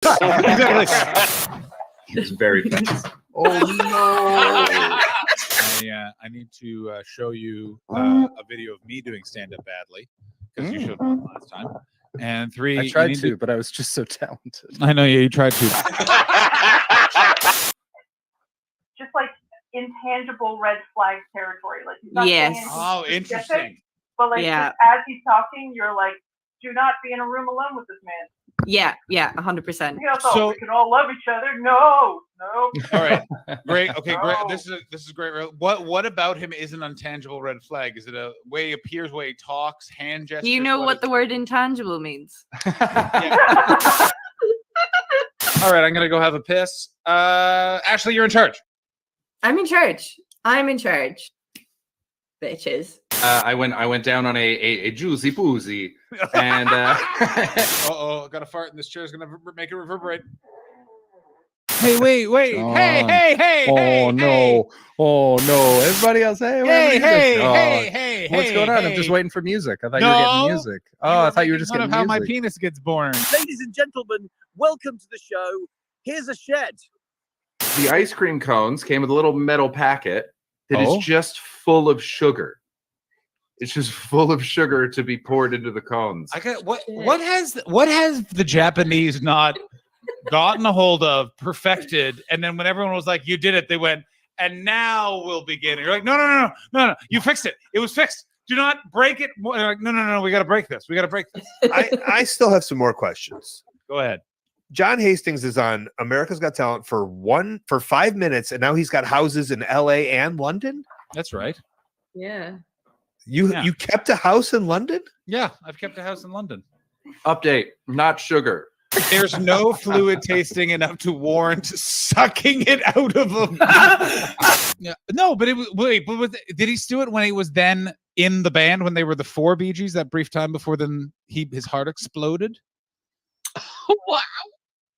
Exactly. He was very fast. Oh no! I need to show you a video of me doing stand-up badly because you showed one last time. And 3, I tried to, but I was just so talented. I know, yeah, you tried to. Just like intangible red flag territory. Like he's not saying anything specific, interesting. But like just as he's talking, you're like, do not be in a room alone with this man. Yeah, 100%. So we can all love each other. No. All right, great. Okay, great. This is great. What about him is an intangible red flag? Is it a way he appears, way he talks, hand gestures? Do you know what the word intangible means? All right, I'm gonna go have a piss. Ashley, you're in charge. I'm in charge. Bitches. I went down on a juicy boozy, and uh-oh, got a fart, and this chair's gonna make it reverberate. Hey, wait! Hey! Oh no! Everybody else, hey! What's going on? I'm just waiting for music. I thought you were getting music. Oh, I thought you were just getting music. How my penis gets born. Ladies and gentlemen, welcome to the show. Here's a shed. The ice cream cones came with a little metal packet that is just full of sugar. It's just full of sugar to be poured into the cones. What has the Japanese not gotten a hold of, perfected, and then when everyone was like, "You did it," they went, "And now we'll begin." And you're like, No, you fixed it. It was fixed. Do not break it. They're like, no, we got to break this. I still have some more questions. Go ahead. John Hastings is on America's Got Talent for 5 minutes, and now he's got houses in LA and London. That's right. Yeah. You kept a house in London? Yeah, I've kept a house in London. Update: not sugar. There's no fluid tasting enough to warrant sucking it out of him. Yeah. No, but did he do it when he was then in the band when they were the 4 Bee Gees that brief time before then his heart exploded?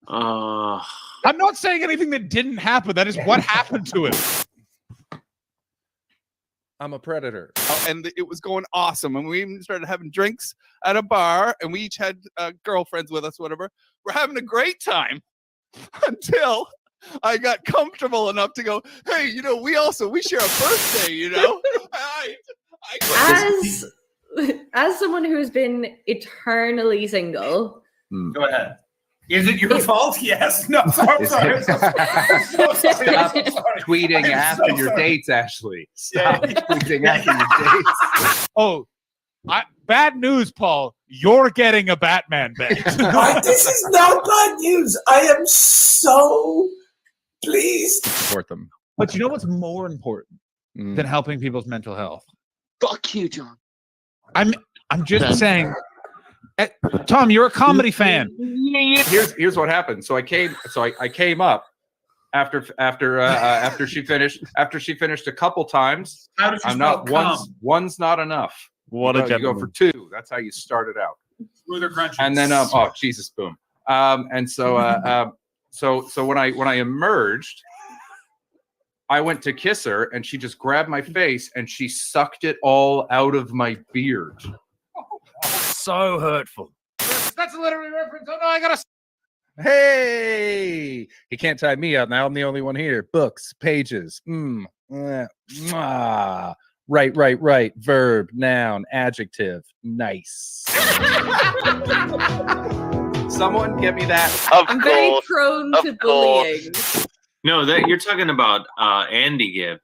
Wow. I'm not saying anything that didn't happen. That is what happened to him. I'm a predator. And it was going awesome. And we even started having drinks at a bar, and we each had girlfriends with us, whatever. We're having a great time until I got comfortable enough to go, hey, we share a birthday, As someone who's been eternally single. Go ahead. Is it your fault? Yes. No, sorry. Stop tweeting after your dates, Ashley. Stop tweeting after your dates. Oh, bad news, Paul. You're getting a Batman bed. This is not bad news. I am so pleased. Support them. But you know what's more important than helping people's mental health? Fuck you, John. I'm just saying. Tom, you're a comedy fan. Here's what happened. So I came up after she finished a couple times. How did you I'm not one's not enough. What you go for 2. That's how you start it out. Smoother crunchy. And then Jesus, boom. And so so when I emerged, I went to kiss her, and she just grabbed my face and she sucked it all out of my beard. So hurtful. That's a literary reference. Oh no, I gotta. Hey, he can't tie me up. Now I'm the only one here. Books, pages. Right. Verb, noun, adjective. Nice. Someone get me that. I'm very prone to bullying. No, you're talking about Andy Gibb.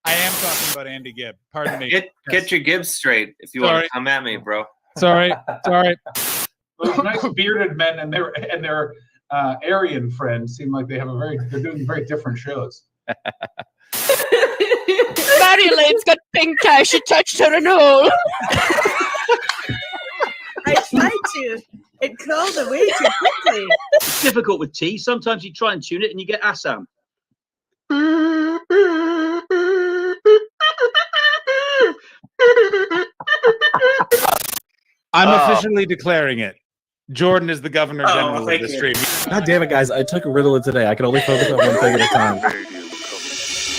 I am talking about Andy Gibb. Pardon me. Get your Gibbs straight if you want to come at me, bro. Sorry. Those nice bearded men and their Aryan friends seem like they're doing very different shows. Madeline's got pink eye. She touched her in hole. I tried to. It crawled away too quickly. It's difficult with tea. Sometimes you try and tune it and you get Assam. I'm officially declaring it. Jordan is the Governor General of the stream. God damn it, guys. I took a Ritalin today. I can only focus on one thing at a time.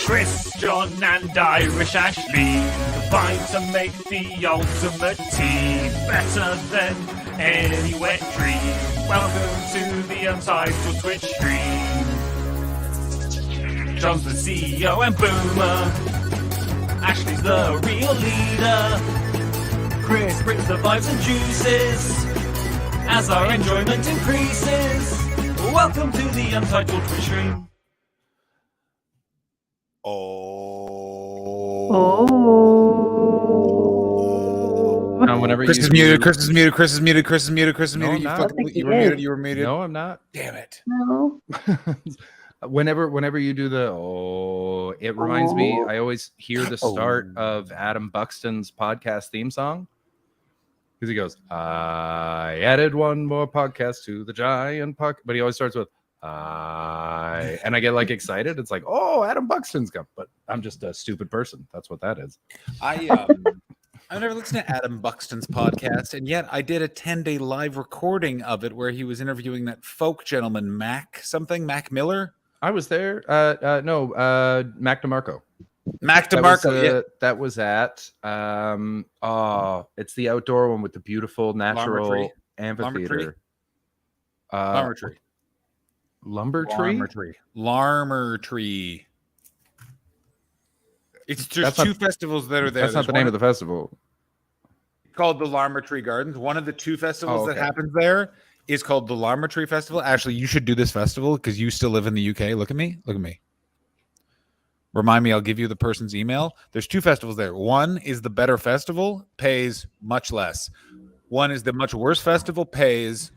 Chris, John, and Irish Ashley. combine to make the ultimate tea, better than any wet dream. Welcome to the Untitled Twitch stream. John's the CEO and Boomer. Ashley's the real leader. Chris brings the vibes and juices as our enjoyment increases. Welcome to the Untitled Twitch stream. Whenever Chris is muted. Chris is muted. Chris is muted. Chris is muted. Chris is muted. No, You were muted. You were muted. No, I'm not. Damn it. No. Whenever you do the it reminds me. I always hear the start of Adam Buxton's podcast theme song because he goes, "I added one more podcast to the giant podcast," but he always starts with and I get like excited. It's like, oh, Adam Buxton's come, but I'm just a stupid person. That's what that is. I've never listened to Adam Buxton's podcast, and yet I did a 10-day live recording of it where he was interviewing that folk gentleman, Mac Miller. I was there. No, Mac DeMarco. Mac DeMarco, yeah. That was at it's the outdoor one with the beautiful natural amphitheater. Lumber Tree. There's two festivals that are there. That's not the name of the festival. Called the Larmer Tree Gardens. One of the two festivals that happens there is called the Larmer Tree Festival. Ashley, you should do this festival because you still live in the UK. Look at me. Remind me, I'll give you the person's email. There's two festivals there. One is the better festival, pays much less. One is the much worse festival, pays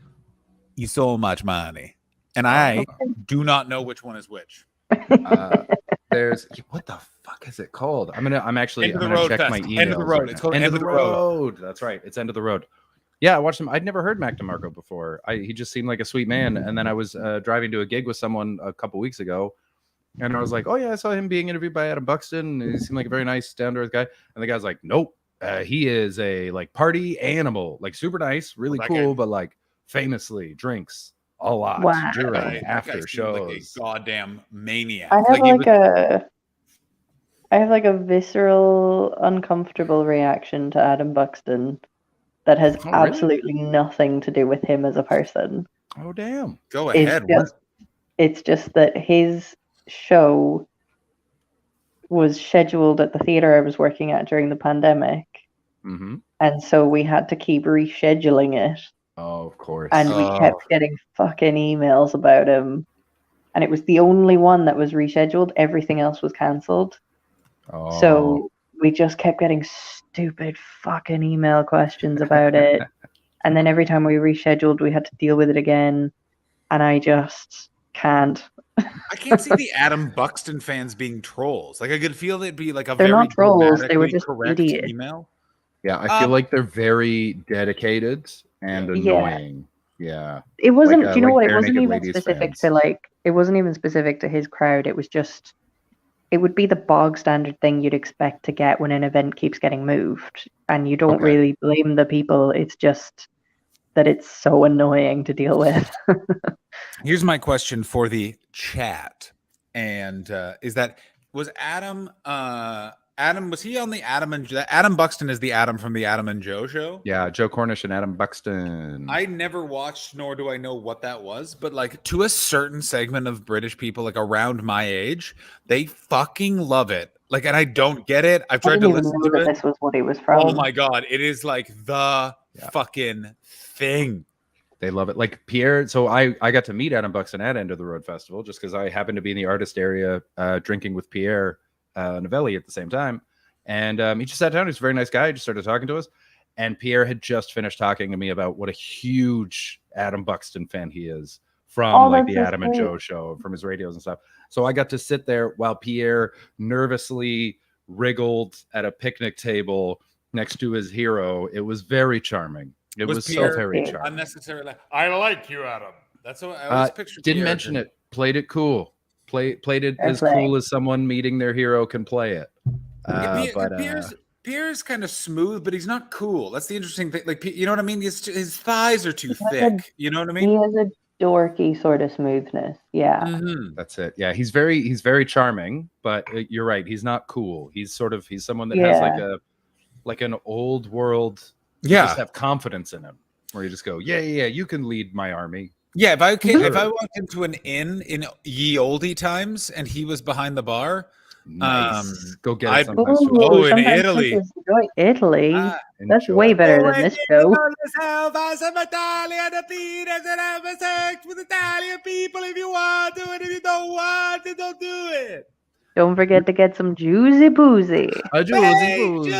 you so much money. And I do not know which one is which. There's what the fuck is it called? I'm gonna check my email. End of the Road. It's called End of the Road. That's right. It's End of the Road. Yeah, I watched him. I'd never heard Mac DeMarco before. He just seemed like a sweet man. And then I was driving to a gig with someone a couple weeks ago, and I was like, "Oh yeah, I saw him being interviewed by Adam Buxton. He seemed like a very nice, down-to-earth guy." And the guy's like, "Nope, he is a like party animal, like super nice, really cool, but like famously drinks a lot during after shows. Like a goddamn maniac." I have like a visceral, uncomfortable reaction to Adam Buxton that has absolutely nothing to do with him as a person. Oh damn! Go ahead. It's just that his show was scheduled at the theater I was working at during the pandemic, and so we had to keep rescheduling it. Oh, of course. And we kept getting fucking emails about him. And it was the only one that was rescheduled. Everything else was cancelled. Oh. So we just kept getting stupid fucking email questions about it. And then every time we rescheduled, we had to deal with it again. And I just can't. I can't see the Adam Buxton fans being trolls. Like I could feel it'd be like a They're very not trolls. They were just correct idiots. email. Yeah, I feel like they're very dedicated and annoying. Yeah. It wasn't, do you know like what? It Bare wasn't Naked even Ladies specific fans. to like, it wasn't even specific to his crowd. It was just, it would be the bog standard thing you'd expect to get when an event keeps getting moved. And you don't really blame the people. It's just that it's so annoying to deal with. Here's my question for the chat. And was Adam was he on the Adam Buxton is the Adam from the Adam and Joe show? Yeah, Joe Cornish and Adam Buxton. I never watched, nor do I know what that was, but like to a certain segment of British people, like around my age, they fucking love it. Like, and I don't get it. I've tried to listen to it. This was what he was from. Oh my god, it is like the fucking thing. They love it. Like Pierre. So I got to meet Adam Buxton at End of the Road Festival just because I happened to be in the artist area drinking with Pierre Novelli at the same time. And he just sat down. He's a very nice guy. He just started talking to us. And Pierre had just finished talking to me about what a huge Adam Buxton fan he is from like the Adam and Joe show, from his radios and stuff. So I got to sit there while Pierre nervously wriggled at a picnic table next to his hero. It was very charming. It was Pierre so very charming. Unnecessarily, I like you, Adam. That's what I always pictured. Didn't mention it. Played it cool. Played it as cool as someone meeting their hero can play it. Pierre's kind of smooth, but he's not cool. That's the interesting thing. Like, you know what I mean? His thighs are too thick. You know what I mean? He has a dorky sort of smoothness. Yeah. Mm-hmm. That's it. Yeah, he's very charming, but you're right. He's not cool. He's someone that has like like an old world. You just have confidence in him, where you just go, yeah, you can lead my army. Yeah, if I walked into an inn in ye oldie times and he was behind the bar, nice. Go get it sometime. Oh, in Italy. Italy. That's way better than this show. Some Italian Athenas and have sex with Italian people if you want to, and if you don't want to, don't do it. Don't forget to get some juicy boozy. A juicy boozy.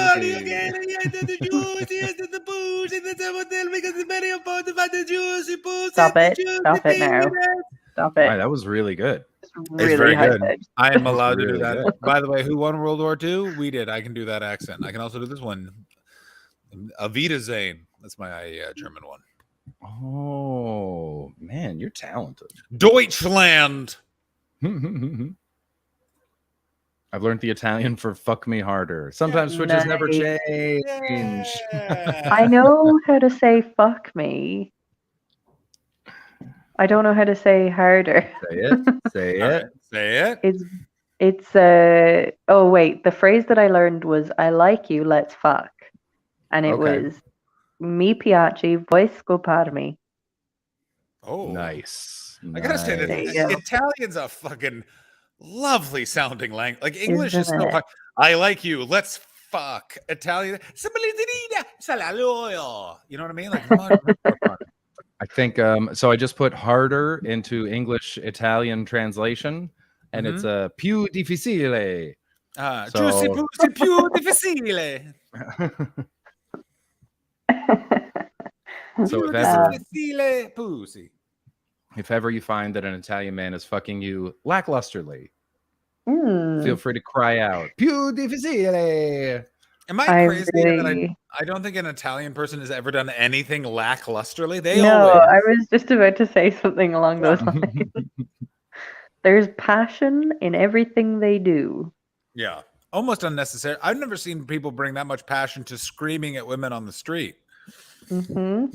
Stop it. Stop it now. Stop it. Right, that was really good. Really it's very good. high-pitched. I am allowed to do Really that. good. By the way, who won World War II? We did. I can do that accent. I can also do this one. Avita Zane. That's my German one. Oh man, you're talented. Deutschland. I've learned the Italian for "fuck me harder." Sometimes switches never change. I know how to say "fuck me." I don't know how to say harder. Say it. Say All it. right, say it. It's oh wait, the phrase that I learned was "I like you, let's fuck," and it Okay. was "Mi piaci, vuoi scoparmi." Oh, Nice. I gotta say that There you go. Italian's a fucking lovely sounding language. Like English is Isn't so it? hard. I like you. Let's fuck. Italian. You know what I mean? Like, I think so. I just put harder into English Italian translation, and it's a più difficile. Giusti pusti più difficile. So Più if ever, difficile pussy. if ever you find that an Italian man is fucking you lacklusterly, Hmm. feel free to cry out più difficile. Am I I crazy that really- I don't think an Italian person has ever done anything lacklusterly? They No, always. I was just about to say something along those lines. There's passion in everything they do. Yeah, almost unnecessary. I've never seen people bring that much passion to screaming at women on the street. Hmm.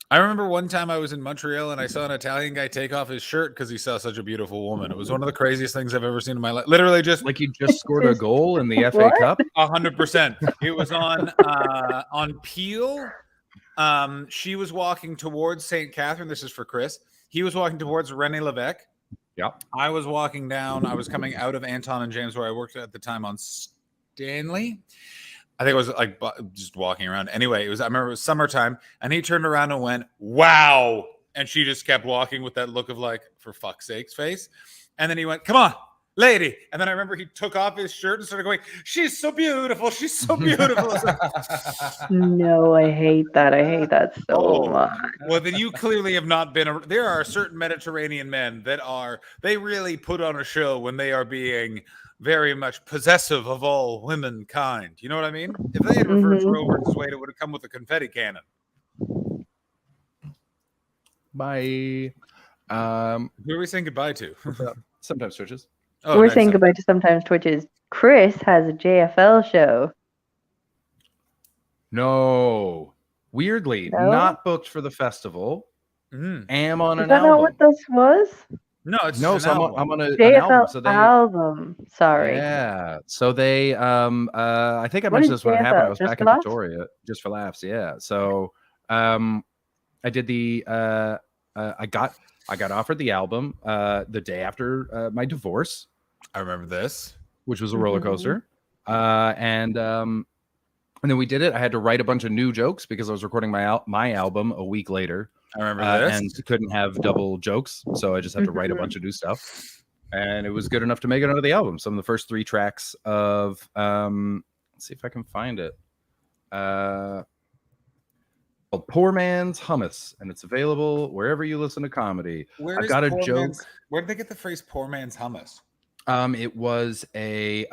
I remember one time I was in Montreal and I saw an Italian guy take off his shirt because he saw such a beautiful woman. It was one of the craziest things I've ever seen in my life. Literally, just Like you just scored a goal in the FA What? Cup. 100%. It was on Peel. She was walking towards St. Catherine. This is for Chris. He was walking towards René Lévesque. Yep. I was walking down. I was coming out of Anton and James, where I worked at the time on Stanley. I think it was like just walking around. Anyway, I remember it was summertime, and he turned around and went, "Wow!" And she just kept walking with that look of like, "For fuck's sake's" face. And then he went, "Come on, lady." And then I remember he took off his shirt and started going, "She's so beautiful. She's so beautiful." I was like, No, I hate that. I hate that so much. well, then you clearly have not been. There are certain Mediterranean men that they really put on a show when they are being very much possessive of all womankind. You know what I mean? If they had reversed Roe versus Wade, it would have come with a confetti cannon. Bye. Who are we saying goodbye to? Sometimes switches. Oh, We're nice. saying goodbye to sometimes Twitches. Chris has a JFL show. No. Weirdly, No? not booked for the festival. Am on Is an that not album. what this was? No, it's No, an so album. I'm on an JFL album. So album. Sorry. Yeah. So they I think I What mentioned is this when it happened. I JFL? was Just back for in laughs? Victoria, just for laughs, yeah. So I did the I got offered the album the day after my divorce. I remember this, which was a roller coaster. And then we did it. I had to write a bunch of new jokes because I was recording my album a week later. I remember this. And couldn't have double jokes, so I just had to write a bunch of new stuff. And it was good enough to make it onto the album. Some of the first 3 tracks of let's see if I can find it. Called Poor Man's Hummus, and it's available wherever you listen to comedy. Where I've is got a poor joke. man's- where did they get the phrase "poor man's hummus"? It was a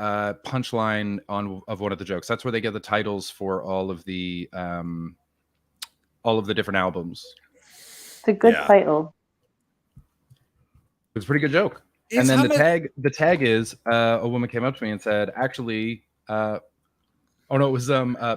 punchline of one of the jokes. That's where they get the titles for all of the different albums. It's a good title. It was a pretty good joke. Is and then hummus- the tag is a woman came up to me and said, actually, oh no, it was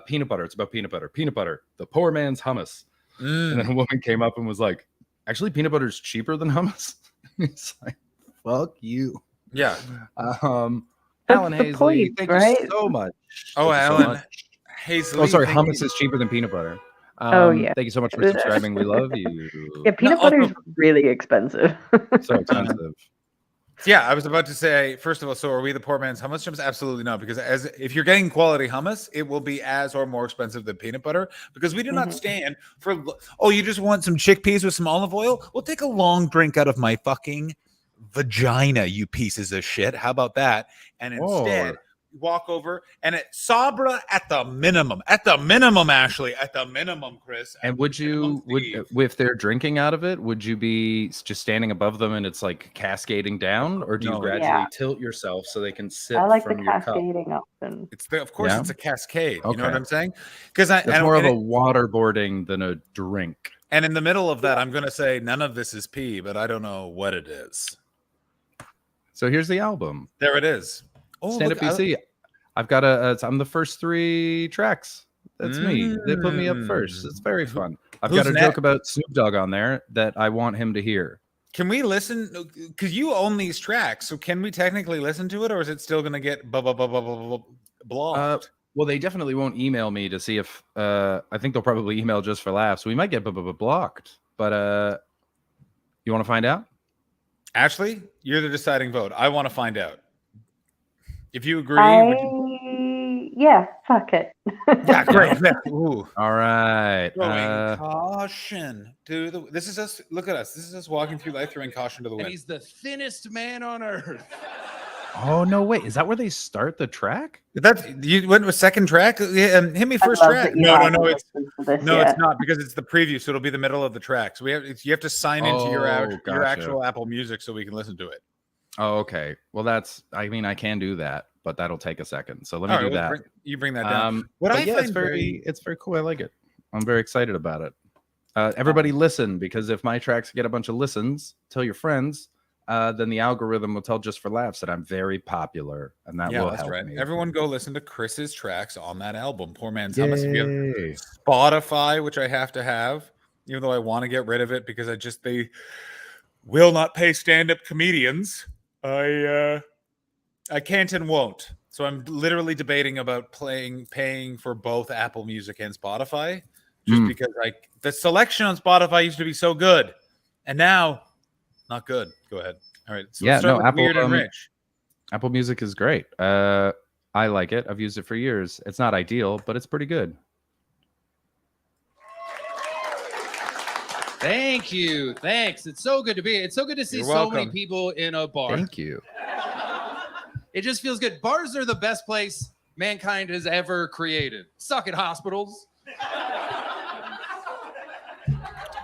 peanut butter. It's about peanut butter. Peanut butter, the poor man's hummus. And then a woman came up and was like, actually, peanut butter is cheaper than hummus. It's like, fuck you. Yeah. Alan That's the Hazley, point, thank right? you so much. Oh, Thank you so Alan much. Hazel. Oh, sorry. Hummus is cheaper than peanut butter. Oh, yeah. Thank you so much for subscribing. We love you. Yeah, peanut butter is really expensive. So expensive. Yeah, I was about to say, first of all, so are we the poor man's hummus chums? Absolutely not, because if you're getting quality hummus, it will be as or more expensive than peanut butter, because we do not stand for, oh, you just want some chickpeas with some olive oil? Well, take a long drink out of my fucking vagina, you pieces of shit. How about that? And instead, walk over and at Sabra at the minimum, Ashley, at the minimum, Chris. And if they're drinking out of it, would you be just standing above them and it's like cascading down, or do you gradually tilt yourself so they can sip I like from the your cup? cascading option. It's of course it's a cascade. You know what Okay. I'm saying? Because It's more of a waterboarding than a drink. And in the middle of that, I'm going to say none of this is pee, but I don't know what it is. So here's the album. There it is. Oh, Stand Up BC. I've got I'm the first 3 tracks. That's me. They put me up first. It's very fun. I've got a joke about Snoop Dogg on there that I want him to hear. Can we listen? Because you own these tracks, so can we technically listen to it, or is it still going to get blocked? Well, they definitely won't email me to see if. I think they'll probably email just for laughs. We might get blocked, but you want to find out? Ashley, you're the deciding vote. I want to find out. If you agree, yeah, fuck it. Yeah, great. Ooh. All right. Throwing caution to the. This is us. Look at us. This is us walking through life, throwing caution to the wind. And he's the thinnest man on earth. Oh no! Wait, is that where they start the track? That you went with second track? Yeah, hit me first track. No, it's not, because it's the preview, so it'll be the middle of the track. So you have to sign into your actual Apple Music so we can listen to it. Oh, okay. Well, I can do that, but that'll take a second. So let me do that. You bring that down. It's very cool. I like it. I'm very excited about it. Everybody listen, because if my tracks get a bunch of listens, tell your friends, then the algorithm will tell Just for Laughs that I'm very popular, and that will help me. Everyone go listen to Chris's tracks on that album, Poor Man's Hummus. If you have Spotify, which I have to have, even though I want to get rid of it because they will not pay stand-up comedians. I can't and won't. So I'm literally debating about paying for both Apple Music and Spotify, just because the selection on Spotify used to be so good, and now not good. Go ahead. All right. So Apple, Weird and Rich. Apple Music is great. I like it. I've used it for years. It's not ideal, but it's pretty good. Thank you. Thanks. It's so good to see so many people in a bar. Thank you. It just feels good. Bars are the best place mankind has ever created. Suck it, hospitals.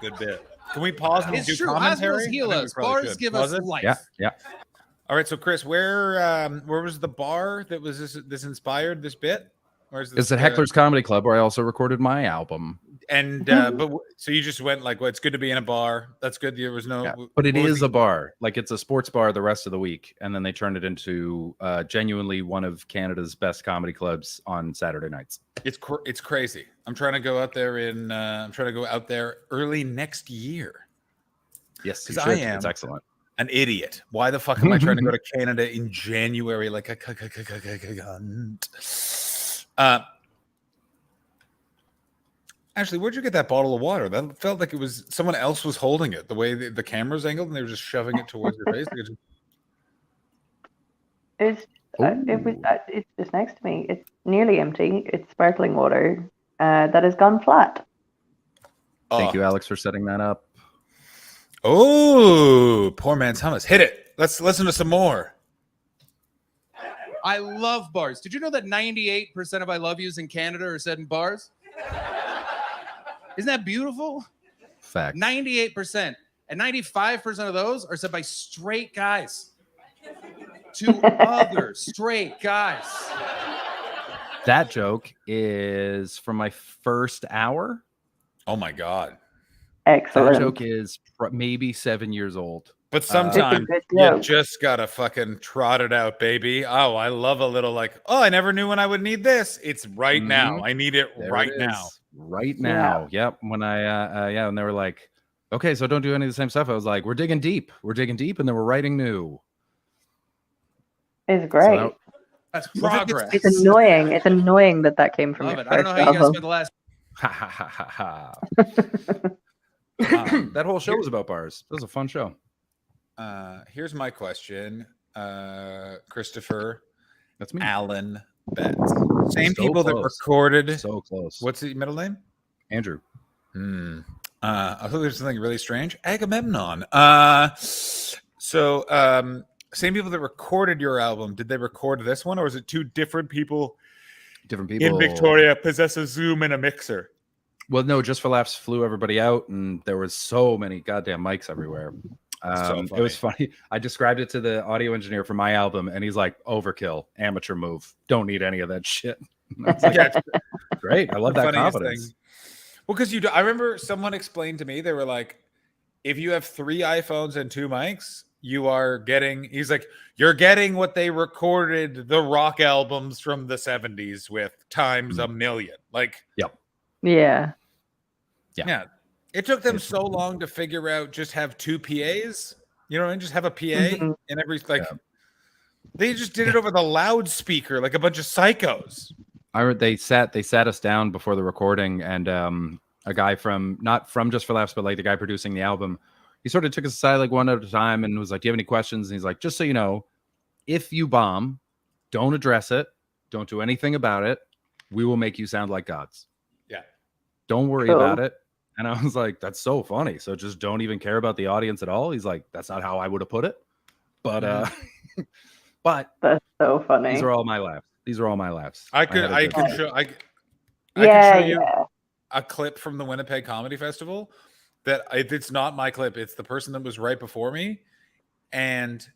Good bit. Can we pause and do commentary? Hospitals heal us. Bars give us life. Yeah. All right. So Chris, where was the bar that was this inspired this bit? It's at Heckler's Comedy Club, where I also recorded my album. And so you just went like, well, it's good to be in a bar. That's good. There was no, but it is a bar. Like, it's a sports bar the rest of the week, and then they turned it into genuinely one of Canada's best comedy clubs on Saturday nights. It's crazy. I'm trying to go out there early next year. Yes, because I am. It's excellent. An idiot. Why the fuck am I trying to go to Canada in January? Like a Ashley, where'd you get that bottle of water? That felt like it was someone else was holding it. The way the camera's angled, and they were just shoving it towards your face. It's just next to me. It's nearly empty. It's sparkling water that has gone flat. Thank you, Alex, for setting that up. Oh, Poor Man's Hummus. Hit it. Let's listen to some more. I love bars. Did you know that 98% of I love yous in Canada are said in bars? Isn't that beautiful? Fact. 98%. And 95% of those are said by straight guys to other straight guys. That joke is from my first hour. Oh my God. Excellent. That joke is maybe 7 years old. But sometimes you just gotta fucking trot it out, baby. Oh, I love a little I never knew when I would need this. It's right now. I need it right now. Right now. Yep. When and they were like, okay, so don't do any of the same stuff. I was like, we're digging deep, and then we're writing new. It's great. That's progress. It's annoying. It's annoying that came from Love your it. I don't first know how you guys album. spent the last. Ha ha ha ha ha. That whole show was about bars. It was a fun show. Here's my question, Christopher. That's me. Alan Betts. Same So people that close. recorded. So close. What's the middle name? Andrew. I thought there's something really strange. Agamemnon. Same people that recorded your album. Did they record this one, or is it two different people? Different people in Victoria possess a Zoom and a mixer. Well, no, Just for Laughs flew everybody out, and there was so many goddamn mics everywhere. It was funny. I described it to the audio engineer for my album, and he's like, "Overkill, amateur move. Don't need any of that shit." I was like, Yeah, great. I love that confidence. Thing. Well, because I remember someone explained to me, they were like, if you have 3 iPhones and 2 mics, you are getting. He's like, you're getting what they recorded the rock albums from the 70s with times a million. Like, yep. Yeah. It took them so long to figure out just have 2 PAs, you know, and just have a PA in every they just did it over the loudspeaker like a bunch of psychos. I heard they sat us down before the recording, and a guy from not from Just for Laughs, but like the guy producing the album, he sort of took us aside like one at a time and was like, "Do you have any questions?" And he's like, "Just so you know, if you bomb, don't address it, don't do anything about it. We will make you sound like gods. Yeah, don't worry about it." And I was like, "That's so funny. So just don't even care about the audience at all." He's like, "That's not how I would have put it, but but that's so funny. These are all my laughs. These are all my laughs." I could show you a clip from the Winnipeg Comedy Festival that it's not my clip. It's the person that was right before me. And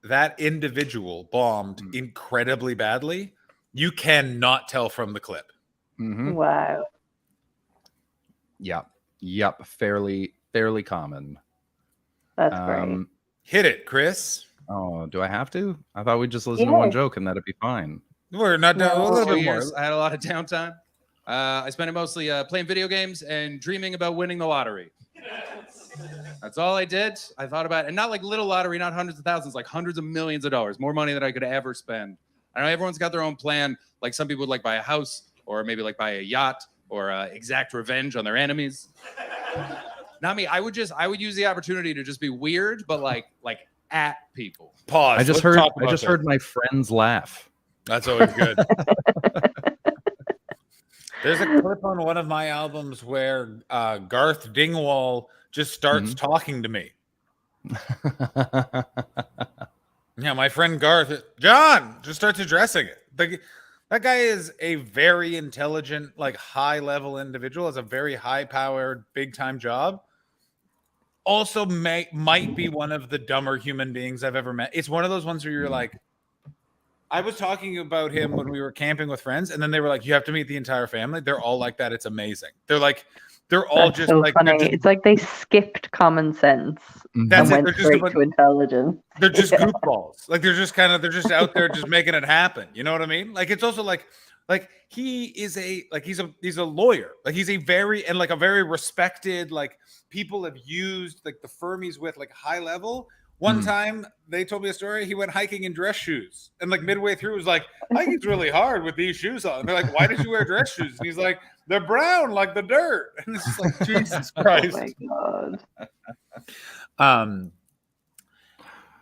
that individual bombed incredibly badly. You cannot tell from the clip. Wow. Yep. Fairly common. That's great. Hit it, Chris. Oh, do I have to? I thought we'd just listen to one joke and that'd be fine. We're not down a little bit more. I had a lot of downtime. I spent it mostly playing video games and dreaming about winning the lottery. That's all I did. I thought about it. And not like little lottery, not hundreds of thousands, like hundreds of millions of dollars, more money than I could ever spend. I know everyone's got their own plan. Like some people would like buy a house or maybe like buy a yacht or exact revenge on their enemies. Not me. I would use the opportunity to just be weird, but like at people. Pause. I just heard my friends laugh. That's always good. There's a clip on one of my albums where Garth Dingwall just starts talking to me. Yeah, my friend Garth, John, just starts addressing it. That guy is a very intelligent, like high-level individual, has a very high-powered, big-time job. Also might be one of the dumber human beings I've ever met. It's one of those ones where you're like, I was talking about him when we were camping with friends, and then they were like, you have to meet the entire family. They're all like that. It's amazing. They're all That's just so like, funny. It's like they skipped common sense and went straight to intelligence. They're just goofballs. Like they're just out there just making it happen. You know what I mean? Like it's also like he's a lawyer. Like he's a very respected, like people have used like the Fermis with like high level. One time they told me a story. He went hiking in dress shoes, and like midway through, it was like, hiking's really hard with these shoes on. And they're like, why did you wear dress shoes? And he's like, they're brown like the dirt. And it's just like, Jesus Christ. Oh my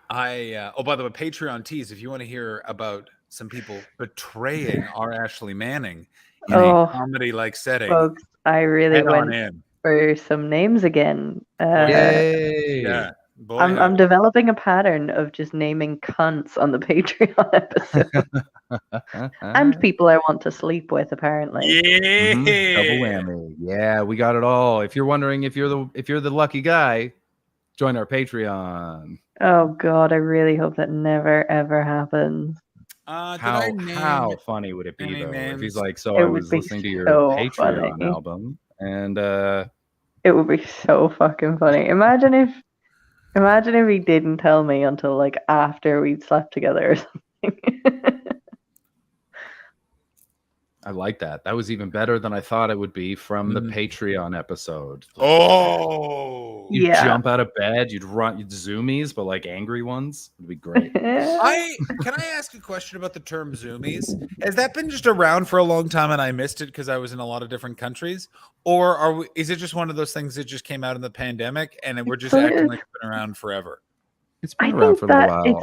God. By the way, Patreon tease, if you want to hear about some people betraying our Ashley Manning in a comedy-like setting, folks, I really went in for some names again. Yay! Yeah. I'm developing a pattern of just naming cunts on the Patreon episode. And people I want to sleep with, apparently. Yeah. Double whammy. Yeah, we got it all. If you're wondering if you're the lucky guy, join our Patreon. Oh God, I really hope that never ever happens. How funny would it be though if he's like, so It I would was be listening to your so Patreon funny. album, and It would be so fucking funny. Imagine if he didn't tell me until like after we'd slept together or something. I like that. That was even better than I thought it would be from the Patreon episode. Oh, you'd jump out of bed, you'd zoomies, but like angry ones. It'd be great. Can I ask a question about the term zoomies? Has that been just around for a long time and I missed it because I was in a lot of different countries, or is it just one of those things that just came out in the pandemic and we're just acting like it's been around forever? It's been around for a little while.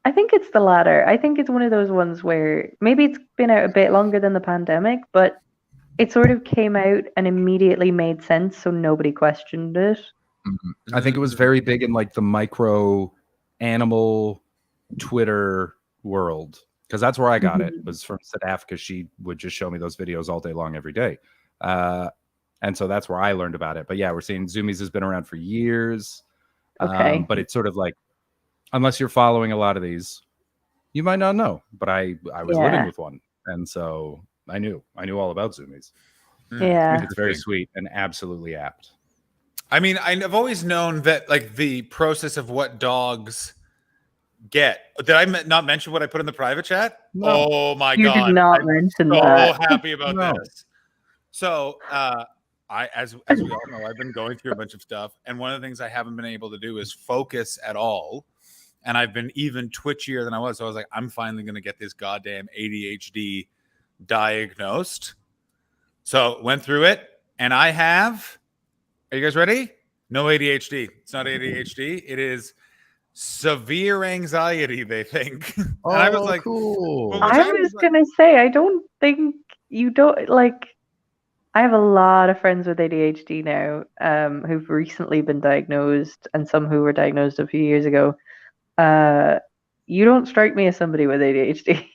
I think it's the latter. I think it's one of those ones where maybe it's been out a bit longer than the pandemic, but it sort of came out and immediately made sense, so nobody questioned it. I think it was very big in like the micro animal Twitter world, because that's where I got it. Was from Sadaf, because she would just show me those videos all day long every day. And so that's where I learned about it. But yeah, we're seeing Zoomies has been around for years. Okay. But it's sort of like, unless you're following a lot of these, you might not know. But I was living with one, and so I knew all about Zoomies. Yeah, it's very sweet and absolutely apt. I mean, I've always known that like the process of what dogs get. Did I not mention what I put in the private chat? No. Oh my you God! did not I'm mention so that. happy about No. this. So, as we all know, I've been going through a bunch of stuff, and one of the things I haven't been able to do is focus at all. And I've been even twitchier than I was. So I was like, I'm finally going to get this goddamn ADHD diagnosed. So went through it, and I have. Are you guys ready? No ADHD. It's not ADHD. It is severe anxiety, they think. And I was like, cool. I was gonna say, I don't think you don't like. I have a lot of friends with ADHD now, who've recently been diagnosed, and some who were diagnosed a few years ago. You don't strike me as somebody with ADHD.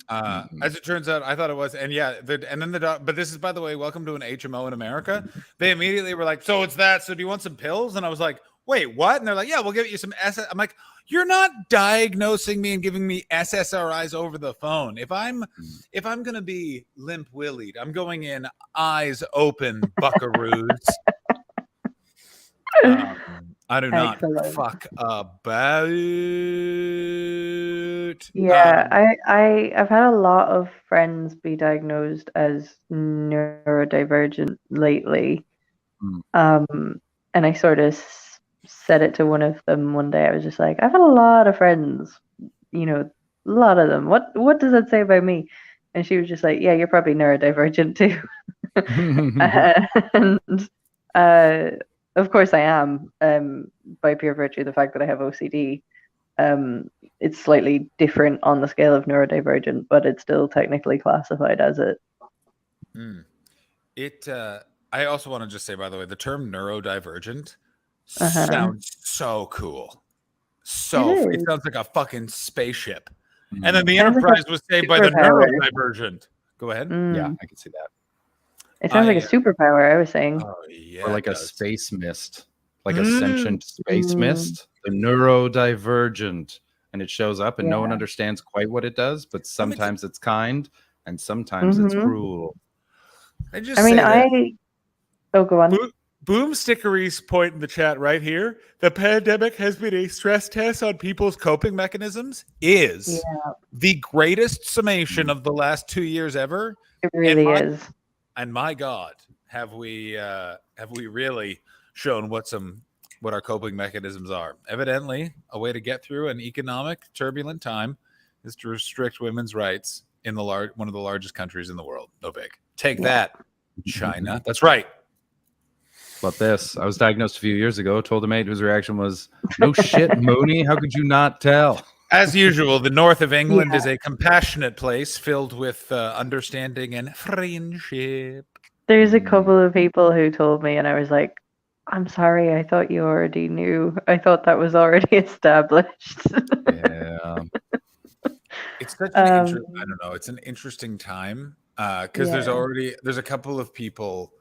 As it turns out, I thought it was, and yeah, and then the dog. But this is, by the way, welcome to an HMO in America. They immediately were like, "So it's that. So do you want some pills?" And I was like, "Wait, what?" And they're like, "Yeah, we'll give you some SS." I'm like, "You're not diagnosing me and giving me SSRIs over the phone. If I'm gonna be limp-willied, I'm going in eyes open, buckaroos." I do not fuck about it. Yeah, I've had a lot of friends be diagnosed as neurodivergent lately. And I sort of said it to one of them one day. I was just like, I've had a lot of friends, a lot of them. What does that say about me? And she was just like, yeah, you're probably neurodivergent too. And of course I am, by pure virtue of the fact that I have OCD. It's slightly different on the scale of neurodivergent, but it's still technically classified as it. I also want to just say, by the way, the term neurodivergent sounds so cool. It sounds like a fucking spaceship. And then the Enterprise was saved by the neurodivergent. Go ahead. Yeah, I can see that. It sounds like a superpower, I was saying. Oh, yeah, or like a space mist, like a sentient space mist, the neurodivergent. And it shows up and no one understands quite what it does, but sometimes it's kind and sometimes it's cruel. Oh, go on. Boomstickery's point in the chat right here. The pandemic has been a stress test on people's coping mechanisms. Is the greatest summation of the last 2 years ever. It really is. And my God, have we really shown what our coping mechanisms are? Evidently, a way to get through an economic turbulent time is to restrict women's rights in one of the largest countries in the world. No big. Take that, China. That's right. But this, I was diagnosed a few years ago. Told a mate whose reaction was, "No shit, Mooney. How could you not tell?" As usual, the north of England is a compassionate place filled with understanding and friendship. There's a couple of people who told me, and I was like, I'm sorry, I thought you already knew. I thought that was already established. Yeah. It's such an I don't know. It's an interesting time because there's a couple of people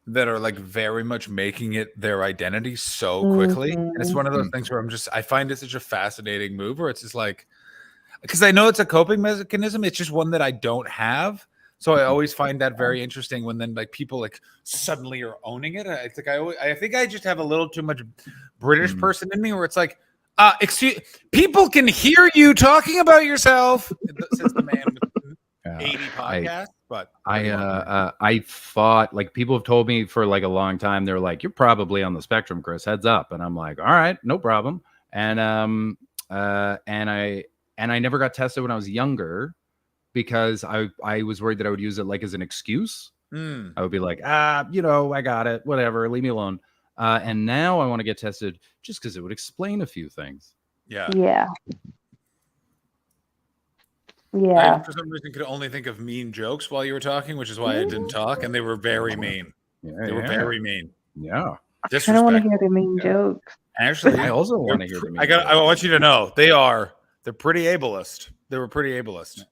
that are like very much making it their identity so quickly. And it's one of those things where I find it such a fascinating move where it's just like, because I know it's a coping mechanism. It's just one that I don't have. So I always find that very interesting when then like people like suddenly are owning it. I think I just have a little too much British person in me where it's like, excuse, people can hear you talking about yourself. Says the man with Yeah. 80 podcasts, but I fought, like, people have told me for like a long time, they're like, you're probably on the spectrum, Chris, heads up. And I'm like, all right, no problem. And I never got tested when I was younger because I was worried that I would use it like as an excuse. I would be like, you know, I got it, whatever, leave me alone. And now I want to get tested just because it would explain a few things. Yeah. Yeah. I, Yeah. for some reason, could only think of mean jokes while you were talking, which is why I didn't talk. And they were very mean. They were very mean. Yeah. I don't want to hear the mean jokes. Actually, I also want to hear the mean I want you to know they're pretty ableist. They were pretty ableist.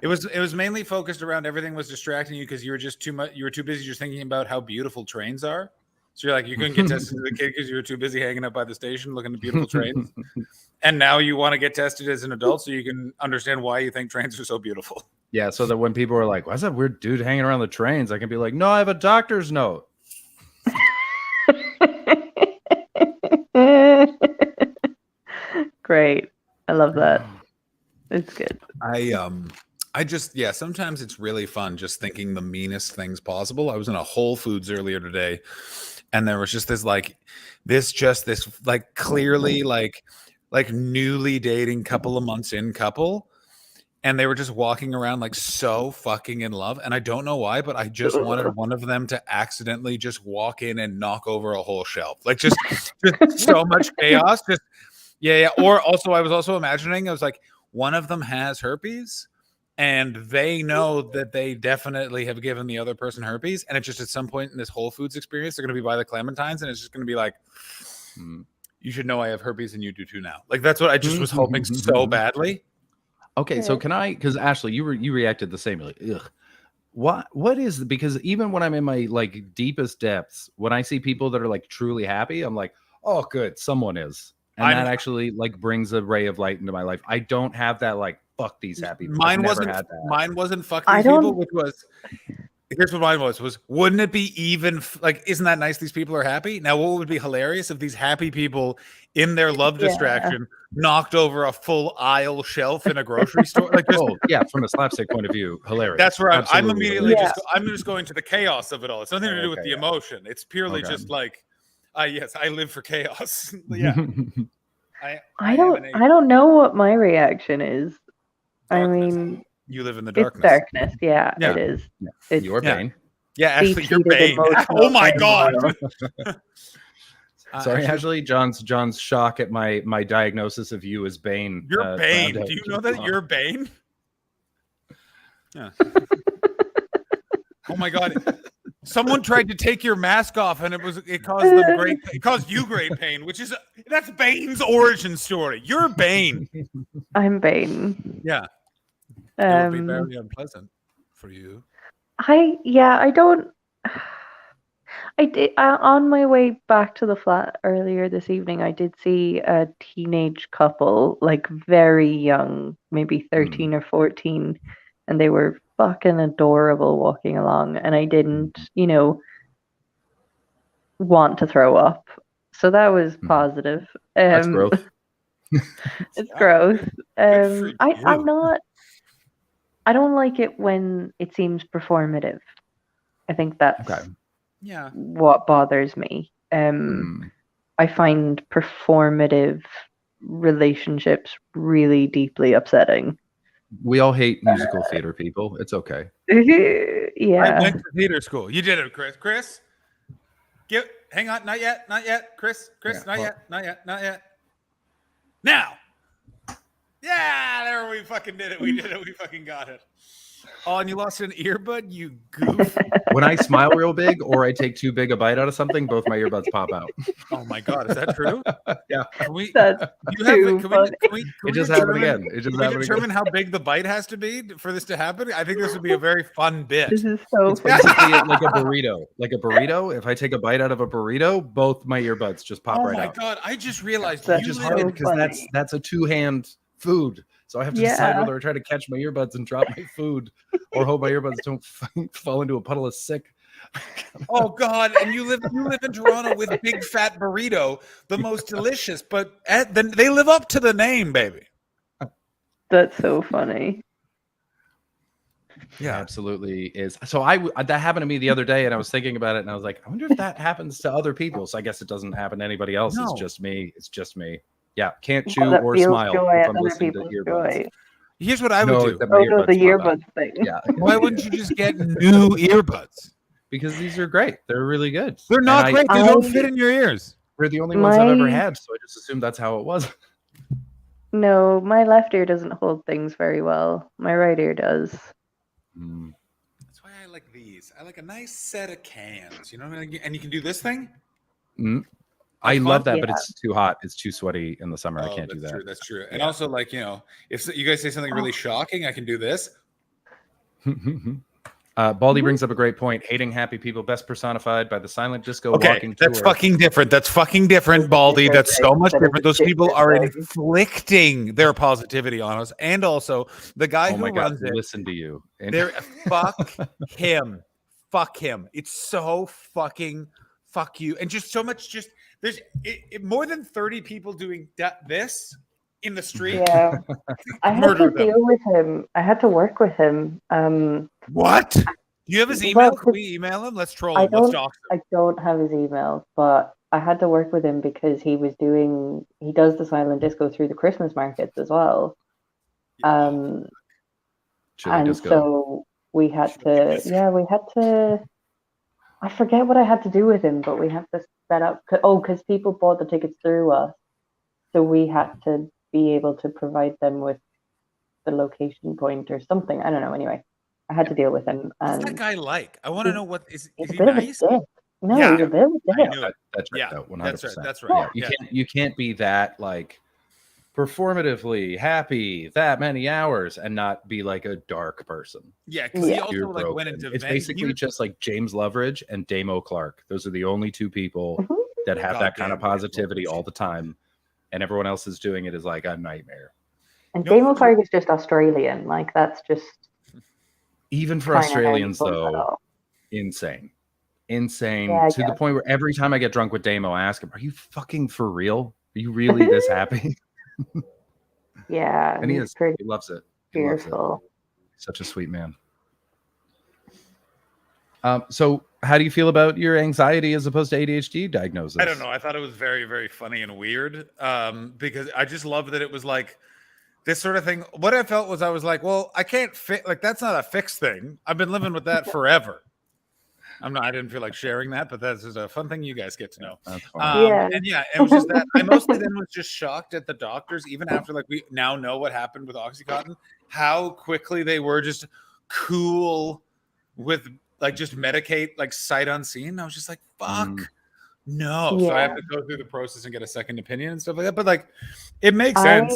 It was mainly focused around everything was distracting you because you were just too much. You were too busy just thinking about how beautiful trains are. So you're like, you couldn't get tested as a kid because you were too busy hanging up by the station looking at beautiful trains. And now you want to get tested as an adult so you can understand why you think trains are so beautiful. Yeah, so that when people are like, why's that weird dude hanging around the trains? I can be like, no, I have a doctor's note. Great. I love that. It's good. I just, sometimes it's really fun just thinking the meanest things possible. I was in a Whole Foods earlier today, and there was just this clearly like newly dating couple of months in couple, and they were just walking around like so fucking in love. And I don't know why, but I just wanted one of them to accidentally just walk in and knock over a whole shelf. Like just so much chaos. Just yeah. Or also, I was also imagining, I was like, one of them has herpes and they know that they definitely have given the other person herpes. And it's just at some point in this Whole Foods experience, they're going to be by the Clementines, and it's just going to be like, you should know I have herpes and you do too now. Like, that's what I just was hoping so badly. Okay, so can I, because Ashley, you reacted the same. You're like, ugh. What is, because even when I'm in my like deepest depths, when I see people that are like truly happy, I'm like, oh, good, someone is. And that actually like brings a ray of light into my life. I don't have that like fuck these happy people. Mine wasn't fuck these people, which was, here's what mine was wouldn't it be even like, isn't that nice these people are happy? Now what would be hilarious if these happy people in their love distraction knocked over a full aisle shelf in a grocery store? Like, from a slapstick point of view, hilarious. That's where I'm Absolutely immediately hilarious. I'm just going to the chaos of it all. It's nothing to do with the emotion. It's purely just like, yes, I live for chaos. Yeah. I don't know what my reaction is. Darkness. I mean, you live in the darkness. It's darkness. Yeah, it is. It's your Bane. Yeah, Ashley, you're Bane. Oh my god. Sorry, Ashley. John's shock at my diagnosis of you as Bane. You're Bane. Do you know that you're Bane? Yeah. Oh my god. Someone tried to take your mask off, and it caused you great pain, which is that's Bane's origin story. You're Bane. I'm Bane. Yeah. It would be very unpleasant for you. I did on my way back to the flat earlier this evening, I did see a teenage couple, like very young, maybe 13 or 14, and they were fucking adorable walking along, and I didn't, want to throw up. So that was positive. That's growth. It's growth. I don't like it when it seems performative. I think that's what bothers me. I find performative relationships really deeply upsetting. We all hate musical theater people. It's okay. Yeah. I went to theater school. You did it, Chris. Chris, hang on. Not yet. Chris, not yet. Now. Yeah, there we fucking did it. We did it. We fucking got it. Oh, and you lost an earbud, you goof. When I smile real big or I take too big a bite out of something, both my earbuds pop out. Oh my god, is that true? Yeah. It just happened again. Determine how big the bite has to be for this to happen. I think this would be a very fun bit. This is so it's basically like a burrito. Like a burrito. If I take a bite out of a burrito, both my earbuds just pop right out. Oh my god, I just realized That's just hard because that's a two-hand food. So I have to decide whether I try to catch my earbuds and drop my food or hope my earbuds don't fall into a puddle of sick. Oh god, and you live in Toronto with Big Fat Burrito, the most delicious, but they live up to the name, baby. That's so funny. Yeah, absolutely is. So that happened to me the other day, and I was thinking about it, and I was like, I wonder if that happens to other people. So I guess it doesn't happen to anybody else. No. It's just me. It's just me. Yeah, can't Well, chew that or feels smile joy if at I'm other listening to people's earbuds. joy. Here's what I would No, do. it's that my Oh no, the earbuds pop out. earbuds thing. Yeah. Why wouldn't you just get new earbuds? Because these are great. They're really good. They're not And great. They don't fit in your ears. They're the only ones I've ever My- had, so I just assumed that's how it was. No, my left ear doesn't hold things very well. My right ear does. That's why I like these. I like a nice set of cans. You know what I mean? And you can do this thing. I That's love fun? that, but Yeah. it's too hot. It's too sweaty in the summer. I can't do that. True, that's true. And also, like, you know, if you guys say something really shocking, I can do this. Baldy brings up a great point. Hating happy people best personified by the silent disco Okay, walking that's tour. fucking different. That's fucking different, Baldy. That's so much different. Those people are inflicting their positivity on us, and also the guy Oh who my God, runs it. listen to you. And- They're fuck him. Fuck him. It's so fucking fuck you, and just so much. Just there's more than 30 people doing this in the street. Yeah, I had Murder to them. deal with him. I had to work with him. What? Do you have his email? Can we email him? Let's troll him. Let's dox him. I don't have his email, but I had to work with him because he does the silent disco through the Christmas markets as well. Chili And disco. so we had to, I forget what I had to do with him, but we had to set up, because people bought the tickets through us. So we had to be able to provide them with the location point or something. I don't know. Anyway, I had to deal with him. What's that guy like? I want to know what is He's a he bit nice? of a dick. No, Yeah. he's a bit of a I dick. knew it. That's right. Yeah, though, 100%. that's right. That's right. Yeah, Yeah. you can't be that like performatively happy that many hours and not be like a dark person. Yeah, because he You're also like went broken. into It's Van- basically he- just like James Loveridge and Damo Clark. Those are the only two people Mm-hmm. that have that kind of Goddamn positivity all the time, and everyone else is doing it is like a nightmare. And Damo Clark is just Australian. Like, that's just. Even for Kinda how you Australians, pull that though, off. insane Yeah, I to the guess. point where every time I get drunk with Damo, I ask him, "Are you fucking for real? Are you really this happy?" Yeah, And he he's is. pretty He loves it. He loves it. fearful. Such a sweet man. So how do you feel about your anxiety as opposed to ADHD diagnosis? I don't know. I thought it was very, very funny and weird because I just love that it was like this sort of thing. What I felt was I was like, well, I can't fit. Like, that's not a fixed thing. I've been living with that forever. I didn't feel like sharing that, but that's just a fun thing you guys get to know. That's fine. Yeah. And yeah, it was just that I mostly then was just shocked at the doctors, even after like we now know what happened with OxyContin, how quickly they were just cool with like just medicate like sight unseen. I was just like, fuck no. So I have to go through the process and get a second opinion and stuff like that. But like it makes sense.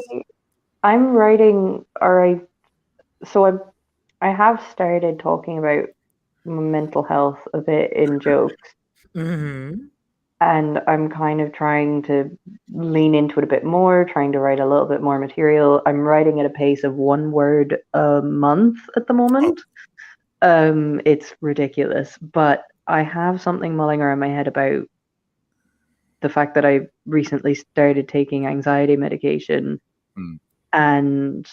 I'm writing, I have started talking about mental health a bit in jokes. Mm-hmm. And I'm kind of trying to lean into it a bit more, trying to write a little bit more material. I'm writing at a pace of 1 word a month at the moment. It's ridiculous, but I have something mulling around my head about the fact that I recently started taking anxiety medication, and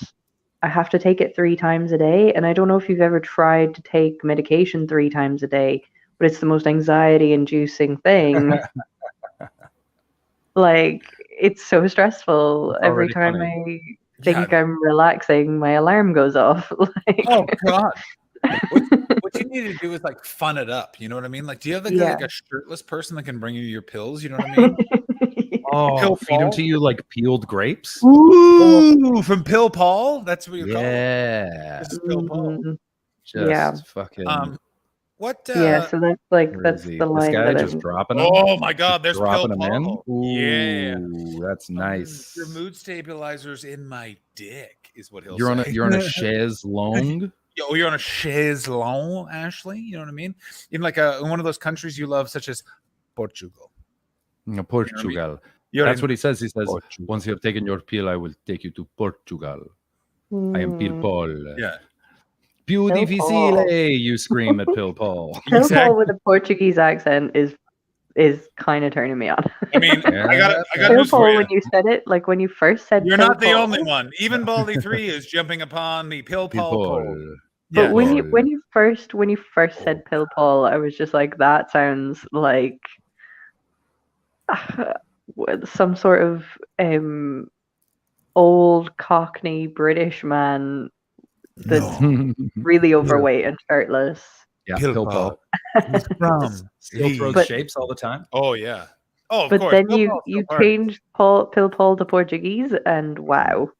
I have to take it 3 times a day. And I don't know if you've ever tried to take medication 3 times a day, but it's the most anxiety-inducing thing. Like, it's so stressful. It's Every already time funny. I think I'm relaxing, my alarm goes off. Like, Oh God. What you need to do is like fun it up. You know what I mean? Like, do you have like a shirtless person that can bring you your pills? You know what I mean? Oh, Pill feed them Paul? to you like peeled grapes. Ooh, from Pill Paul. That's what you call it. Yeah, This is Pill Paul. just fucking. What? Yeah, so that's like that's crazy. the This line guy that just I'm. dropping them. Oh my God, Just there's dropping Pill them Paul. in. Ooh, Yeah. that's nice. Your mood stabilizers in my dick is what he'll You're on say. a chaise longue. Yo, you're on a chaise longue, Ashley. You know what I mean? In like in one of those countries you love, such as Portugal. Portugal. You're That's in what he says. He says, "Once you have taken your pill, I will take you to Portugal. I am Pill Paul." Yeah. Più Pill difficile, Paul. you scream at Pill Paul. Pill Paul with a Portuguese accent is kind of turning me on. I mean, I got Pill news for Paul, you. when you said it, like when you first said You're Pill not the Paul, only one. Even Baldy 3 is jumping upon the Pill Pill Paul Paul. pole. But Yeah. when you first said Pill Paul, I was just like, that sounds like some sort of old Cockney British man that's really overweight and shirtless. Yeah, Pill Pill Paul. Paul. He's from Still throws But- shapes all the time. Oh yeah. Oh, of But course. then Pill you Paul's you still part. changed Pill Paul to Portuguese, and wow.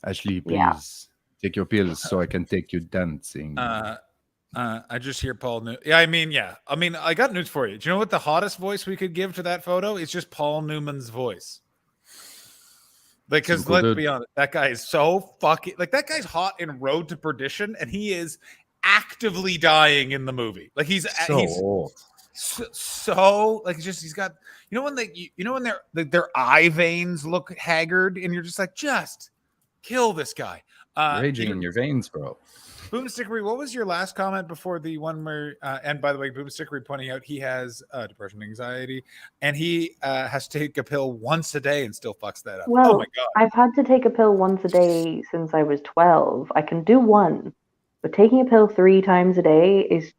Ashley, please Yeah. take your pills so I can take you dancing. I just hear Paul Newman. Yeah, I mean, I got news for you. Do you know what the hottest voice we could give to that photo? It's just Paul Newman's voice. Like, because Super let's good. be honest, that guy is so fucking like that guy's hot in Road to Perdition, and he is actively dying in the movie. Like he's old. So like he's got when their eye veins look haggard, and you're just like, just kill this guy. Raging in your veins, bro. Boom Stickery, what was your last comment before the one where, and by the way, Boom Stickery pointing out he has depression, anxiety, and he has to take a pill once a day and still fucks that up. Well, Oh my God. I've had to take a pill once a day since I was 12. I can do one, but taking a pill 3 times a day is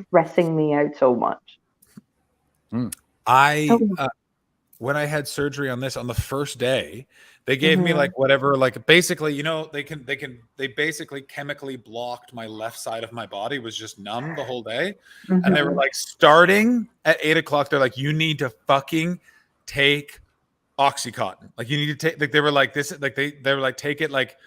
stressing me out so much. When I had surgery on this on the first day, they gave me like whatever, like basically, they basically chemically blocked my left side of my body, was just numb the whole day. And they were like, starting at 8 o'clock, they're like, you need to fucking take Oxycontin. Like you need to take, like, they were like this, like they were like, take it like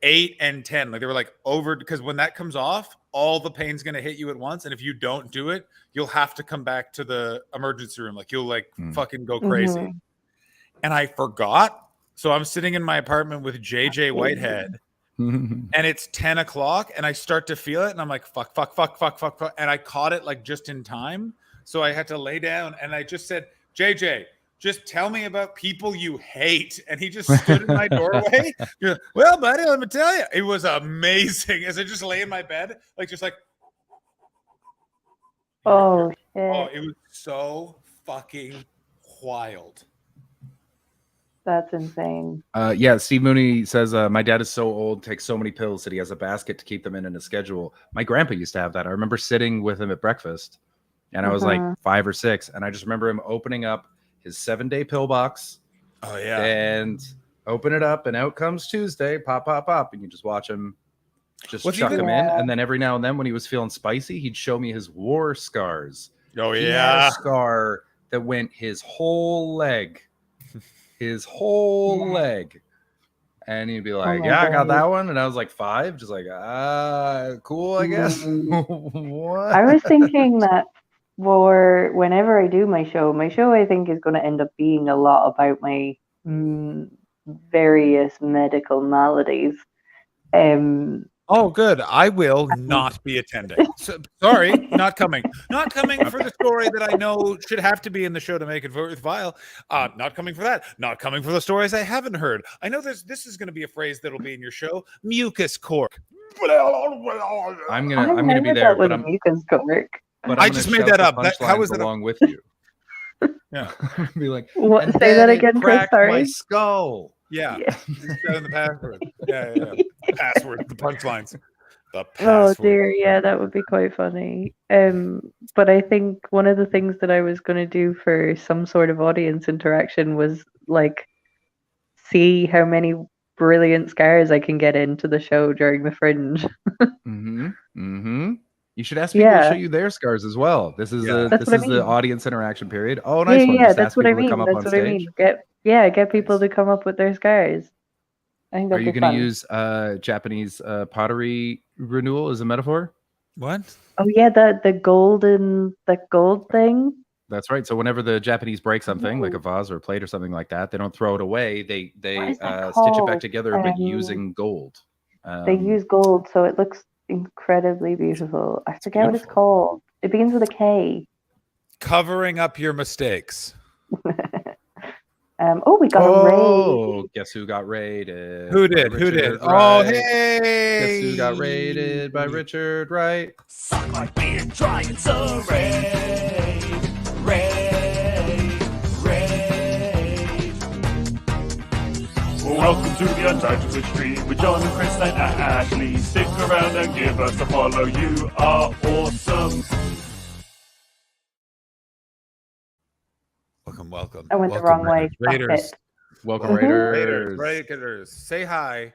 8 and 10. Like they were like over, because when that comes off, all the pain's going to hit you at once. And if you don't do it, you'll have to come back to the emergency room. Like you'll like fucking go crazy. And I forgot. So I'm sitting in my apartment with JJ Whitehead and it's 10 o'clock and I start to feel it. And I'm like, fuck. And I caught it like just in time. So I had to lay down and I just said, JJ, just tell me about people you hate. And he just stood in my doorway. Well, buddy, let me tell you. It was amazing. As I just lay in my bed, Oh, shit. Oh, it was so fucking wild. That's insane. Yeah, Steve Mooney says, my dad is so old, takes so many pills that he has a basket to keep them in his schedule. My grandpa used to have that. I remember sitting with him at breakfast and I was like 5 or 6. And I just remember him opening up his 7-day pill box. Oh yeah. And open it up and out comes Tuesday, pop. And you just watch him just chuck him in. And then every now and then when he was feeling spicy, he'd show me his war scars. Oh He yeah. had a scar that went his whole leg. Leg. And he'd be like, yeah, I got that one. And I was like 5, just like, cool, I guess. What? I was thinking that for whenever I do my show I think is going to end up being a lot about my various medical maladies. Oh, good. I will not be attending. So, sorry, not coming. Not coming for the story that I know should have to be in the show to make it worthwhile. Not coming for that. Not coming for the stories I haven't heard. I know this is going to be a phrase that'll be in your show. Mucus cork. I'm gonna be there, but I'm mucus cork. But I just made that up. How was it along with you? Yeah. Be like, what? and Say then that it again, Chris. cracked Sorry. my skull. Yeah. In the password. Yeah. Password. The punchlines. The Oh password. dear, yeah, that would be quite funny. But I think one of the things that I was going to do for some sort of audience interaction was like see how many brilliant scars I can get into the show during the Fringe. You should ask people to Yeah. show you their scars as well. This is That's this what I is the mean. audience interaction period. Oh, nice one. Yeah, Just that's ask what I people to mean. come up That's on what I stage. mean. Get people to come up with their scars. I think Are that'd you be going to fun. use Japanese pottery renewal as a metaphor? What? Oh yeah, the gold thing. That's right. So whenever the Japanese break something, like a vase or a plate or something like that, they don't throw it away. They What is that stitch it back called? together, but using gold. They use gold, so it looks incredibly beautiful. I forget what it's called. It begins with a K. Covering up your mistakes. Oh, we got a raid. Oh, guess who got raided? Who did? By Who did? Richard Oh, Wright. hey! Guess who got raided by Richard Wright? Suck my beer, try and so raid. Welcome to the Untitled Stream with John and Chris and Ashley. Stick around and give us a follow. You are awesome. Welcome. I went the wrong way. Stop Raiders. it. Welcome, Raiders. Raiders. Say hi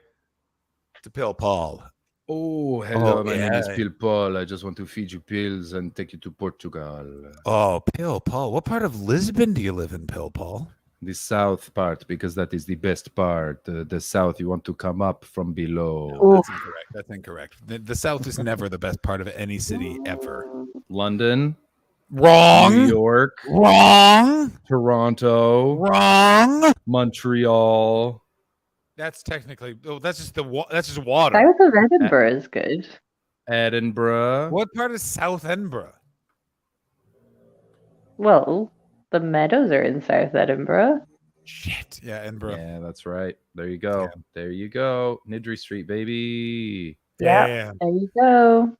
to Pill Paul. Oh, hello. Oh, my name is yeah. Pill Paul. I just want to feed you pills and take you to Portugal. Oh, Pill Paul. What part of Lisbon do you live in, Pill Paul? The south part, because that is the best part. The south, you want to come up from below. That's incorrect. That's incorrect. The South is never the best part of any city ever. London. Wrong. New York. Wrong. Toronto. Wrong. Montreal. That's technically. Oh, that's just that's just water. South of Edinburgh is good. Edinburgh. What part of South Edinburgh? Well, the meadows are in South Edinburgh. Shit. Yeah, Edinburgh. Yeah, that's right. There you go. Yeah. There you go. Nidri Street, baby. Yeah. There you go.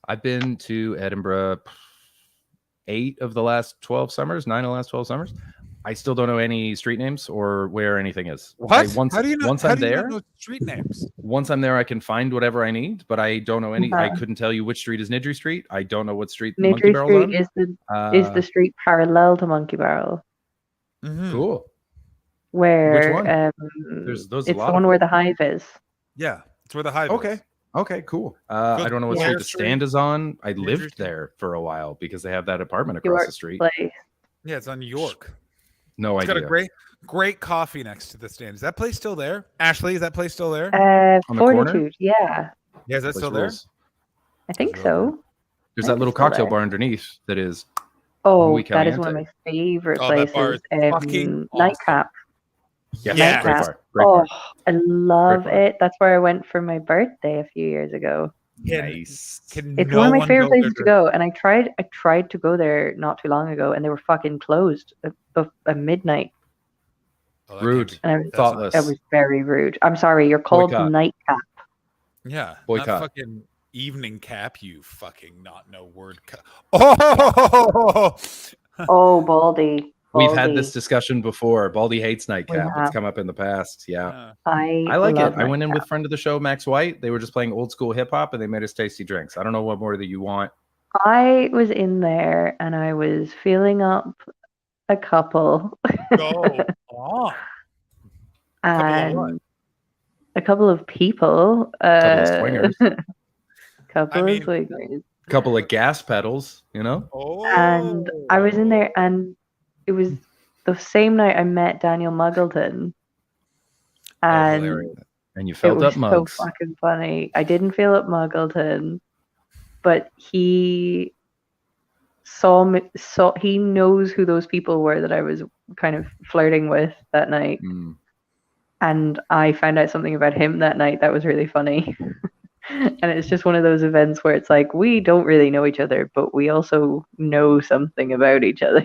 I've been to Edinburgh 8 of the last 12 summers, 9 of the last 12 summers. I still don't know any street names or where anything is. What? How do you know? Once how I'm do you there, not know street names? Once I'm there, I can find whatever I need, but I don't know any. I couldn't tell you which street is Nidri Street. I don't know what street Monkey Nidri Barrel's Street on. is the street parallel to Monkey Barrel. Cool. Where Which one? It's those the one where the hive is. Yeah, it's where the hive Okay. is. Okay, cool. I don't know what Yeah. street the stand is on. I lived there for a while because they have that apartment across York the street. Place. Yeah, it's on York. No It's idea. got a great coffee next to the stand. Is that place still there? Ashley, is that place still there? On the corner? Fortitude, yeah. Yeah, is that Place still there? rules. I think so. There's I that little think it's still cocktail there. bar underneath that is. Oh, Muy that is one of Caliente. my favorite Oh, that bar places. is fucking Nightcap. Yes, Yeah. great Nightcap. bar. Great Oh, bar. I love Great bar. it. That's where I went for my birthday a few years ago. Nice. It's one of my favorite places to go, and I tried to go there not too long ago, and they were fucking closed at midnight. Oh, Rude. And I was, Thoughtless. That was very rude. I'm sorry. You're called Boycott. Nightcap. Yeah, Boycott. not fucking evening cap. You fucking not know word. Oh, Oh, Baldy. We've had Baldy. this discussion before. Baldy hates nightcap. have. It's come up in the past. Yeah. I like it. love I went in Nightcap. with friend of the show, Max White. They were just playing old school hip hop and they made us tasty drinks. I don't know what more that you want. I was in there, and I was feeling up a couple. Go on. And a couple of people. Couple of swingers. Couple of swingers. Couple of gas pedals, you know? And I was in there, and it was the same night I met Daniel Muggleton. And And you it felt was up mugs. so fucking funny. I didn't feel up Muggleton, but he saw me. He knows who those people were that I was kind of flirting with that night. And I found out something about him that night that was really funny. And it's just one of those events where it's like, we don't really know each other, but we also know something about each other.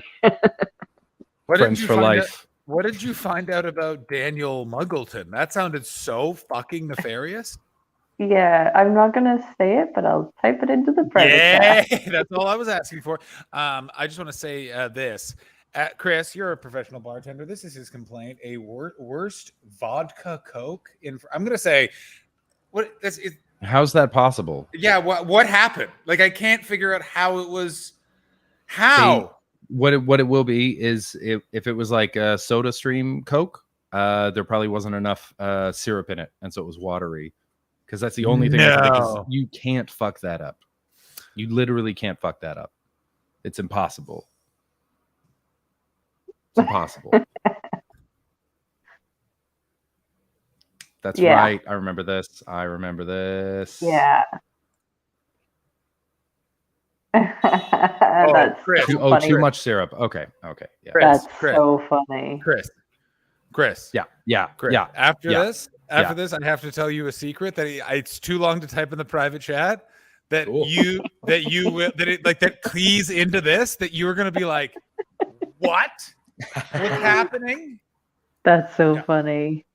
Friends for life. What did you find out about Daniel Muggleton? That sounded so fucking nefarious. Yeah, I'm not going to say it, but I'll type it into the private Yeah, chat. that's all I was asking for. I just want to say this. Chris, you're a professional bartender. This is his complaint. A worst vodka Coke. I'm going to say, what? How's that possible? Yeah, what happened? Like, I can't figure out how it was. How? What it will be is if it was like a Soda Stream Coke, there probably wasn't enough syrup in it, and so it was watery. Because that's the only thing I can think is you can't fuck that up. You literally can't fuck that up. It's impossible. It's impossible. That's right. I remember this. Yeah. That's Chris. so Oh, funny. too much syrup. Okay. Yeah. That's so funny. Chris. Yeah. Chris. Yeah. After Yeah. this, Yeah. I have to tell you a secret that it's too long to type in the private chat. That that keys into this. That you're going to be like, what? What's happening? That's so funny.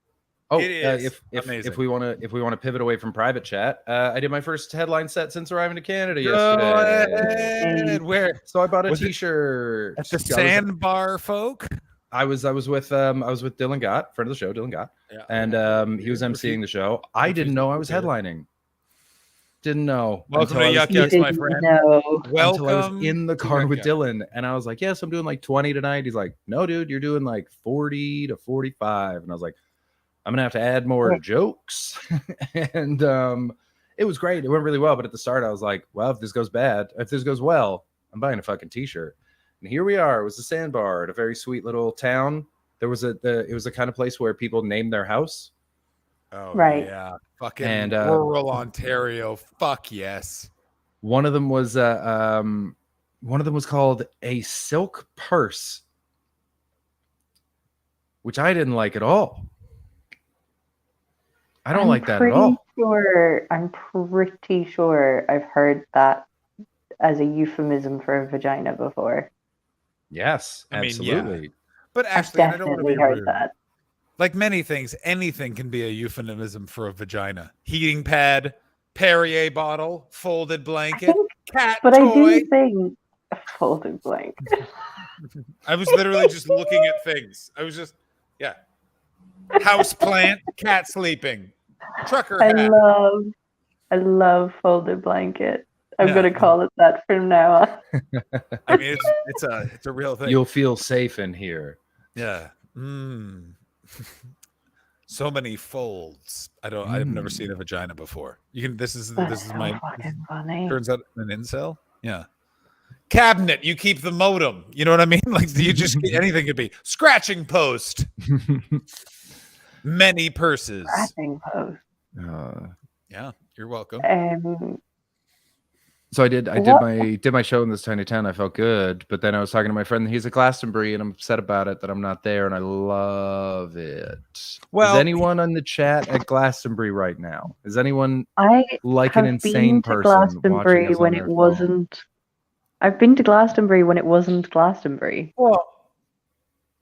Oh, It is if we want to pivot away from private chat, I did my first headline set since arriving to Canada yesterday. Where? So I bought a Was it T-shirt at the Sandbar folk. I was with Dylan Gott, friend of the show, Dylan Gott, and he was emceeing the show. I didn't know I was headlining. Didn't know. Welcome to Yuck You Yucks, my didn't friend. know. Until I was Welcome in the to car Yuck with Yucks. Dylan, and I was like, "Yes, I'm doing like 20 tonight." He's like, "No, dude, you're doing like 40 to 45," and I was like, "I'm gonna have to add more jokes," and it was great. It went really well, but at the start, I was like, "Well, if this goes well, I'm buying a fucking t-shirt." And here we are. It was a sandbar at a very sweet little town. There was it was the kind of place where people named their house. Oh, Right. yeah. Fucking And, rural Ontario. Fuck yes. One of them was called a silk purse, which I didn't like at all. I don't like that at all. I'm pretty sure I've heard that as a euphemism for a vagina before. Yes, I mean, absolutely. yeah. But I've actually, I don't want to definitely be heard rude. that. Like many things, anything can be a euphemism for a vagina. Heating pad, Perrier bottle, folded blanket, cat But toy. I do think a folded blanket. I was literally just looking at things. I was just, yeah. House plant, cat sleeping, trucker I hat. love folded blanket. I'm Yeah. gonna call it that from now on. I mean, it's a real thing. You'll feel safe in here. Yeah. So many folds. I've never seen a vagina before. This is my fucking funny. turns out an incel. Yeah. Cabinet, you keep the modem. You know what I mean? Like you just anything could be. Scratching post. Many purses. Scratching post. Yeah, you're welcome. So I did my show in this tiny town. I felt good, but then I was talking to my friend. He's at Glastonbury, and I'm upset about it that I'm not there, and I love it. Well- is anyone on the chat at Glastonbury right now? Is anyone I like have an insane been to person Glastonbury watching us when on it their phone? wasn't. I've been to Glastonbury when it wasn't Glastonbury. Well,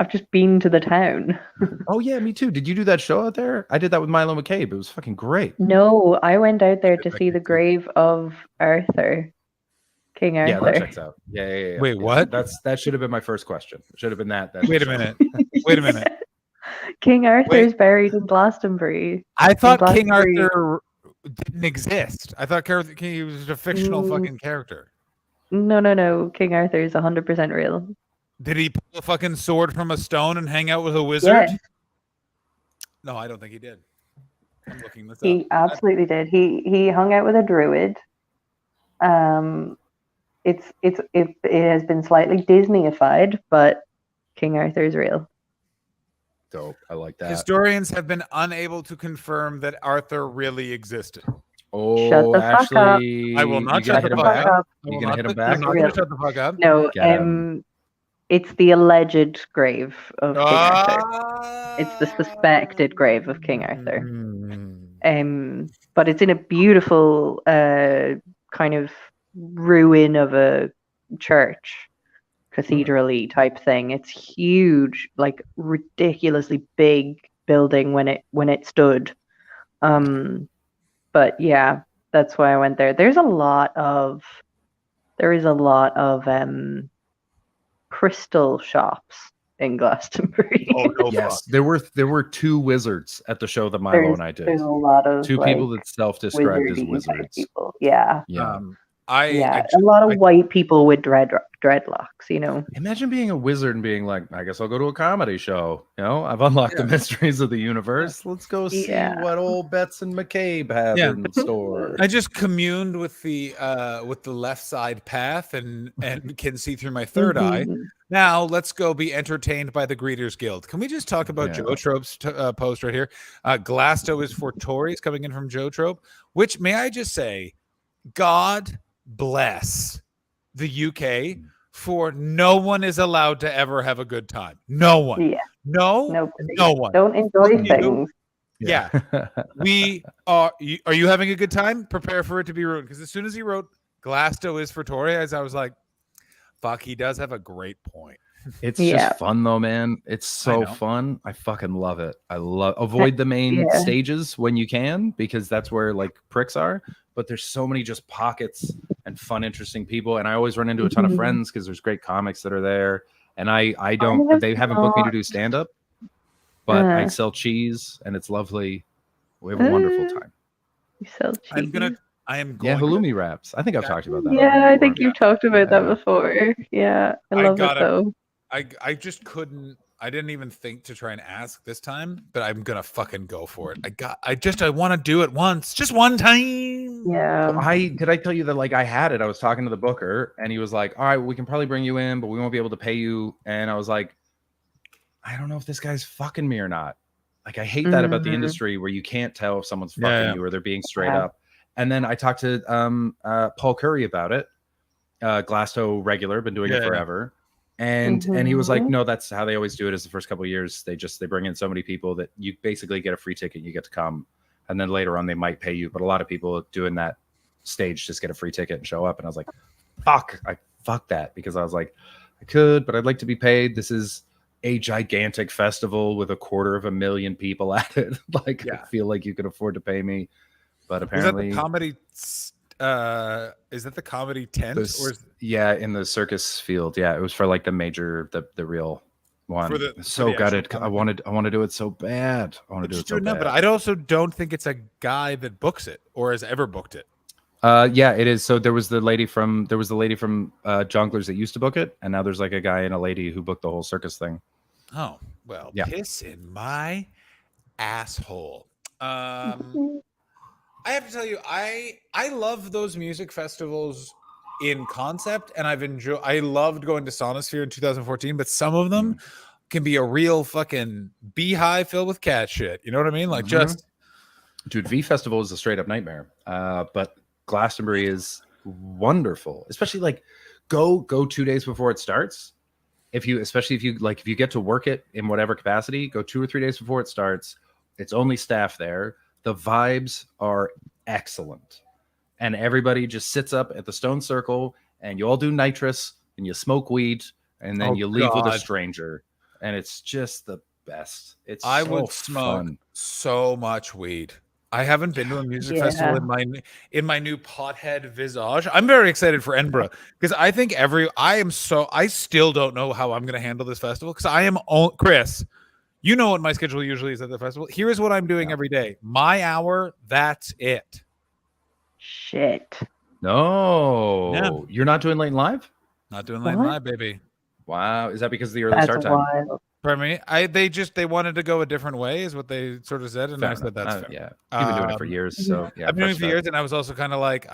I've just been to the town. Oh yeah, me too. Did you do that show out there? I did that with Milo McCabe. It was fucking great. No, I went out there to see the grave of Arthur, King Yeah, Arthur. that checks out. Yeah. Wait, what? That should have been my first question. It should have been that. Wait a minute. Wait a minute. King Arthur's buried in Glastonbury. I thought In King Glastonbury. Arthur didn't exist. I thought he was a fictional fucking character. No. King Arthur is 100% real. Did he pull a fucking sword from a stone and hang out with a wizard? Yeah. No, I don't think he did. I'm looking this up. He absolutely did. He hung out with a druid. It has been slightly Disneyified, but King Arthur is real. Dope. I like that. Historians have been unable to confirm that Arthur really existed. Oh, Shut the fuck up. Ashley, I will not you gonna shut the hit him fuck back? up. You gonna hit him back? I'm not going to shut the fuck up. No, Get him. it's the alleged grave of King Arthur. It's the suspected grave of King Arthur. But it's in a beautiful kind of ruin of a church, cathedral-y type thing. It's huge, like ridiculously big building when it stood. But yeah, that's why I went there. There is a lot of crystal shops in Glastonbury. Oh no, Yes, there were two wizards at the show that Milo There's- and I did. there's a lot of, two people like, that self-described as wizardy type wizards. people. Yeah. Yeah. A lot of white people with dreadlocks, you know. Imagine being a wizard and being like, I guess I'll go to a comedy show. You know, I've unlocked the mysteries of the universe. Let's go see what old Betts and McCabe have in store. I just communed with the left side path and can see through my third eye. Now let's go be entertained by the Greeters Guild. Can we just talk about Joe Trope's post right here? Glasto is for Tories coming in from Joe Trope, which may I just say, God bless the UK for no one is allowed to ever have a good time. No one. Yeah. No. Nobody. No one. Don't enjoy things. Yeah. We are. Are you having a good time? Prepare for it to be ruined. Because as soon as he wrote Glasto is for Tories, I was like, fuck, he does have a great point. It's just fun though, man. It's so fun. I fucking love it. Avoid the main stages when you can, because that's where like pricks are. But there's so many just pockets and fun, interesting people. And I always run into a ton of friends because there's great comics that are there. And I don't. They haven't booked me to not. do stand up, but I Uh. sell cheese, and it's lovely. We have a wonderful time. You sell cheese. I am Yeah, going. halloumi wraps. I think I've talked about that. on Yeah, here I before. think you've talked about that before. Yeah, I love it though. I just couldn't. I didn't even think to try and ask this time, but I'm gonna fucking go for it. I want to do it once, just one time. Yeah. Well, did I tell you that like I had it? I was talking to the booker, and he was like, "All right, we can probably bring you in, but we won't be able to pay you." And I was like, "I don't know if this guy's fucking me or not." Like I hate that about the industry where you can't tell if someone's fucking you or they're being straight up. And then I talked to Paul Curry about it. Glasto regular, been doing it forever. And he was like, no, that's how they always do it. Is the first couple of years they bring in so many people that you basically get a free ticket, you get to come, and then later on they might pay you. But a lot of people doing that stage just get a free ticket and show up. And I was like, fuck that, because I was like, I could, but I'd like to be paid. This is a gigantic festival with 250,000 people at it. Like I feel like you could afford to pay me, but apparently Is that the comedy tent? In the circus field. Yeah, it was for like the major, the real one. So gutted. I want to do it so bad. I want to do it so bad. But I also don't think it's a guy that books it or has ever booked it. Yeah, it is. So there was the lady from Jonglers that used to book it, and now there's like a guy and a lady who booked the whole circus thing. Oh well, yeah. Piss in my asshole. I have to tell you, I love those music festivals in concept, and I loved going to Sonosphere in 2014, but some of them can be a real fucking beehive filled with cat shit. You know what I mean? Like dude, V Festival is a straight up nightmare. But Glastonbury is wonderful, especially like go 2 days before it starts. If you get to work it in whatever capacity, go 2 or 3 days before it starts. It's only staff there. The vibes are excellent. And everybody just sits up at the stone circle and you all do nitrous and you smoke weed and then you leave with a stranger. And it's just the best. I would smoke so much weed. I haven't been to a music festival in my new pothead visage. I'm very excited for Edinburgh because I think I still don't know how I'm going to handle this festival because I am Chris. You know what my schedule usually is at the festival. Here is what I'm doing every day. My hour, that's it. Shit. No. You're not doing late and live? Not doing late and live, baby. Wow. Is that because of the early start time? Wild. Pardon me? They wanted to go a different way is what they sort of said. And I said that's fair. Yeah. You've been doing it for years. So yeah. I've been doing it for years. And I was also kind of like,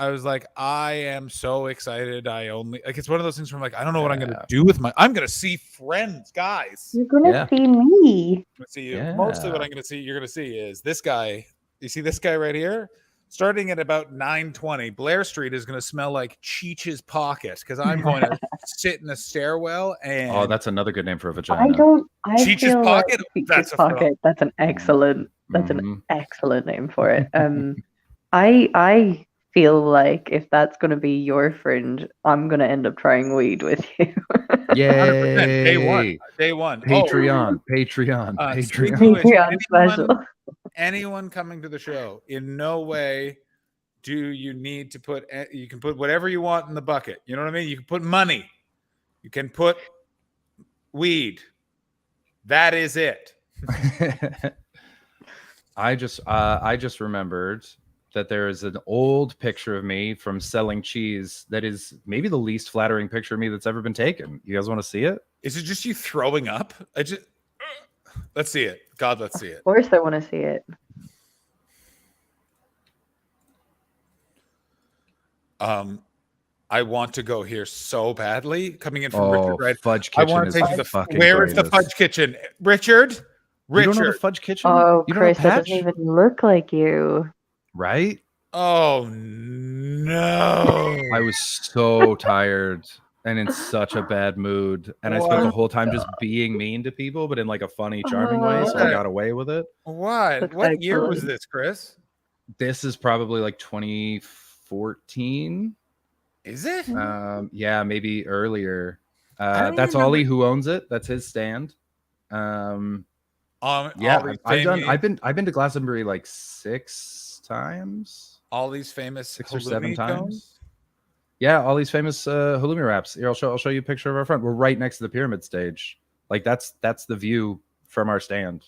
I am so excited. It's one of those things where I'm like, I don't know what I'm going to do with I'm going to see friends, guys. You're going to see me. See you. Mostly what you're going to see is this guy. You see this guy right here? Starting at about 9:20, Blair Street is going to smell like Cheech's Pocket because I'm going to sit in a stairwell and. Oh, that's another good name for a vagina. Cheech's Pocket. Cheech's Pocket. That's an excellent. That's an excellent name for it. I feel like if that's going to be your friend, I'm going to end up trying weed with you. Yay! Day one. Patreon special. Anyone coming to the show, in no way do you need to put. You can put whatever you want in the bucket. You know what I mean? You can put money. You can put weed. That is it. I just remembered that there is an old picture of me from selling cheese that is maybe the least flattering picture of me that's ever been taken. You guys want to see it? Is it just you throwing up? Let's see it. God, let's see it. Of course I want to see it. I want to go here so badly. Coming in from Richard, right? Fudge Kitchen. I want to take you the fucking. Where is the Fudge Kitchen, Richard? You don't know the Fudge Kitchen? Oh, you Chris, that doesn't even look like you. Right? Oh no! I was so tired and in such a bad mood, and I spent the whole time just being mean to people, but in like a funny, charming way. So I got away with it. What? What year was this, Chris? This is probably like 2014. Is it? Yeah, maybe earlier. That's Ollie who owns it. That's his stand. Yeah, I've been to Glastonbury like 6 times. All these famous 6 or 7 times. Yeah, all these famous halloumi wraps. Here, I'll show you a picture of our front. We're right next to the pyramid stage. Like that's the view from our stand.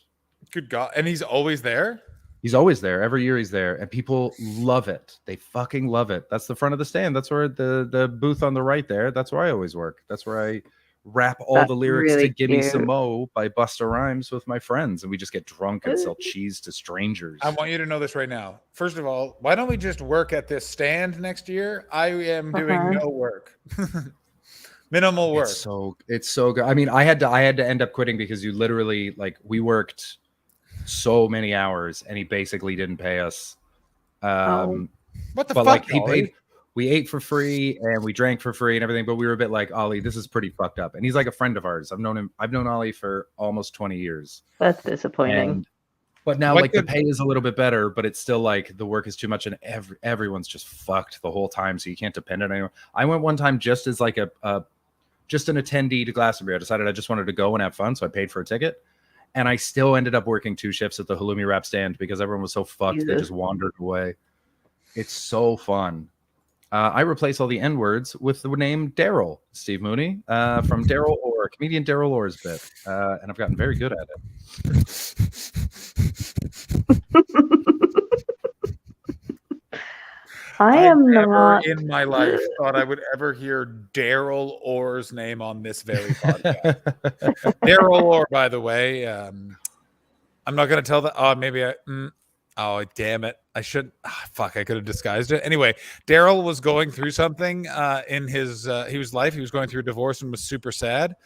Good God. And he's always there? He's always there. Every year he's there, and people love it. They fucking love it. That's the front of the stand. That's where the booth on the right there. That's where I always work. That's where I rap all the lyrics to "Gimme Some Mo" by Busta Rhymes with my friends, and we just get drunk and sell cheese to strangers. I want you to know this right now. First of all, why don't we just work at this stand next year? I am doing no work. Minimal work. It's so good. I mean, I had to end up quitting because you literally, like, we worked so many hours and he basically didn't pay us. What the but fuck? Like, he Ollie? paid. We ate for free and we drank for free and everything, but we were a bit like, Ollie, this is pretty fucked up. And he's like a friend of ours. I've known Ollie for almost 20 years. That's disappointing. But now, like, the pay is a little bit better, but it's still like the work is too much and everyone's just fucked the whole time, so you can't depend on anyone. I went one time just as like just an attendee to Glastonbury. I decided I just wanted to go and have fun, so I paid for a ticket. And I still ended up working 2 shifts at the halloumi wrap stand because everyone was so fucked they just wandered away. It's so fun. I replace all the N words with the name Daryl, Steve Mooney, from Daryl Orr, comedian Daryl Orr's bit, and I've gotten very good at it. I never in my life thought I would ever hear Daryl Orr's name on this very podcast. Daryl Orr, by the way, I'm not going to tell that. Oh, maybe I. Oh, damn it. I should. Fuck, I could have disguised it. Anyway, Daryl was going through something in his life. He was going through a divorce and was super sad.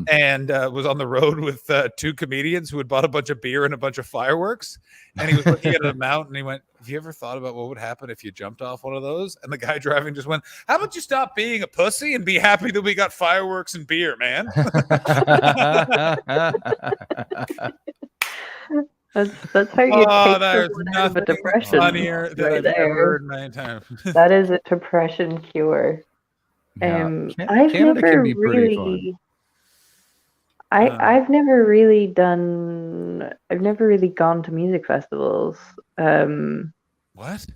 And was on the road with 2 comedians who had bought a bunch of beer and a bunch of fireworks. And he was looking at a mountain and he went, have you ever thought about what would happen if you jumped off one of those? And the guy driving just went, how about you stop being a pussy and be happy that we got fireworks and beer, man? That's how you take there's someone out of a nothing depression. funnier than I've ever heard in my entire That is a depression cure. Yeah. I've Canada never can be pretty really, I've never really gone to music festivals. What?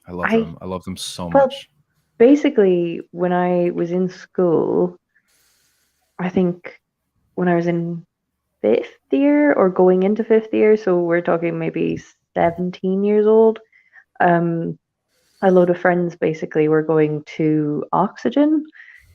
I love them. I love them so Well, much. basically, when I was in school, I think when I was in 5th year or going into 5th year, so we're talking maybe 17 years old, a load of friends basically were going to Oxygen,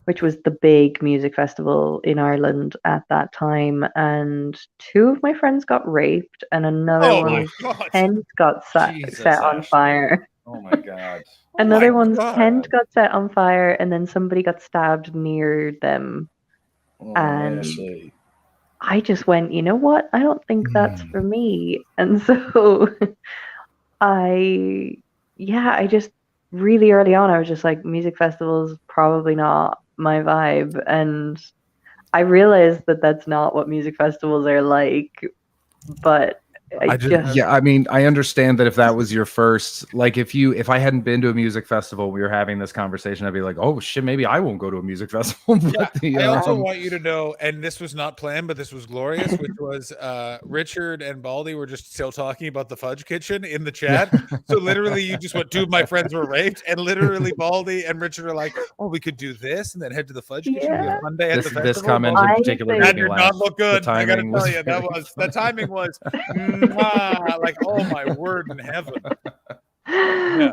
which was the big music festival in Ireland at that time, and 2 of my friends got raped and another one's tent got set on fire. Oh my god. Another one's tent got set on fire and then somebody got stabbed near them. And I just went, you know what? I don't think that's for me. And so I just really early on, I was just like, music festivals, probably not my vibe. And I realized that that's not what music festivals are like. But I mean, I understand that if that was your first, like, if I hadn't been to a music festival, we were having this conversation, I'd be like, oh shit, maybe I won't go to a music festival. But I also want you to know, and this was not planned, but this was glorious, which was Richard and Baldy were just still talking about the Fudge Kitchen in the chat. So literally you just went, 2 of my friends were raped, and literally Baldy and Richard are like, oh, we could do this and then head to the Fudge Kitchen. Yeah. Monday at the festival. This comment in particular that did not look good. I gotta tell you, the timing was like, oh my word in heaven.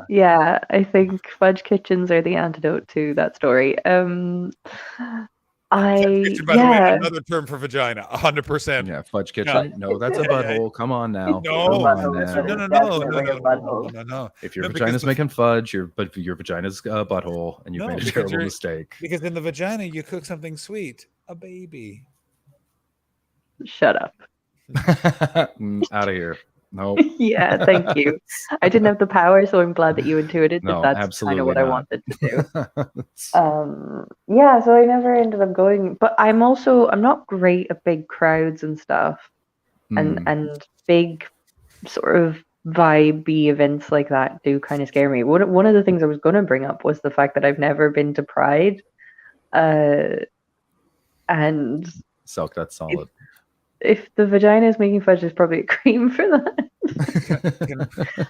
Yeah, I think Fudge Kitchens are the antidote to that story. Kitchen, by the way, another term for vagina, 100%. Yeah, Fudge Kitchen. No, that's a butthole. Come on now. No. If your vagina's making fudge, your vagina's a butthole, and you've made a terrible mistake. Because in the vagina, you cook something sweet, a baby. Shut up. Out of here. No. Yeah, thank you. I didn't have the power, so I'm glad that you intuited that. No, that's absolutely kind of what not. I wanted to do. Yeah, so I never ended up going, but I'm not great at big crowds and stuff, and big sort of vibey events like that do kind of scare me. One of the things I was going to bring up was the fact that I've never been to Pride, and Silk, that's solid. If the vagina is making fudge, there's probably a cream for that.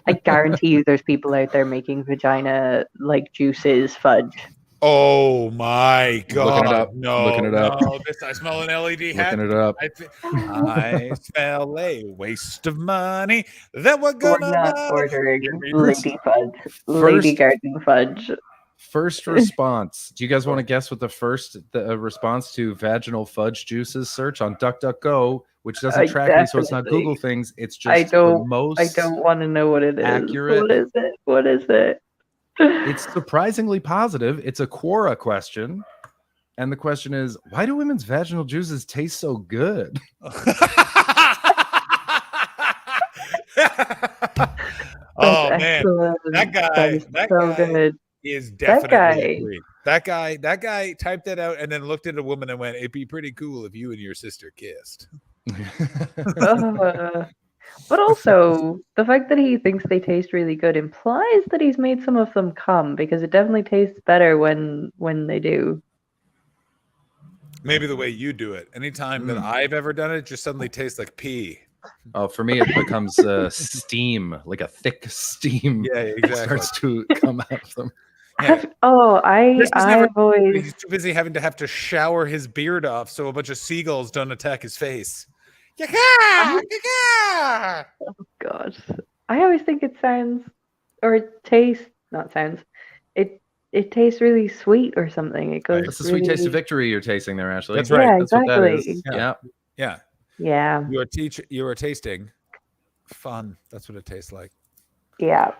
I guarantee you there's people out there making vagina like juices fudge. Oh my God! Looking it up. No, Looking it up. no. This I smell an LED hat. Looking it up. I smell a waste of money that we're We're gonna not buy. ordering Get me Lady Fudge, Lady Garden Fudge. First response. Do you guys want to guess what the response to vaginal fudge juices search on DuckDuckGo, which doesn't track me, so it's not Definitely. Google things. It's I just the don't. most I don't want to know what it is. accurate. What is it? What is it? It's surprisingly positive. It's a Quora question. And the question is, why do women's vaginal juices taste so good? Oh man, excellent. that That guy is so good. is That definitely guy. a freak. That guy typed that out and then looked at a woman and went, "It'd be pretty cool if you and your sister kissed." But also, the fact that he thinks they taste really good implies that he's made some of them come, because it definitely tastes better when they do. Maybe the way you do it. Anytime that I've ever done it, just suddenly tastes like pee. Oh, for me, it becomes steam, like a thick steam. Yeah, exactly. Starts to come out of them. Yeah. Chris is I've always. He's too busy having to shower his beard off so a bunch of seagulls don't attack his face. Oh God, I always think it sounds, or it tastes, not sounds. It tastes really sweet or something. It goes. That's the sweet taste of victory you're tasting there, Ashley. That's right. Yeah, That's what that exactly. is. Yeah. Yeah. Yeah. You are tasting fun. That's what it tastes like. Yeah.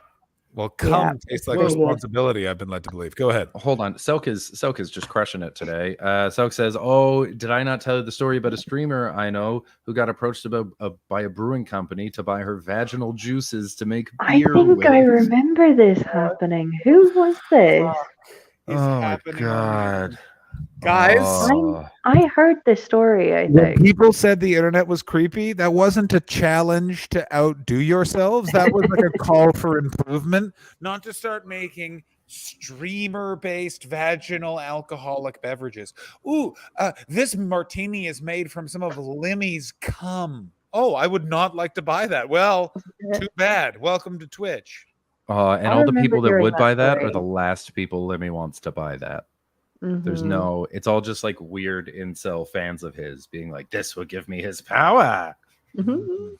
Well, cum tastes like responsibility, I've been led to believe. Go ahead. Hold on. Selk is just crushing it today. Selk says, "Oh, did I not tell you the story about a streamer I know who got approached by a brewing company to buy her vaginal juices to make beer I think with?" I remember this happening. Who was this? Oh my God. Guys, Oh. I heard this story, I when think. people said the internet was creepy, that wasn't a challenge to outdo yourselves. That was like a call for improvement, not to start making streamer-based vaginal alcoholic beverages. Ooh, this martini is made from some of Limmy's cum. Oh, I would not like to buy that. Well, too bad. Welcome to Twitch. And I all the remember people that hearing would that buy that are story. the last people Lemmy wants to buy that. There's Mhm. no, it's all just like weird incel fans of his being like, this will give me his power. Mhm. Oh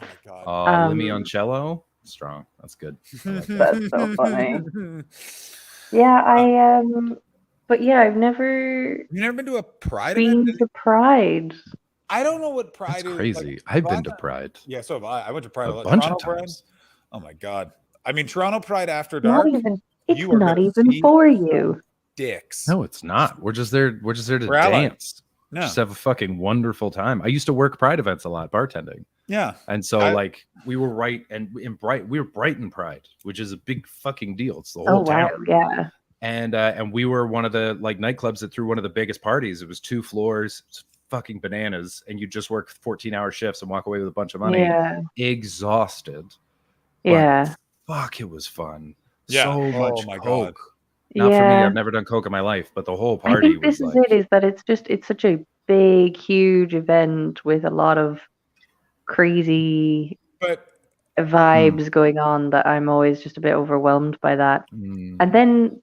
my God. Lemmy on cello, strong. That's good. That's so funny. Yeah, but yeah, I've never You never been to a Pride been event? to Pride. I don't know what Pride That's is. crazy. Like, I've been to Toronto- Pride. Yeah, so have I. I went to Pride A lot. bunch of Toronto Pride? times. Oh my God. I mean, Toronto Pride after Not dark. even. It's you are not gonna even see for you. dicks. No, it's not. We're just there. We're just there to We're allies. dance. No. Just have a fucking wonderful time. I used to work Pride events a lot, bartending. Yeah. And so I- we were we were Brighton Pride, which is a big fucking deal. It's the Oh whole wow, town. yeah. And we were one of the like nightclubs that threw one of the biggest parties. It was 2 floors, it's fucking bananas, and you just work 14-hour shifts and walk away with a bunch of money. Yeah. Exhausted. But Yeah. fuck, it was fun. Yeah. So Oh much my coke. God. Not for me. Yeah. I've never done coke in my life, but the whole I party think was this is like, it, is that it's such a big, huge event with a lot of crazy But vibes going on that I'm always just a bit overwhelmed by that. mm, And then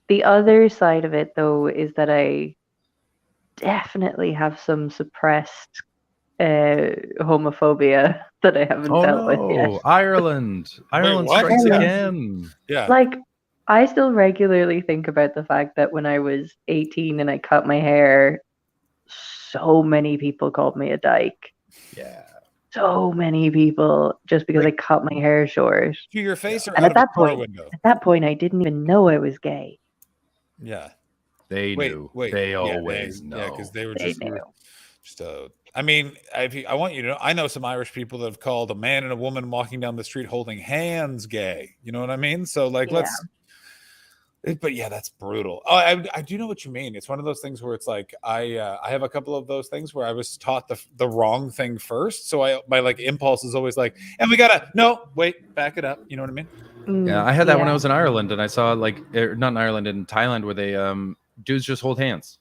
the other side of it though is that I definitely have some suppressed homophobia that I haven't oh dealt with no, yet. Ireland what? strikes Yeah. again. yeah. Like, I still regularly think about the fact that when I was 18 and I cut my hair, so many people called me a dyke. Yeah. So many people, just because I cut my hair short. To your face or And out at of a that car point, window? I didn't even know I was gay. Yeah. They knew. They always know. Yeah, because they were They just knew. I mean, I want you to know, I know some Irish people that have called a man and a woman walking down the street holding hands gay. You know what I mean? So like, but yeah, that's brutal. Oh, I do know what you mean. It's one of those things where it's like I have a couple of those things where I was taught the wrong thing first, so my like impulse is always like, and we gotta back it up. You know what I mean? Yeah, I had that when I was in Ireland, and I saw not in Ireland, in Thailand, where they dudes just hold hands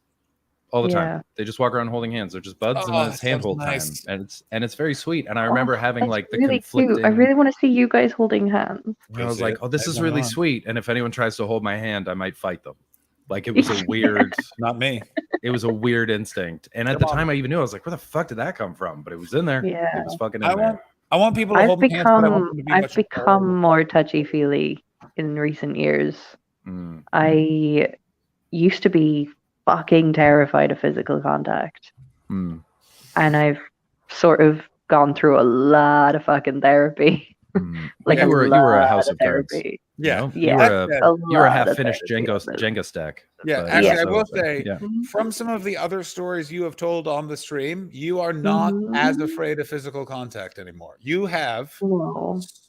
all the Yeah. time. They just walk around holding hands. They're just buds, Oh, and then it's that sounds handhold nice. time, and it's very sweet. And I remember having That's like the really conflicting. cute. I really want to see you guys holding hands. I was like, oh, this is really sweet. And if anyone tries to hold my hand, I might fight them. Like it was a weird, not me. It was a weird instinct. And at the time I even knew, I was like, where the fuck did that come from? But it was in there. Yeah. It was fucking in there. I want people to hold my hands, but I want them to be I've much become more touchy-feely in recent years. I used to be fucking terrified of physical contact. And I've sort of gone through a lot of fucking therapy. Like you were a house of cards. therapy. Yeah. You were a half-finished Jenga stack. Yeah, but- actually, I so- will say, yeah. from some of the other stories you have told on the stream, you are not as afraid of physical contact anymore. You have.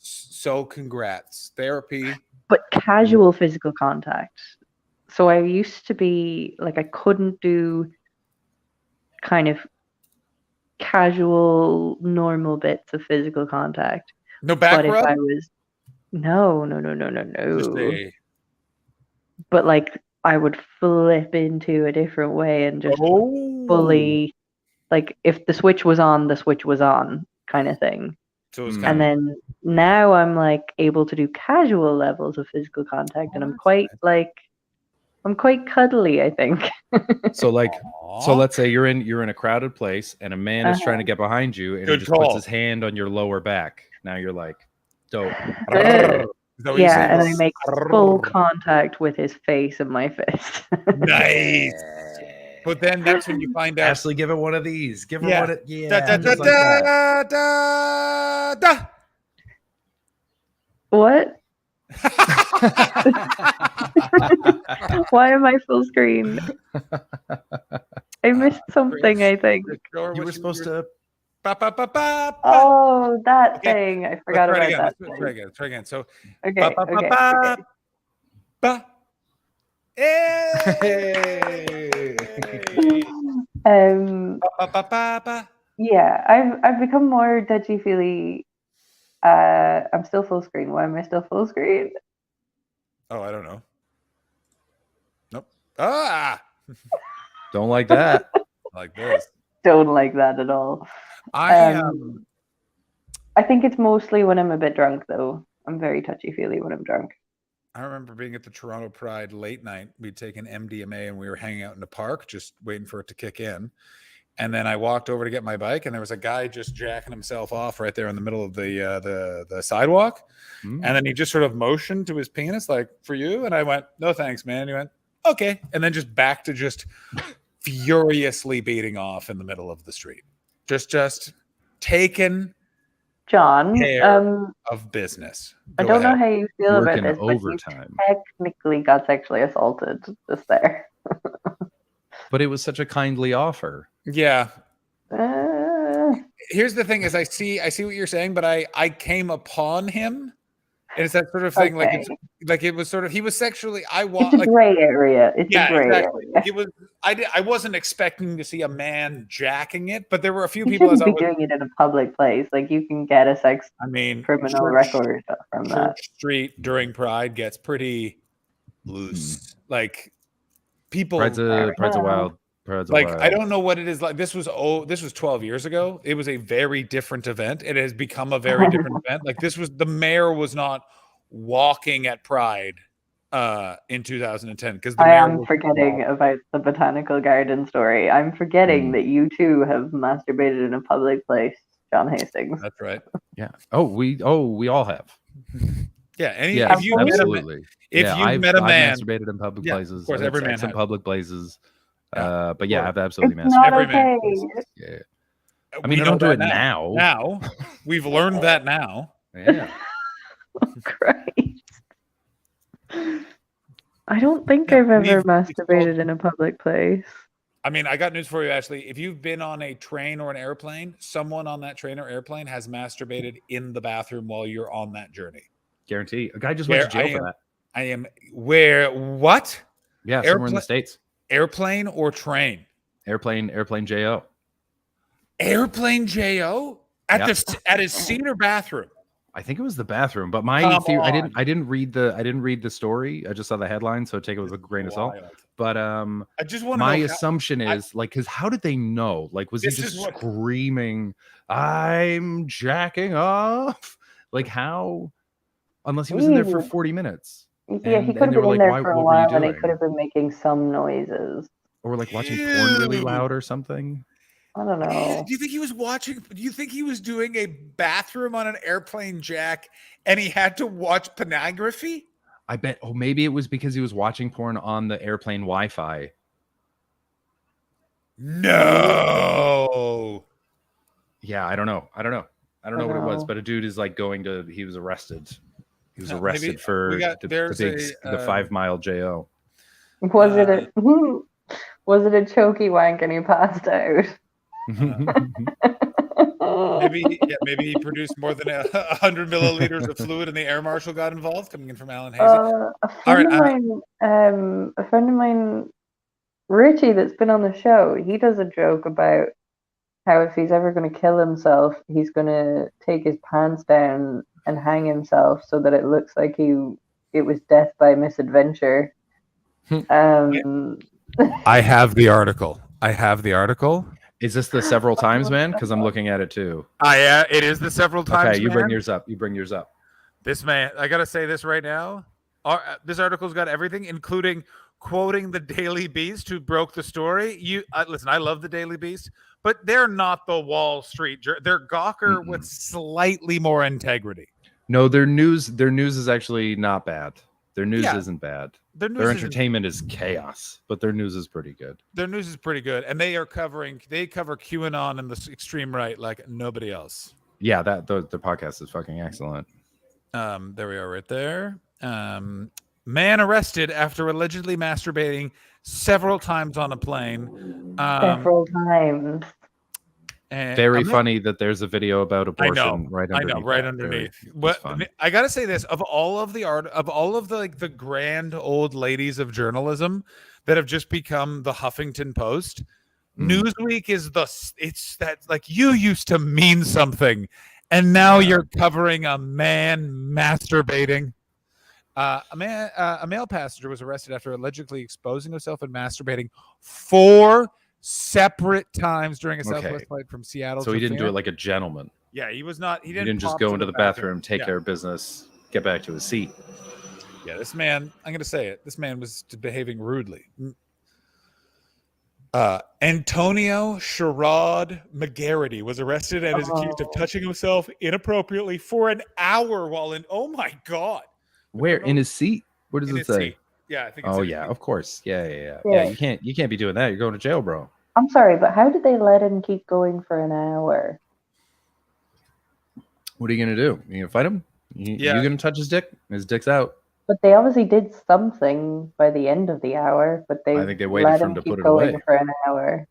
So congrats. Therapy. But casual physical contact. So I used to be like, I couldn't do kind of casual, normal bits of physical contact. No back But if rub? I was no. But like I would flip into a different way and just fully, like if the switch was on, the switch was on, kind of thing. So it's And then now I'm like able to do casual levels of physical contact, and I'm quite cuddly, I think. So let's say you're in a crowded place and a man is trying to get behind you and he just puts his hand on your lower back. Now you're like, dope. Yeah, and I make full contact with his face and my fist. Nice. But then that's when you find out. Ashley, give it one of these. Give her Yeah. one of Da, da, just da, like that. da, da. What? Why am I full screen? I missed something, I think. You were supposed to. Oh, that thing. I forgot about that. Let's try again. So, Okay. Yeah, I've become more touchy-feely. I'm still full screen. Why am I still full screen? Oh, I don't know. Nope. Ah. Don't like that. Like this. Don't like that at all. I think it's mostly when I'm a bit drunk, though. I'm very touchy-feely when I'm drunk. I remember being at the Toronto Pride late night. We'd taken MDMA and we were hanging out in the park, just waiting for it to kick in. And then I walked over to get my bike, and there was a guy just jacking himself off right there in the middle of the sidewalk. And then he just sort of motioned to his penis, like, for you. And I went, no, thanks, man. And he went, okay. And then just back to just furiously beating off in the middle of the street. Just taken John, care of business. I don't know how you feel about Working this, but overtime. you technically got sexually assaulted just there. But it was such a kindly offer. Yeah. Here's the thing: is I see what you're saying, but I came upon him, and it's that sort of thing. Okay. Like it was sort of he was sexually. It's a gray area. It's a gray area. It was. I wasn't expecting to see a man jacking it, but there were a few You people. shouldn't be doing it in a public place. Like you can get a sex criminal record from that. Church Street during Pride gets pretty loose. Like people. Pride's a wild. Like I don't know what it is like. This was 12 years ago. It was a very different event. It has become a very different event. Like the mayor was not walking at Pride in 2010 because I am forgetting about the botanical garden story. I'm forgetting that you too have masturbated in a public place, John Hastings. That's right. Yeah. We all have. Yeah. If you absolutely. I've masturbated in public places. Of course, I've every had man sex in has. public places. But yeah, I've absolutely It's not masturbated. okay. Yeah. I mean, I don't do it now. Now we've learned that now. Yeah. Oh, Christ. I don't think I've ever masturbated in a public place. I mean, I got news for you, Ashley. If you've been on a train or an airplane, someone on that train or airplane has masturbated in the bathroom while you're on that journey. Guarantee. A guy just went to jail for that. What? Yeah, somewhere in the States. Airplane or train? Airplane JO. Airplane JO at his Cedar bathroom. I think it was the bathroom, but my theory, I didn't read the story. I just saw the headline, so take it with a grain of salt. But I just want to my know assumption is like, because how did they know? Like, was he just screaming, "I'm jacking off"? Like how? Unless he was in there for 40 minutes. Yeah, he could have they were been in like, there "Why? for a What were you while, and he doing?" could have been making some noises. Or like watching porn really Ew. loud or something. I don't know. Do you think he was watching? Do you think he was doing a bathroom on an airplane jack, and he had to watch pornography? I bet. Oh, maybe it was because he was watching porn on the airplane Wi-Fi. No. Yeah, I don't know. I don't know what it was, but a dude is like going to. He was arrested. He was Yeah, arrested maybe for we got- the there's big, a, the 5 mile JO. Was it a was it a chokey wank and he passed out? Maybe he produced more than 100 milliliters of fluid, and the air marshal got involved. Coming in from Alan Hazy. A friend of mine, Richie, that's been on the show. He does a joke about how if he's ever going to kill himself, he's going to take his pants down and hang himself so that it looks like it was death by misadventure. I have the article. Is this the several times, man? Because I'm looking at it too. Yeah, it is the several times. Okay, you bring man. yours up. You bring yours up. This man, I gotta say this right now. This article's got everything, including quoting the Daily Beast, who broke the story. Listen, I love the Daily Beast, but they're not the Wall Street. They're Gawker with slightly more integrity. No, their news is actually not bad. Their news Yeah. isn't bad. Their news Their isn't- entertainment is chaos, but their news is pretty good. Their news is pretty good, and they cover QAnon and the extreme right like nobody else. Yeah, the podcast is fucking excellent. There we are, right there. Man arrested after allegedly masturbating several times on a plane. Several times. And Very I'm not- funny that there's a video about abortion right underneath. I know, right that. underneath. Very- But it's fun. I gotta say this: of all of the grand old ladies of journalism that have just become the Huffington Post, Newsweek is it's that like you used to mean something, and now you're covering a man masturbating. A male passenger was arrested after allegedly exposing himself and masturbating 4 separate times during a Southwest flight from Seattle. So to he didn't do Phoenix. it like a gentleman. Yeah, he was not. He He didn't just pop go to into the bathroom, take care of business, get back to his seat. Yeah, this man. I'm going to say it. This man was behaving rudely. Antonio Sherrod McGarity was arrested and is accused of touching himself inappropriately for an hour while in. Oh my God! Where in his seat? What does In it his say? seat. Yeah, I think. It's Oh in his yeah, seat. of course. Yeah. Yeah. You can't be doing that. You're going to jail, bro. I'm sorry, but how did they let him keep going for an hour? What are you gonna do? You gonna fight him? You gonna touch his dick? His dick's out. But they obviously did something by the end of the hour. But they I think they waited let for him to keep put it going away. for an hour.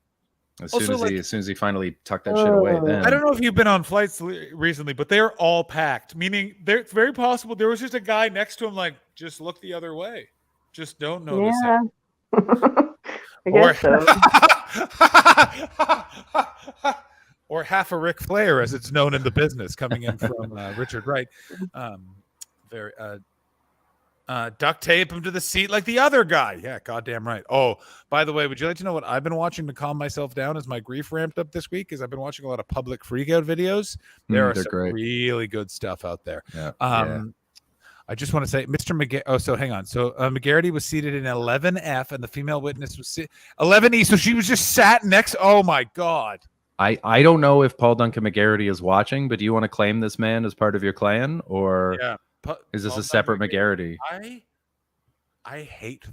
As Also, soon as he finally tucked that shit away, then I don't know if you've been on flights recently, but they're all packed. Meaning, it's very possible there was just a guy next to him, like, just look the other way, just don't notice Yeah. I Or- guess so. it. Or half a Ric Flair, as it's known in the business, coming in from Richard Wright. Duct tape him to the seat like the other guy. Yeah, goddamn right. Oh, by the way, would you like to know what I've been watching to calm myself down as my grief ramped up this week? Is I've been watching a lot of public freakout videos. There are they're some great. really good stuff out there. Yeah, I just want to say, Mr. McGarity. Oh, so hang on. So McGarity was seated in 11F, and the female witness was 11E. So she was just sat next. Oh my God. I don't know if Paul Duncan McGarity is watching, but do you want to claim this man as part of your clan, or Yeah. is this Paul a separate McGarity? I hate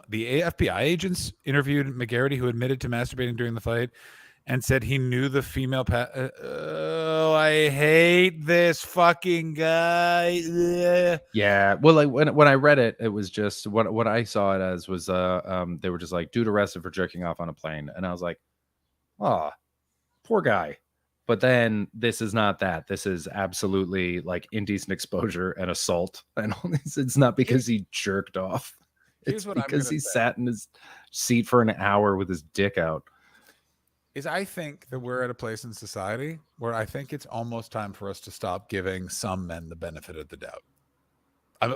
the FBI agents interviewed McGarity, who admitted to masturbating during the flight and said he knew the female. I hate this fucking guy. Ugh. Yeah, well, like when I read it, it was just what I saw it as was they were just like, dude arrested for jerking off on a plane, and I was like, oh, poor guy. But then this is not that. This is absolutely like indecent exposure and assault, and all this. It's not because he jerked off. It's Here's what I'm because gonna he say. sat in his seat for an hour with his dick out. Is I think that we're at a place in society where I think it's almost time for us to stop giving some men the benefit of the doubt.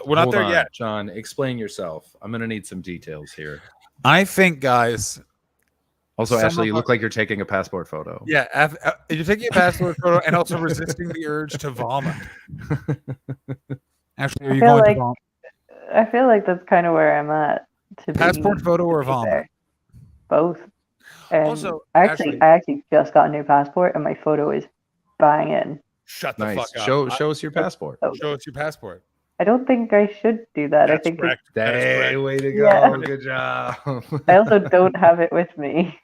We're not Hold there on, yet. John. Explain yourself. I'm gonna need some details here. I think, guys. Also, some Ashley, you of look us- like you're taking a passport photo. Yeah, you're taking a passport photo and also resisting the urge to vomit. Ashley, are I you feel going like to vomit? I feel like that's kind of where I'm at. Passport photo or vomit? Fair. Both. Also, I Ashley- actually just got a new passport, and my photo is banging. Shut the Nice. fuck up. Show us your passport. Show us your passport. I don't think I should do that. I That's think correct. That is correct. Way to go. Yeah. Good job. I also don't have it with me.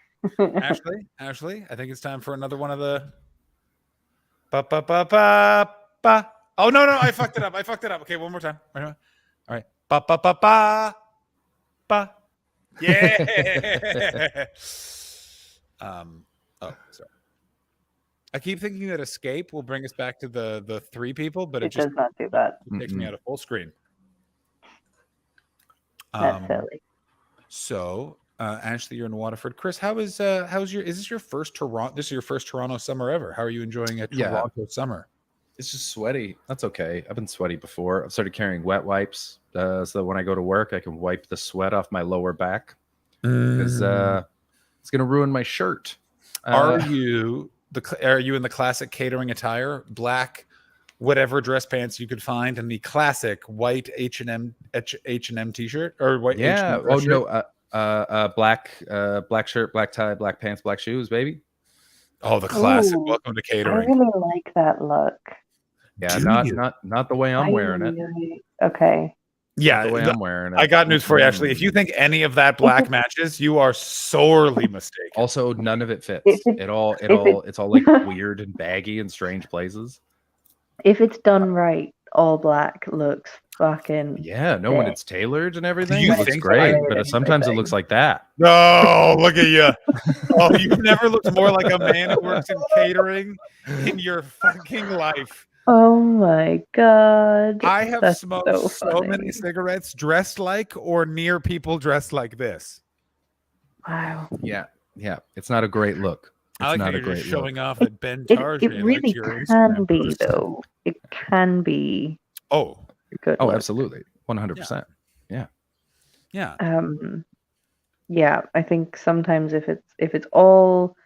Ashley, I think it's time for another one of the. Ba ba ba ba ba. Oh no, I fucked it up. Okay, one more time. All right. Ba ba ba ba ba. Yeah. Oh, sorry. I keep thinking that escape will bring us back to the three people, but It does not do that. It takes me out of full screen. That's silly. So, Ashley, you're in Waterford. Chris, how's your? Is this your first Toronto? This is your first Toronto summer ever. How are you enjoying a Toronto summer? It's just sweaty. That's okay. I've been sweaty before. I've started carrying wet wipes so that when I go to work, I can wipe the sweat off my lower back because it's going to ruin my shirt. Are you in the classic catering attire, black, whatever dress pants you could find, and the classic white H&M t-shirt or white? Yeah. H&M Oh shirt? no. Black shirt, black tie, black pants, black shoes, baby. Oh, the classic. Ooh, Welcome to I catering. really like that look. Yeah, Do not the way I'm wearing it. Okay. Yeah, the way I'm wearing it. I got news for you, Ashley. If you think any of that black matches, you are sorely mistaken. Also, none of it fits. It's all like weird and baggy in strange places. If it's done right, all black looks fucking. Yeah, no, when it's tailored and everything, You it looks think great. I- But sometimes it looks like that. No, look at you. Oh, you've never looked more like a man who works in catering in your fucking life. Oh my god! I have That's smoked so so many funny. cigarettes dressed like or near people dressed like this. Wow. Yeah, it's not a great look. It's I like how not a you're great just look. showing off that Ben It Tarjan really likes your can Instagram be post. though. It can be. Oh, good. Oh, look. absolutely, 100%. Yeah. Yeah. Yeah, I think sometimes if it's all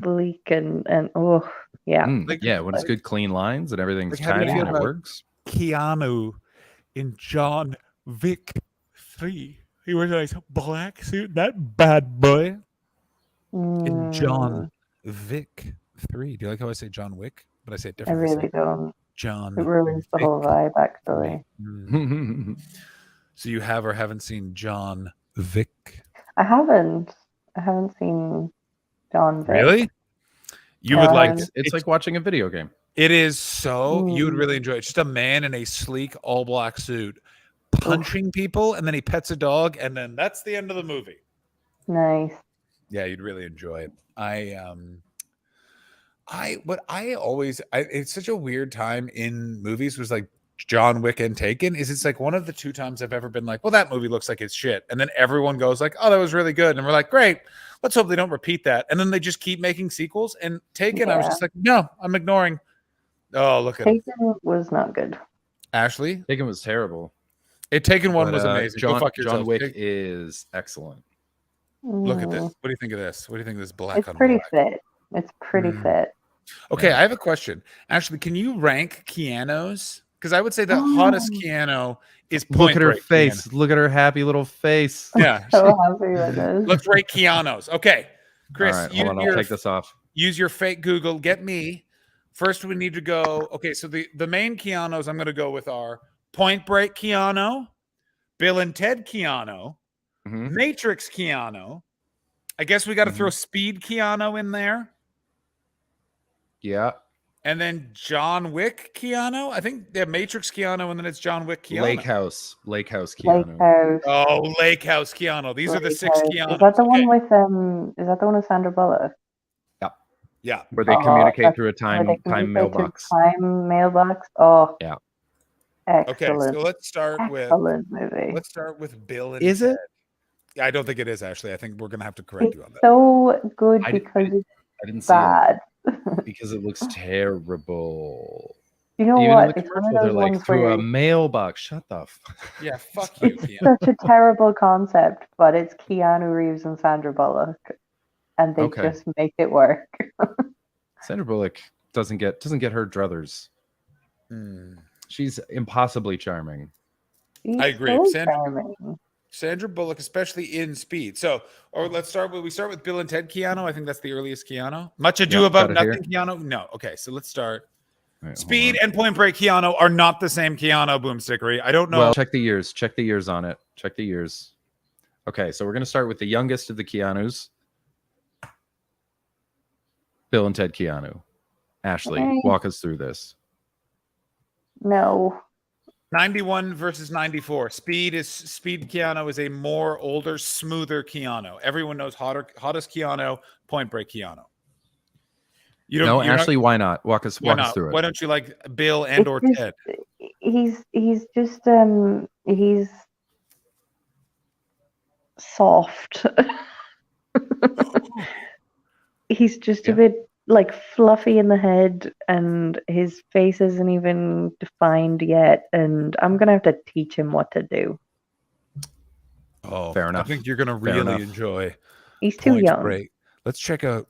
sleek and oh yeah. Yeah, when it's good, clean lines and everything's Like, how do you tidy feel and it about works. Keanu in John Wick 3? He wears a nice black suit. That bad boy in John Wick 3. Do you like how I say John Wick, but I say it I differently? really don't. John. It ruins the whole vibe, actually. So you have or haven't seen John Wick? I haven't seen John Wick. Really? You No, would I like haven't. It's like watching a video game. It is so you would Mm. really enjoy it. Just a man in a sleek all black suit punching people, and then he pets a dog, and then that's the end of the movie. Nice. Yeah, you'd really enjoy it. It's such a weird time in movies was like John Wick and Taken is it's like one of the two times I've ever been like, well, that movie looks like it's shit. And then everyone goes like, oh, that was really good. And we're like, great. Let's hope they don't repeat that. And then they just keep making sequels. And Taken, I was Yeah. just like, no, I'm ignoring. Oh, look at it. Taken was not good. Ashley? Taken was terrible. Taken one But, was amazing. Go John, fuck John yourself. Wick Take- is excellent. Look at this. Mm, What do you think of this? What do you think of this black It's on pretty black? fit. It's pretty Mm. fit. Okay, I have a question. Ashley, can you rank Keanu's? Because I would say the hottest Keanu is Point Look at her Break face. Keanu. Look at her happy little face. Yeah. So happy with this. Let's rate Keanu's. Okay. Chris, All right, hold on. I'll take this off. Use your fake Google. Get me. First, we need to go. Okay, so the main Keanu's I'm going to go with are Point Break Keanu, Bill and Ted Keanu, Mhm. Matrix Keanu. I guess we got to throw Speed Keanu in there. Yeah. And then John Wick Keanu. I think they have Matrix Keanu, and then it's John Wick Keanu. Lake House Keanu. House. Oh, Lake House Keanu. These are the Lake 6 House. Keanu. Is that the one with Is that the one with Sandra Bullock? Yeah. Where they Oh, communicate that's- through a where time they communicate through mailbox. Time mailbox. Oh. Yeah. Okay, Excellent. so let's start with Excellent movie. let's start with Bill and Is Ted. it? Yeah, I don't think it is actually. I think we're gonna have to correct you on that. So good I because it's I didn't see bad. it because it looks terrible. You know Even what? in the It's one of commercial, they're those like ones through where a mailbox. Shut the. Yeah, fuck you, Keanu. such a terrible concept, but it's Keanu Reeves and Sandra Bullock, and they Okay. just make it work. Sandra Bullock doesn't get her druthers. Hmm. She's impossibly charming. He's I agree. so Sandra, charming. Sandra Bullock, especially in Speed. So, or let's start with Bill and Ted Keanu. I think that's the earliest Keanu. Much Ado About Nothing Keanu. No. Okay, so let's start. Speed and Point Break Keanu are not the same Keanu, Boomstickery. I don't know. Well, check the years. Check the years on it. Check the years. Okay, so we're going to start with the youngest of the Keanus. Bill and Ted Keanu. Ashley, Okay. walk us through this. No. 91 versus 94. Speed Keanu is a more older, smoother Keanu. Everyone knows hottest Keanu, Point Break Keanu. No, Ashley, why not? Walk us through it. Why don't you like Bill and or Ted? He's just he's soft. He's just a bit like fluffy in the head, and his face isn't even defined yet, and I'm gonna have to teach him what to do. Oh, fair enough. I think you're gonna really enjoy. He's too young. Break. Let's check out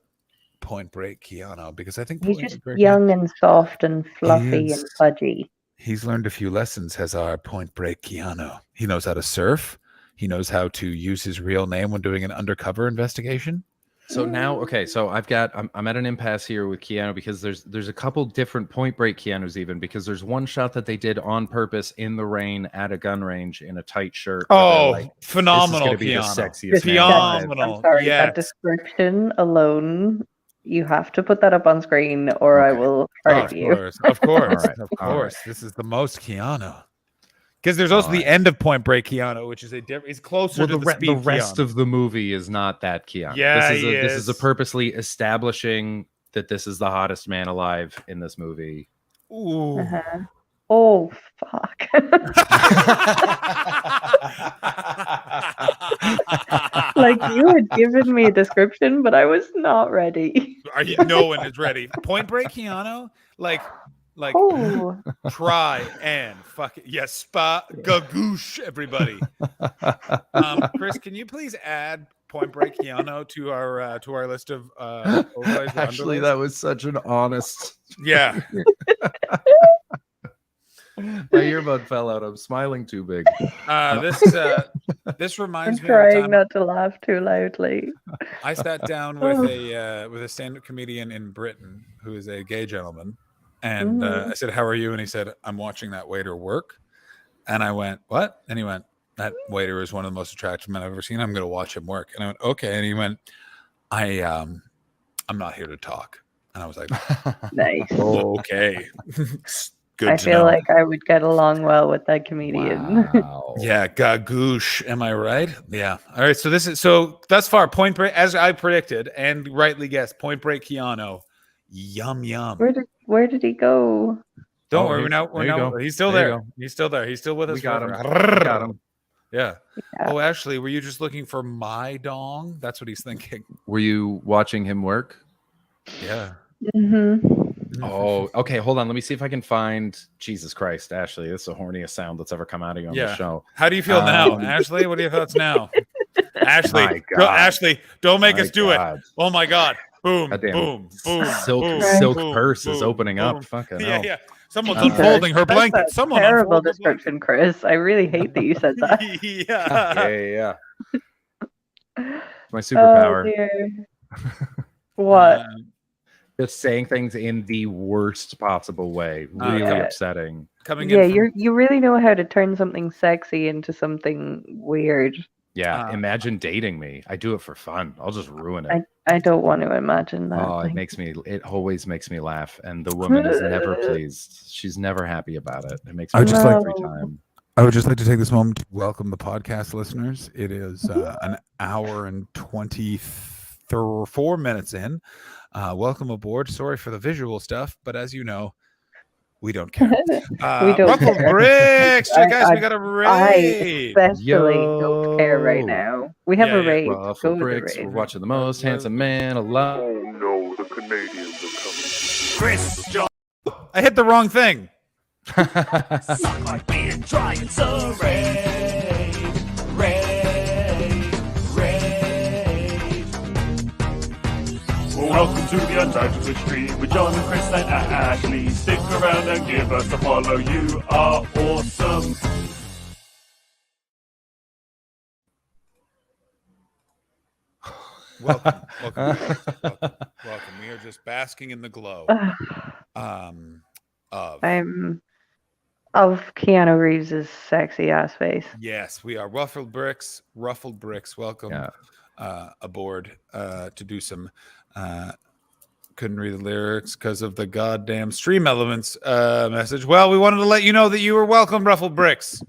Point Break Keanu, because I think He's just young and soft and fluffy and fudgy. He's learned a few lessons, has our Point Break Keanu. He knows how to surf. He knows how to use his real name when doing an undercover investigation. So now, okay, so I'm at an impasse here with Keanu because there's a couple different Point Break Keanus even, because there's one shot that they did on purpose in the rain at a gun range in a tight shirt. Oh, like, phenomenal! This is gonna be the Keanu. sexiest Phenomenal. I'm sorry, Yes. that description alone, you have to put that up on screen or I will hurt you. Of course, All right, of all course. This is the most Keanu. Because there's also the end of Point Break Keanu, which is a different. He's closer to the rest Keanu. of the movie is not that Keanu. Yeah, this is a purposely establishing that this is the hottest man alive in this movie. Ooh. Uh-huh. Oh fuck! Like you had given me a description, but I was not ready. Are you? No one is ready. Point Break Keanu, like Oh. try and fuck it. Yes, spa gagoosh, everybody. Chris, can you please add Point Break Keanu to our list of overlays or Actually, underlays? that was such an honest. Yeah. My earbud fell out. I'm smiling too big. This I'm reminds me of the trying time not to laugh too loudly. I sat down with a stand-up comedian in Britain who is a gay gentleman, and I said, "How are you?" And he said, "I'm watching that waiter work." And I went, "What?" And he went, "That waiter is one of the most attractive men I've ever seen. I'm going to watch him work." And I went, "Okay." And he went, I'm not here to talk." And I was like, Nice. "Okay." Good I to feel know. like I would get along well with that comedian. Yeah, gagoosh. Am I right? Yeah. All right. So thus far, Point Break, as I predicted and rightly guessed, Point Break Keanu. Yum yum. Where did he go? Don't worry. We're now. He's still There you there. go. He's still there. He's still with us. We got him. forever. We got him. Yeah. Oh, Ashley, were you just looking for my dong? That's what he's thinking. Were you watching him work? Yeah. Oh, okay. Hold on. Let me see if I can find. Jesus Christ, Ashley, this is the horniest sound that's ever come out of you on the show. How do you feel now, Ashley? What are your thoughts now? Ashley, My God. Ashley, don't make My us do God. it. Oh my God. Boom, Goddamn. boom, boom. Silk boom, purse boom, is opening boom. up. Fucking Yeah, hell. yeah. Someone's Jesus, unfolding her that's blanket. a Someone terrible unfold the description, Chris. I really hate that you said that. Yeah. My superpower. Oh, dear. What? Just saying things in the worst possible way. Really Okay. upsetting. Yeah, you really know how to turn something sexy into something weird. Yeah, imagine dating me. I do it for fun. I'll just ruin it. I don't want to imagine that. Oh, it always makes me laugh, and the woman is never pleased. She's never happy about it. It makes me I just laugh like- every time. I would just like to take this moment to welcome the podcast listeners. It is an hour and 24 minutes in. Welcome aboard. Sorry for the visual stuff, but as you know, we don't care. We don't Ruffle care. Bricks, you guys, we got a I raid. especially don't care right now. We have a raid. Go Ruffle with the Bricks. raid. We're watching the most handsome man alive. Oh no, the Canadians are coming. Chris John. I hit the wrong thing. Suck my beard, try and raid. Welcome to the Untitled Twitch stream with John and Chris and Ashley. Stick around and give us a follow. You are awesome. Welcome. We are just basking in the glow. Of Keanu Reeves' sexy ass face. yes, we are Ruffled Bricks. Welcome aboard to do some. Couldn't read the lyrics because of the goddamn Stream Elements message. Well, we wanted to let you know that you were welcome, Ruffled Bricks.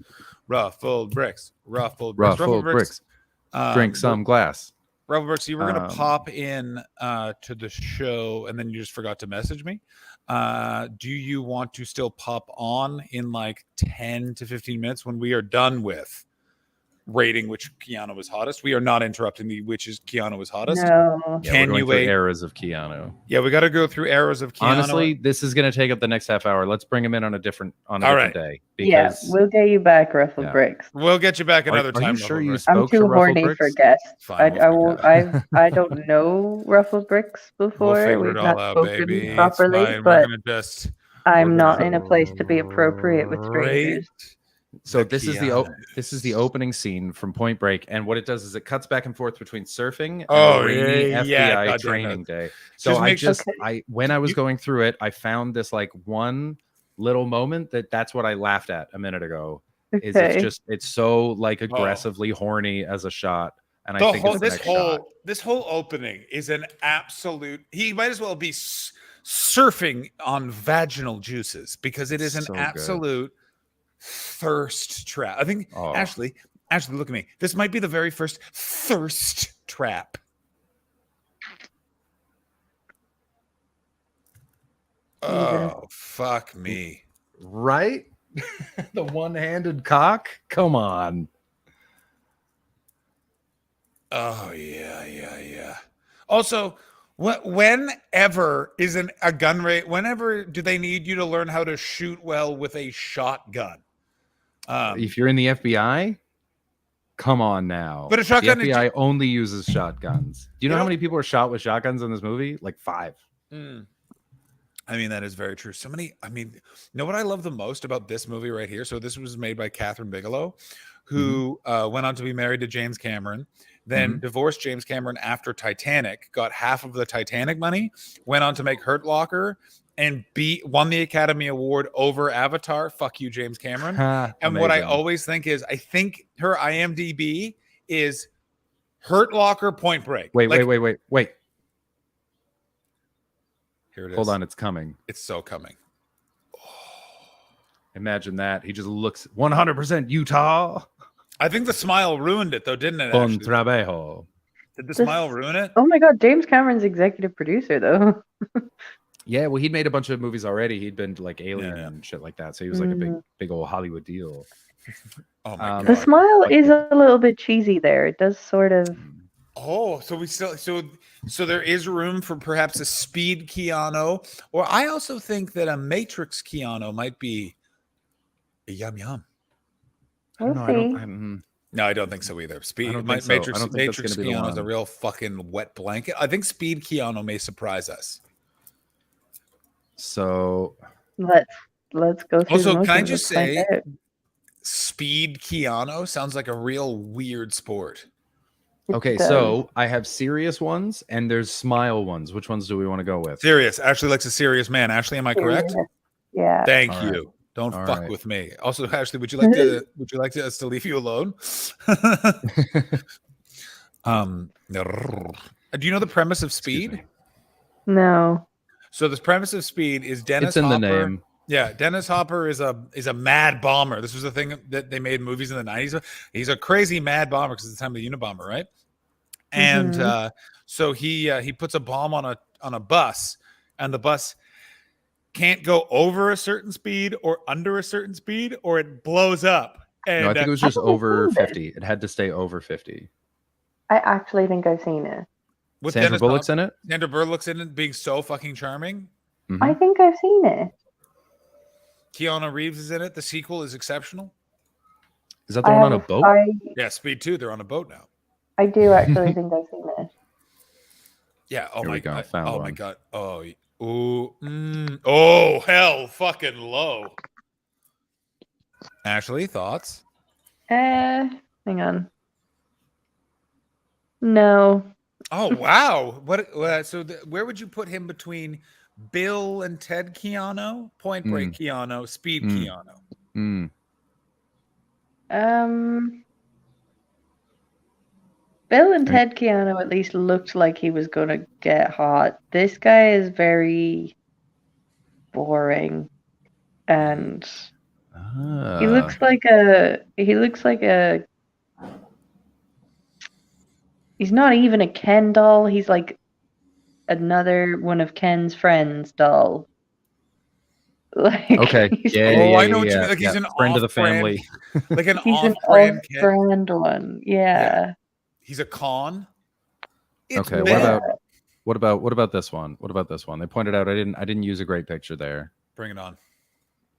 Ruffled Bricks. Drink some glass. Ruffled Bricks, you were going to pop in to the show and then you just forgot to message me. Do you want to still pop on in like 10 to 15 minutes when we are done with rating which Keanu was hottest? We are not interrupting the which is Keanu is hottest. No. Can you wait? Eras of Keanu. Yeah, we got to go through eras of Keanu. Honestly, this is going to take up the next half hour. Let's bring him in on a different day. Yeah, we'll get you back, Ruffled Bricks. We'll get you back another time. Are you sure you I'm spoke too to Ruffled horny Bricks? for guests. Fine, I don't know Ruffled Bricks before. We'll figure We've it not all out, spoken baby. properly, It's fine. but I'm we're not gonna in a place to be appropriate with strangers. So this is the opening scene from Point Break, and what it does is it cuts back and forth between surfing and a rainy FBI training day. So when I was going through it, I found this like one little moment that's what I laughed at a minute ago. Is it's so like aggressively horny as a shot, and I think this whole opening is an absolute. He might as well be surfing on vaginal juices because it is an absolute thirst trap. I think Ashley, look at me. This might be the very first thirst trap. Oh, fuck me. Right? The one-handed cock? Come on. Oh, yeah. Also, whenever is a gun rate, whenever do they need you to learn how to shoot well with a shotgun? If you're in the FBI, come on now. But a shotgun, the FBI only uses shotguns. Do you know how many people are shot with shotguns in this movie? Like 5. I mean, that is very true. You know what I love the most about this movie right here? So this was made by Catherine Bigelow, who went on to be married to James Cameron, then divorced James Cameron after Titanic, got half of the Titanic money, went on to make Hurt Locker, and won the Academy Award over Avatar. Fuck you, James Cameron. And what I always think is, I think her IMDb is Hurt Locker, Point Break. Wait. Here it is. Hold on, it's coming. It's so coming. Imagine that. He just looks 100% Utah. I think the smile ruined it, though, didn't it? Bon trabajo. Did the smile ruin it? Oh my God, James Cameron's executive producer, though. Yeah, well, he'd made a bunch of movies already. He'd been to like Alien and shit like that. So he was like a big old Hollywood deal. Oh my God. The smile is a little bit cheesy there. It does sort of. Oh, so there is room for perhaps a speed Keanu, or I also think that a Matrix Keanu might be a yum. We'll see. No, I don't think so either. Matrix Keanu is a real fucking wet blanket. I think Speed Keanu may surprise us. So let's go through. Also, can I just say, Speed Keanu sounds like a real weird sport. Okay, so I have serious ones and there's smile ones. Which ones do we want to go with? Serious. Ashley likes a serious man. Ashley, am I correct? Yeah. Thank you. Right. Don't fuck with me. Also, Ashley, would you like us to leave you alone? Do you know the premise of Speed? No. So the premise of Speed is Dennis It's in Hopper. the name. Yeah, Dennis Hopper is a mad bomber. This was a thing that they made movies in the 90s. He's a crazy mad bomber because it's the time of the Unabomber, right? And so he puts a bomb on a bus, and the bus can't go over a certain speed or under a certain speed, or it blows up. And no, I think it was just over 50. It had to stay over 50. I actually think I've seen it. With Sandra Bullock's in it? Sandra Bullock's in it, being so fucking charming. I think I've seen it. Keanu Reeves is in it. The sequel is exceptional. Is that the one on a boat? Yeah, Speed 2. They're on a boat now. I do actually think I've seen it. Yeah. Oh Here my we go. God. Found Oh one. my God. Oh. Ooh. Oh hell, fucking low. Ashley, thoughts? Hang on. No. Oh wow! Where would you put him between Bill and Ted Keanu? Point Break Keanu, Speed Keanu. Bill and Ted Keanu at least looked like he was gonna get hot. This guy is very boring, and he looks like a. He's not even a Ken doll. He's like another one of Ken's friends doll. Like, Okay. I know what you mean. Like he's an friend of the family. Like an he's an off-brand Ken. off-brand one. Yeah. He's a con. Okay. What about this one? What about this one? They pointed out I didn't use a great picture there. Bring it on.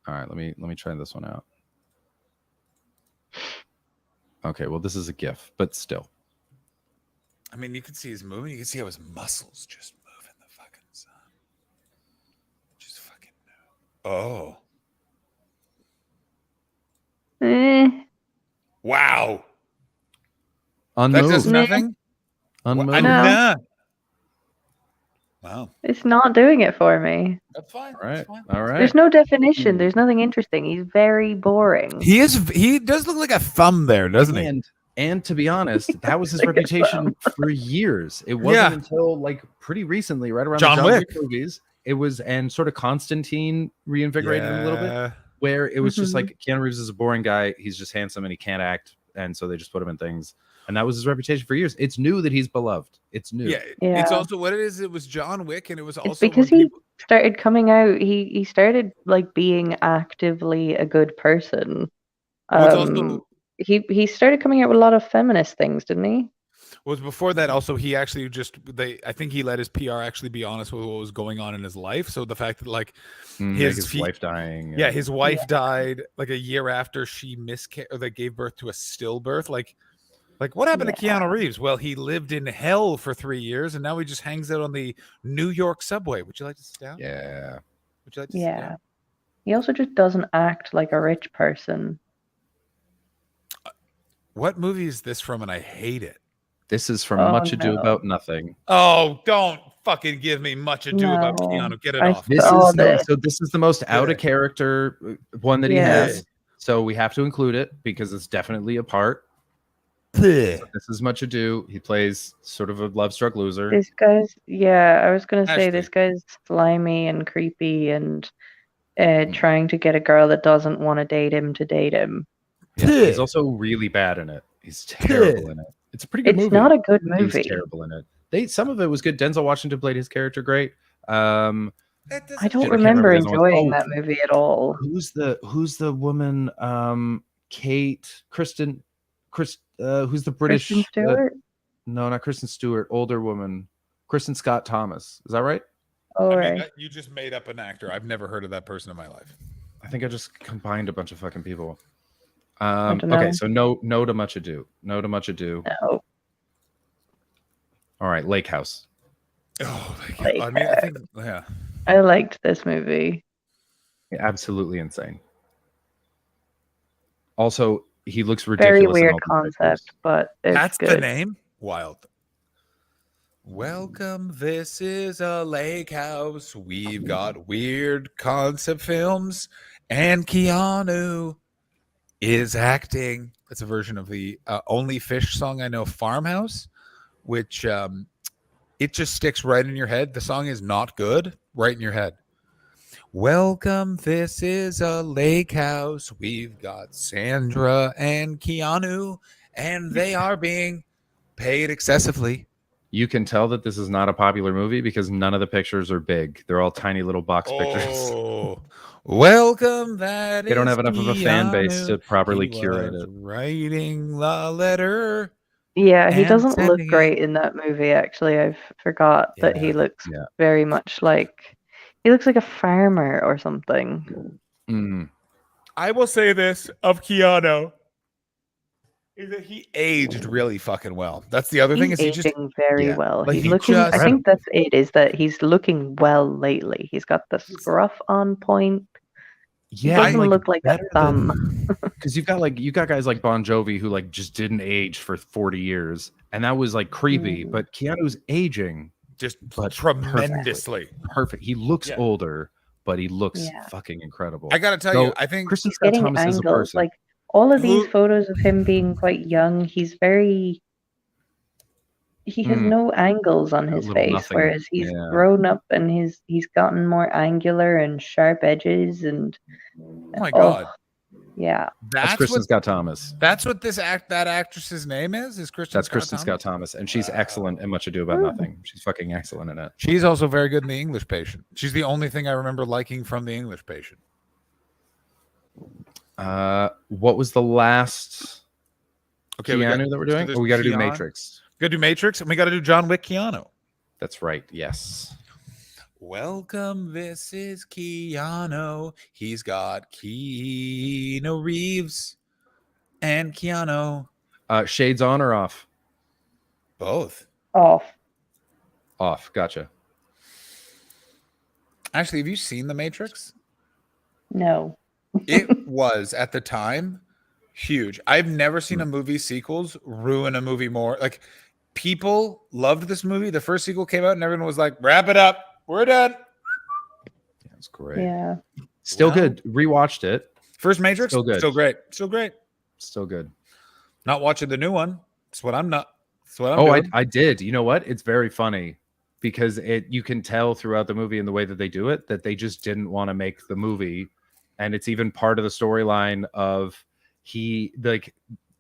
All right, let me try this one out. Okay, well this is a GIF, but still. I mean, you can see his moving. You can see how his muscles just move in the fucking sun. Just fucking oh. Wow. Unmoved. That does nothing. Unmoved. No. Wow. It's not doing it for me. That's fine. All right. All right. There's no definition. There's nothing interesting. He's very boring. He does look like a thumb there, doesn't he? And to be honest, that was his reputation for years. It wasn't until like pretty recently, right around John the Wick movies. It was, and sort of Constantine reinvigorated him a little bit, where it was just like Keanu Reeves is a boring guy. He's just handsome and he can't act, and so they just put him in things. And that was his reputation for years. It's new that he's beloved. It's new. Yeah. It's also what it is. It was John Wick, and it was also because he started coming out. He started like being actively a good person. He started coming out with a lot of feminist things, didn't he? Was before that also he actually I think he let his PR actually be honest with what was going on in his life. So the fact that like his wife dying. Yeah, his wife died like a year after she they gave birth to a stillbirth. Like what happened to Keanu Reeves? Well, he lived in hell for 3 years and now he just hangs out on the New York subway. Would you like to sit down? Yeah. Would you like to sit down? He also just doesn't act like a rich person. What movie is this from? And I hate it. This is from Much Ado About Nothing. Oh, don't fucking give me Much Ado About Keanu. Get it off. This is the most out of character one that he has. So we have to include it because it's definitely a part. So this is Much Ado. He plays sort of a love-struck loser. This guy's I was gonna say this guy's slimy and creepy and trying to get a girl that doesn't want to date him to date him. Yeah, he's also really bad in it. He's terrible in it. It's a pretty good movie. It's not a good movie. He's terrible in it. Some of it was good. Denzel Washington played his character great. I don't remember enjoying that movie at all. Who's the woman? Who's the British? Kristen Stewart? No, not Kristen Stewart. Older woman. Kristen Scott Thomas. Is that right? Oh, right. You just made up an actor. I've never heard of that person in my life. I think I just combined a bunch of fucking people. Okay, so no to Much Ado. No to Much Ado. No. All right, Lake House. Oh, I mean, I think, I liked this movie. Absolutely insane. Also, he looks ridiculous. Very weird concept, but that's good. The name. Wild. Welcome. This is a lake house. We've got weird concept films, and Keanu is acting. It's a version of the only Fish song I know, Farmhouse, which it just sticks right in your head. The song is not good, right in your head. Welcome, this is a lake house. We've got Sandra and Keanu, and they are being paid excessively. You can tell that this is not a popular movie because none of the pictures are big. They're all tiny little box pictures. Welcome, that they don't have enough Keanu. of a fan base to properly curate it. Writing the letter. Yeah, he doesn't look great in that movie, actually. I forgot that he looks very much like... He looks like a farmer or something. I will say this of Keanu. Is that he aged really fucking well. That's the other thing. He's Is he aging very well. Like He's looking. I think that's it. Is that he's looking well lately. He's got the scruff on point. Yeah, he doesn't look like a thumb. Because you got guys like Bon Jovi who like just didn't age for 40 years, and that was like creepy. But Keanu's aging just but tremendously. Perfect. He looks Yeah. older, but he looks fucking incredible. I gotta tell you, I think Kristen He's Scott getting Thomas is a angles. person. Like all of these photos of him being quite young, he has no angles on his little face, nothing. whereas he's Yeah. grown up and he's gotten more angular and sharp edges and Oh my god. Yeah. That's Kristen Scott Thomas. That's what that actress's name is? Is Kristen That's Scott Kristen Thomas? Scott Thomas, and she's excellent in Much Ado About Nothing. She's fucking excellent in it. She's also very good in The English Patient. She's the only thing I remember liking from The English Patient. What was the last Keanu that we're doing? there's We got to do Keanu. Matrix. We got to do Matrix, and we got to do John Wick Keanu. That's right. Yes. Welcome, this is Keanu. He's got Keanu Reeves and Keanu. Shades on or off? Both. Off. Off. Gotcha. Actually, have you seen The Matrix? No. It was at the time huge. I've never seen a movie sequels ruin a movie more. Like, people loved this movie. The first sequel came out and everyone was like, wrap it up. We're done. That's great. Yeah. Still good. Rewatched it. First Matrix? Still good. Still great. Still great. Still good. Not watching the new one. That's what I'm not. That's what I'm Oh, doing. I did. You know what? It's very funny because you can tell throughout the movie and the way that they do it that they just didn't want to make the movie. And it's even part of the storyline of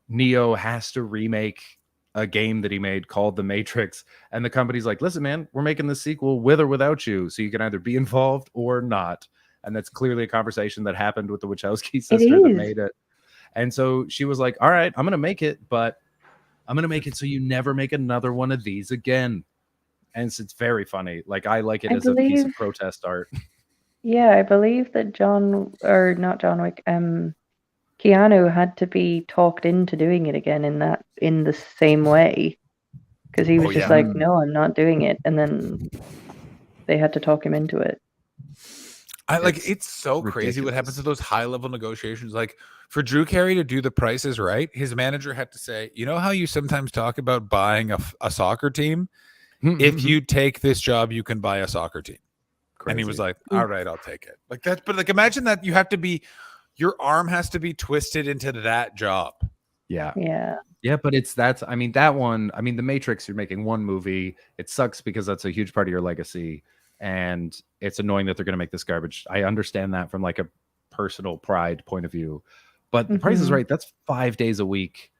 Neo has to remake a game that he made called The Matrix, and the company's like, listen, man, we're making this sequel with or without you, so you can either be involved or not. And that's clearly a conversation that happened with the Wachowski sister that made it. And so she was like, all right, I'm gonna make it, but I'm gonna make it so you never make another one of these again. And it's very funny. Like, I like it as a piece of protest art. Yeah, I believe that not John Wick, Keanu had to be talked into doing it again in the same way, because he was just like, no, I'm not doing it, and then they had to talk him into it. It's so crazy what happens to those high level negotiations. Like, for Drew Carey to do The Price is Right, his manager had to say, you know how you sometimes talk about buying a soccer team? If you take this job, you can buy a soccer team. And he was like, all right, I'll take it. Like that. But like, imagine that you have to be, your arm has to be twisted into that job. Yeah. Yeah. But that one, The Matrix, you're making one movie. It sucks because that's a huge part of your legacy. And it's annoying that they're going to make this garbage. I understand that from like a personal pride point of view. But The Price is Right. That's 5 days a week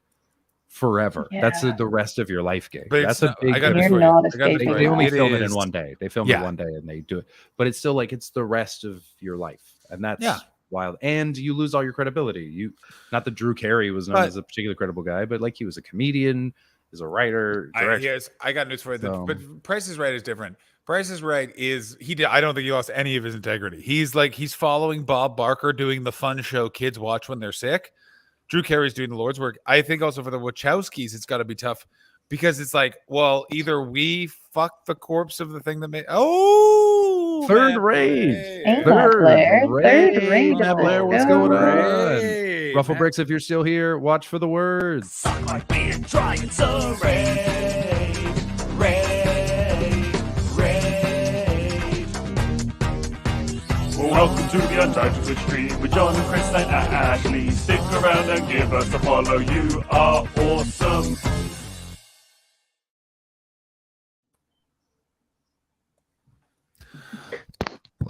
forever. Yeah. That's the rest of your life gig. But that's a big. They only film it in one day. They film it one day and they do it. But it's still like it's the rest of your life, and that's wild. And you lose all your credibility. Not that Drew Carey was known as a particularly credible guy, but like he was a comedian, he's a writer. I got news for you. But Price is Right is different. Price is Right is I don't think he lost any of his integrity. He's following Bob Barker doing the fun show kids watch when they're sick. Drew Carey's doing the Lord's work. I think also for the Wachowskis, it's got to be tough because it's like, well, either we fuck the corpse of the thing that made. Oh, Third Raid. Third Raid. Blair, what's going on? Ruffle Bricks, if you're still here, watch for the words. Suck like being trying to raid. Welcome to the Untitled Twitch stream with John and Chris and Ashley. Stick around and give us a follow. You are awesome.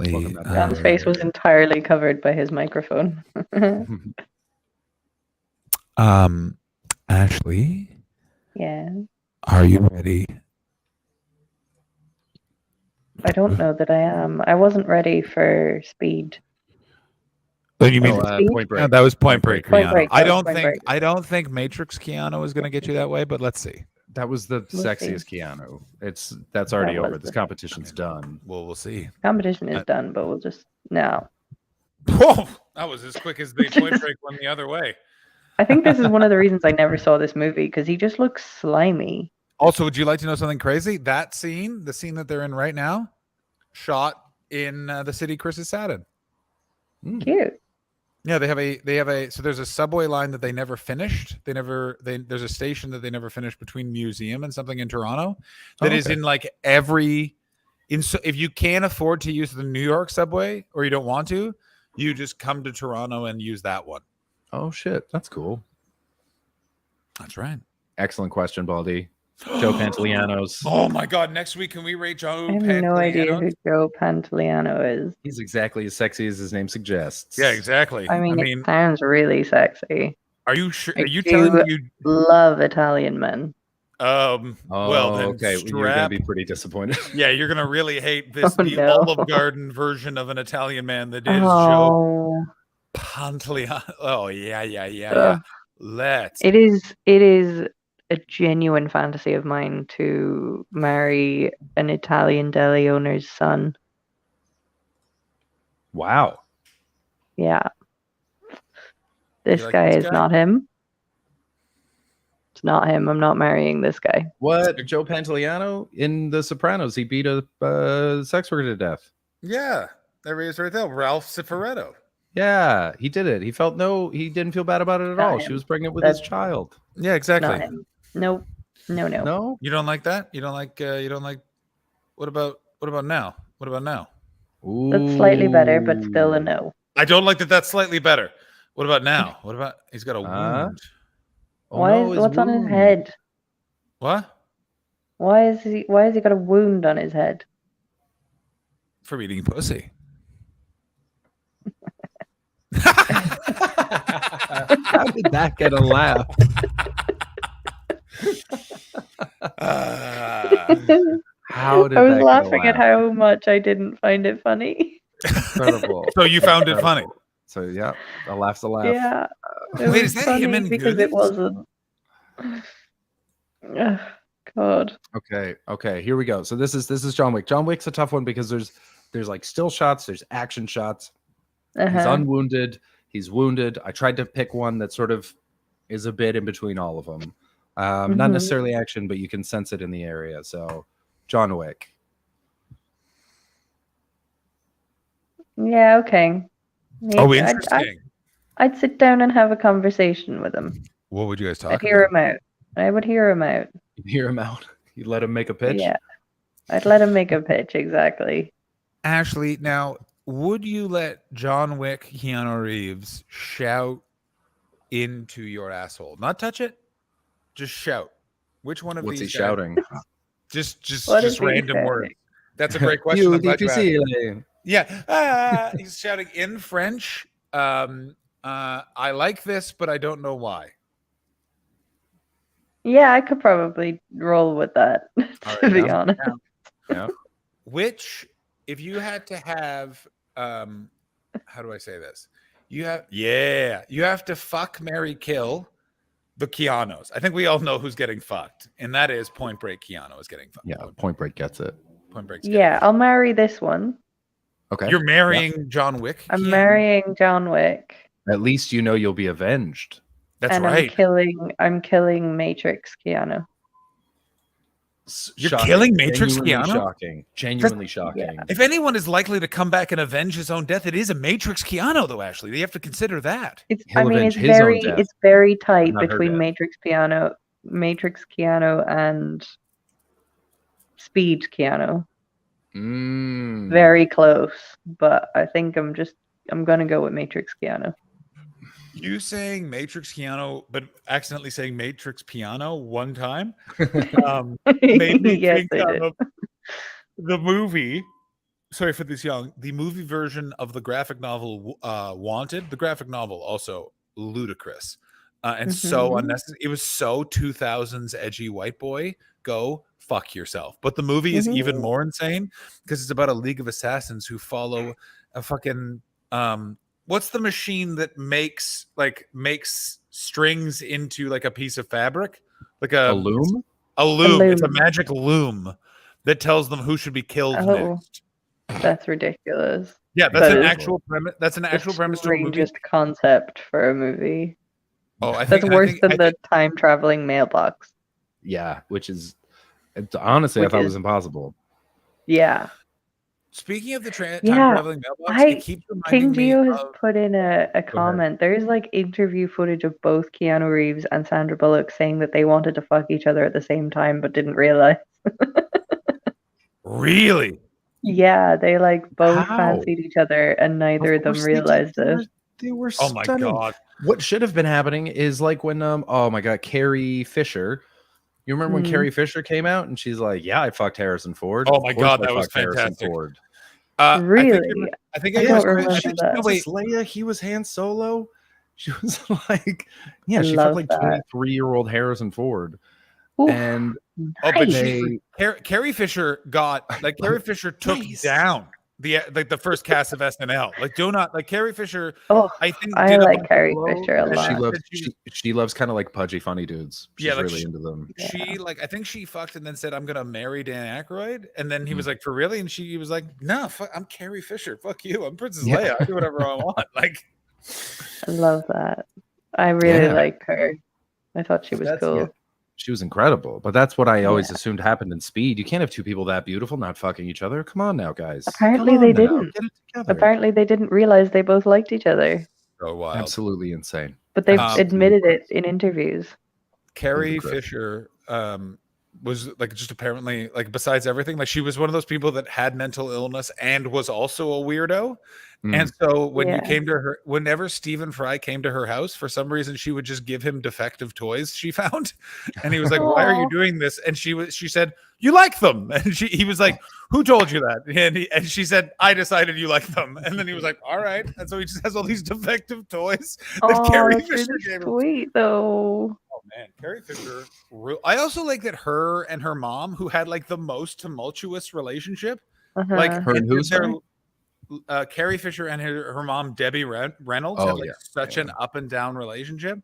John's face was entirely covered by his microphone. Ashley? Yeah. Are you ready? I don't know that I am. I wasn't ready for Speed. Oh, you mean Point Break? No, that was Point Break. Point Break. I don't think Matrix Keanu is going to get you that way, but let's see. That was the sexiest Keanu. That's already over. This competition's done. Well, we'll see. Competition is done, but we'll just no. Whoa, that was as quick as the Point Break went the other way. I think this is one of the reasons I never saw this movie, because he just looks slimy. Also, would you like to know something crazy? That scene, the scene that they're in right now, shot in the city Chris is sat in. Cute. Yeah, they have a so there's a subway line that they never finished. There's a station that they never finished between Museum and something in Toronto that is in like every if you can't afford to use the New York subway or you don't want to, you just come to Toronto and use that one. Oh shit, that's cool. That's right. Excellent question, Baldy. Joe Pantoliano's. Oh my God! Next week, can we rate Joe I have Pantoliano? no idea who Joe Pantoliano is. He's exactly as sexy as his name suggests. Yeah, exactly. I mean, it sounds really sexy. Are you sure? I Are you do telling me you love Italian men? Well, then okay, you're gonna be pretty disappointed. Yeah, you're gonna really hate this the no. Olive Garden version of an Italian man that is Joe Pantoliano. Oh yeah. Let's. It is a genuine fantasy of mine to marry an Italian deli owner's son. Wow. Yeah. This like guy this is guy? not him. It's not him. I'm not marrying this guy. What? Joe Pantoliano in The Sopranos? He beat a sex worker to death. Yeah, there he is right there, Ralph Cifaretto. Yeah, he did it. He didn't feel bad about it at Not all. him. She was pregnant with That's his child. Yeah, exactly. Not him. Nope. No. No? You don't like that? You don't like what about now? What about now? That's slightly better, but still a no. I don't like that that's slightly better. What about now? What about he's got a wound? What's on his head? What? Why has he got a wound on his head? For eating pussy. How did that get a laugh? How did I was that laughing get a at how much I didn't find it funny. Incredible. So you found it funny. So yeah, a laugh's a laugh. Yeah. It Wait, was is that funny him in because it Goonies? wasn't. Ugh, God. Okay, here we go. So this is John Wick. John Wick's a tough one because there's like still shots, there's action shots. He's unwounded, he's wounded. I tried to pick one that sort of is a bit in between all of them. Not necessarily action, but you can sense it in the area. So John Wick. Yeah, okay. Oh, Yeah, interesting. I'd sit down and have a conversation with him. What would you guys talk I'd hear about? him out. I would hear him out. You hear him out. You let him make a pitch. Yeah. I'd let him make a pitch, exactly. Ashley, now, would you let John Wick, Keanu Reeves shout into your asshole? Not touch it, just shout. Which one of What's these he guys- shouting? Just What is he random saying? words. That's a great question. You I'm glad you asked. difficile. Yeah, he's shouting in French. I like this, but I don't know why. Yeah, I could probably roll with that, to be honest. Yeah. Which, if you had to have, how do I say this? You have to fuck, marry, kill the Keanu's. I think we all know who's getting fucked, and that is Point Break. Keanu is getting fucked. Yeah, Point Break gets it. Point Break. Yeah, I'll marry this one. Okay. You're marrying John Wick. I'm Keanu? marrying John Wick. At least you know you'll be avenged. That's and right. I'm killing Matrix Keanu. You're Shocking. killing Matrix Genuinely Keanu? Shocking. Genuinely shocking. If anyone is likely to come back and avenge his own death, it is a Matrix Keanu, though. Ashley, you have to consider that. It's He'll avenge his own death, it's very tight not her between death. Matrix Keanu and Speed Keanu. Very close, but I think I'm gonna go with Matrix Keanu. You saying Matrix Keanu, but accidentally saying Matrix Piano one time, made me Yes, think I did. of the movie. Sorry for this young. The movie version of the graphic novel Wanted. The graphic novel also ludicrous and so unnecessary. It was so 2000s edgy white boy. Go fuck yourself. But the movie is even more insane because it's about a league of assassins who follow a fucking what's the machine that makes strings into like a piece of fabric? Like a loom? A loom. It's a loom. magic loom that tells them who should be killed next. That's ridiculous. Yeah, that's That an is actual premise. That's an the actual premise to a movie. strangest concept for a movie. Oh, That's worse than the time traveling mailbox. Yeah, honestly, I Which thought it is- was impossible. Yeah. Speaking of the time Yeah, traveling mailbox, it keeps King reminding me Geo has of. put in a Go ahead. comment. There's like interview footage of both Keanu Reeves and Sandra Bullock saying that they wanted to fuck each other at the same time but didn't realize. Really? Yeah, they like both How? fancied each other and neither of them course they did. realized it. They were Oh my stunning. God. What should have been happening is like when oh my God, Carrie Fisher. You remember when Mhm. Carrie Fisher came out and she's like, "Yeah, I fucked Harrison Ford." Oh Of my course God, I that was fucked Harrison fantastic. Ford. Really? I think I it don't was remember She that. was Leia. He was Han Solo. She was like, yeah, I she love fucked like that. 23-year-old Harrison Ford. Oof, And Oh, but they Carrie Fisher Carrie Fisher took down the first cast of SNL. Like, do not like Carrie Fisher. Oh, I think I did a like bunch of Carrie blow, Fisher a and she lot. loves she loves kind of like pudgy funny dudes. She's Yeah, like really into them. She I think she fucked and then said, "I'm gonna marry Dan Aykroyd," and then he Mm. was like, "For really?" And he was like, "No, fuck, I'm Carrie Fisher. Fuck you. I'm Princess Yeah. Leia. I do whatever I want." Like, I love that. I really Yeah. like her. I thought she was cool. She was incredible, but that's what I always assumed happened in Speed. You can't have two people that beautiful not fucking each other. Come on now, guys. Apparently Come they on now. didn't. Get it together. Apparently they didn't realize they both liked each other. so wild. Absolutely insane. But they've Um, admitted it in interviews. Carrie Ludicrous. Fisher was like just apparently like besides everything, like she was one of those people that had mental illness and was also a weirdo. And so when you Yeah. came to her, whenever Stephen Fry came to her house, for some reason she would just give him defective toys she found, and he was like, "Why are you Aw. doing this?" And she said, "You like them," and he was like, "Who told you that?" And she said, "I decided you like them," and then he was like, "All right," and so he just has all these defective toys that Oh, Carrie that's Fisher really gave him. sweet though. Oh man, Carrie Fisher. I also like that her and her mom, who had like the most tumultuous relationship, like Uh-huh. Her and who, ended their sorry? Carrie Fisher and her mom Debbie Reynolds had Oh, like yeah. such an up and down relationship,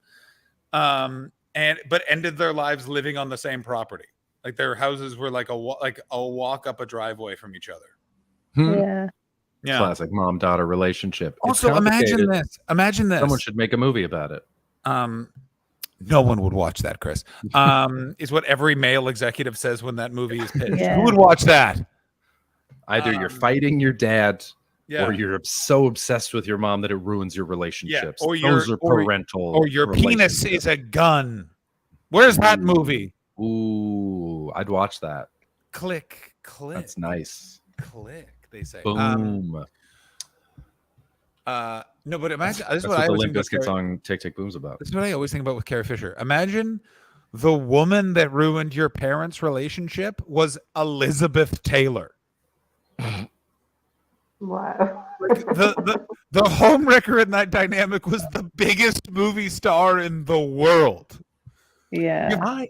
but ended their lives living on the same property. Like their houses were like a walk up a driveway from each other. Yeah. Yeah. Classic mom-daughter relationship. It's Also, imagine complicated. this. Imagine this. Someone should make a movie about it. No one would watch that, Chris. Is what every male executive says when that movie is pitched. Yeah. Who would watch that? Either you're fighting your dad, Yeah. or you're so obsessed with your mom that it ruins your relationships. or Those are parental. or your penis relationships. is a gun. Where's that movie? Ooh, I'd watch that. Click, click. That's nice. Click, they say. Boom. No, but imagine this That's is what what I the always Limp think about Bizkit Carrie, song "Tick Tick Boom's" about. this is what I always think about with Carrie Fisher. Imagine the woman that ruined your parents' relationship was Elizabeth Taylor. Wow. The homewrecker in that dynamic was the biggest movie star in the world. Yeah.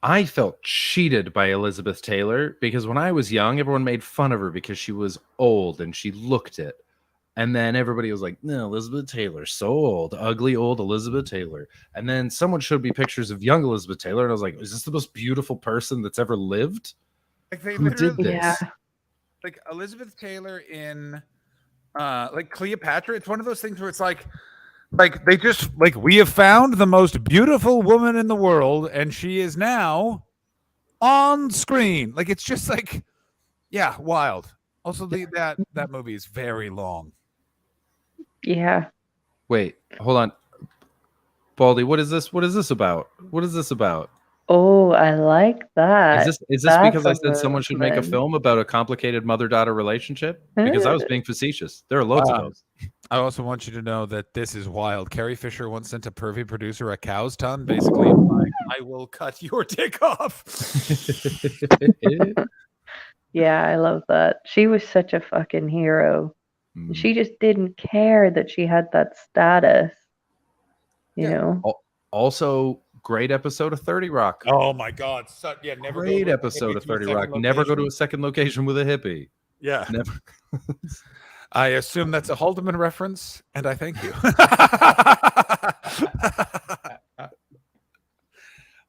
I felt cheated by Elizabeth Taylor because when I was young, everyone made fun of her because she was old and she looked it. And then everybody was like, no, Elizabeth Taylor, so old, ugly old Elizabeth Taylor. And then someone showed me pictures of young Elizabeth Taylor, and I was like, is this the most beautiful person that's ever lived? Like they Who did literally- this? Yeah. Like Elizabeth Taylor in like Cleopatra. It's one of those things where it's like they just like, we have found the most beautiful woman in the world, and she is now on screen. Like it's just like, yeah, wild. Also, that movie is very long. Yeah. Wait, hold on. Baldy, what is this? What is this about? What is this about? Oh, I like that. Is this That's because I a said someone should make a movement. film about a complicated mother-daughter relationship? Because I was being facetious. There are loads of those. I also want you to know that this is wild. Carrie Fisher once sent a pervy producer a cow's tongue, basically implying, I will cut your dick off. Yeah, I love that. She was such a fucking hero. Mm. She just didn't care that she had that status. You know? Also, great episode of 30 Rock. Oh my God. Never Great go with a episode hippie of to a 30 second Rock. Never go to location. a second location with a hippie. Yeah. Never. I assume that's a Haldeman reference, and I thank you.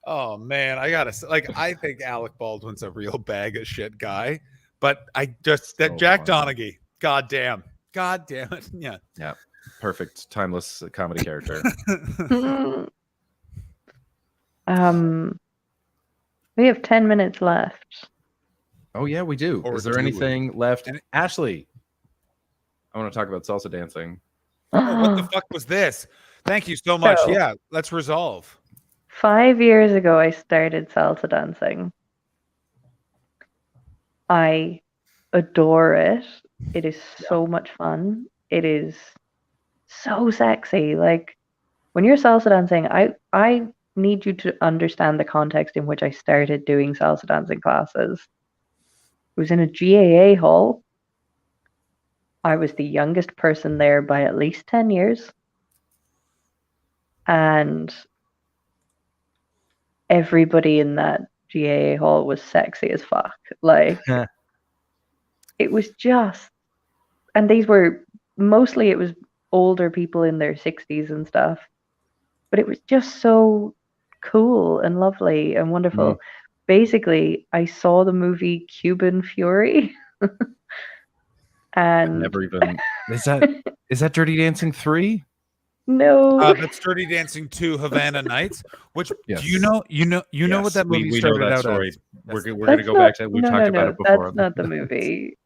Oh man, I think Alec Baldwin's a real bag of shit guy, but Jack Donaghy, goddamn it, yeah. Yeah, perfect, timeless comedy character. We have 10 minutes left. Oh yeah, we do. Or Is there do we? anything left? Ashley, I want to talk about salsa dancing. Oh, what the fuck was this? Thank you so much. So- Yeah, let's resolve. 5 years ago, I started salsa dancing. I adore it. It is so much fun. It is so sexy. Like when you're salsa dancing, I need you to understand the context in which I started doing salsa dancing classes. It was in a GAA hall. I was the youngest person there by at least 10 years. And everybody in that GAA hall was sexy as fuck. Like it was just, and these were mostly it was older people in their 60s and stuff, but it was just so cool and lovely and wonderful. Basically, I saw the movie Cuban Fury. And Never even is that Dirty Dancing 3? No. That's Dirty Dancing 2 Havana Nights, which Yes. do you know what that movie we know started that out story. as? We're That's going to go back to we've no, talked no, about no, it before. That's not the movie.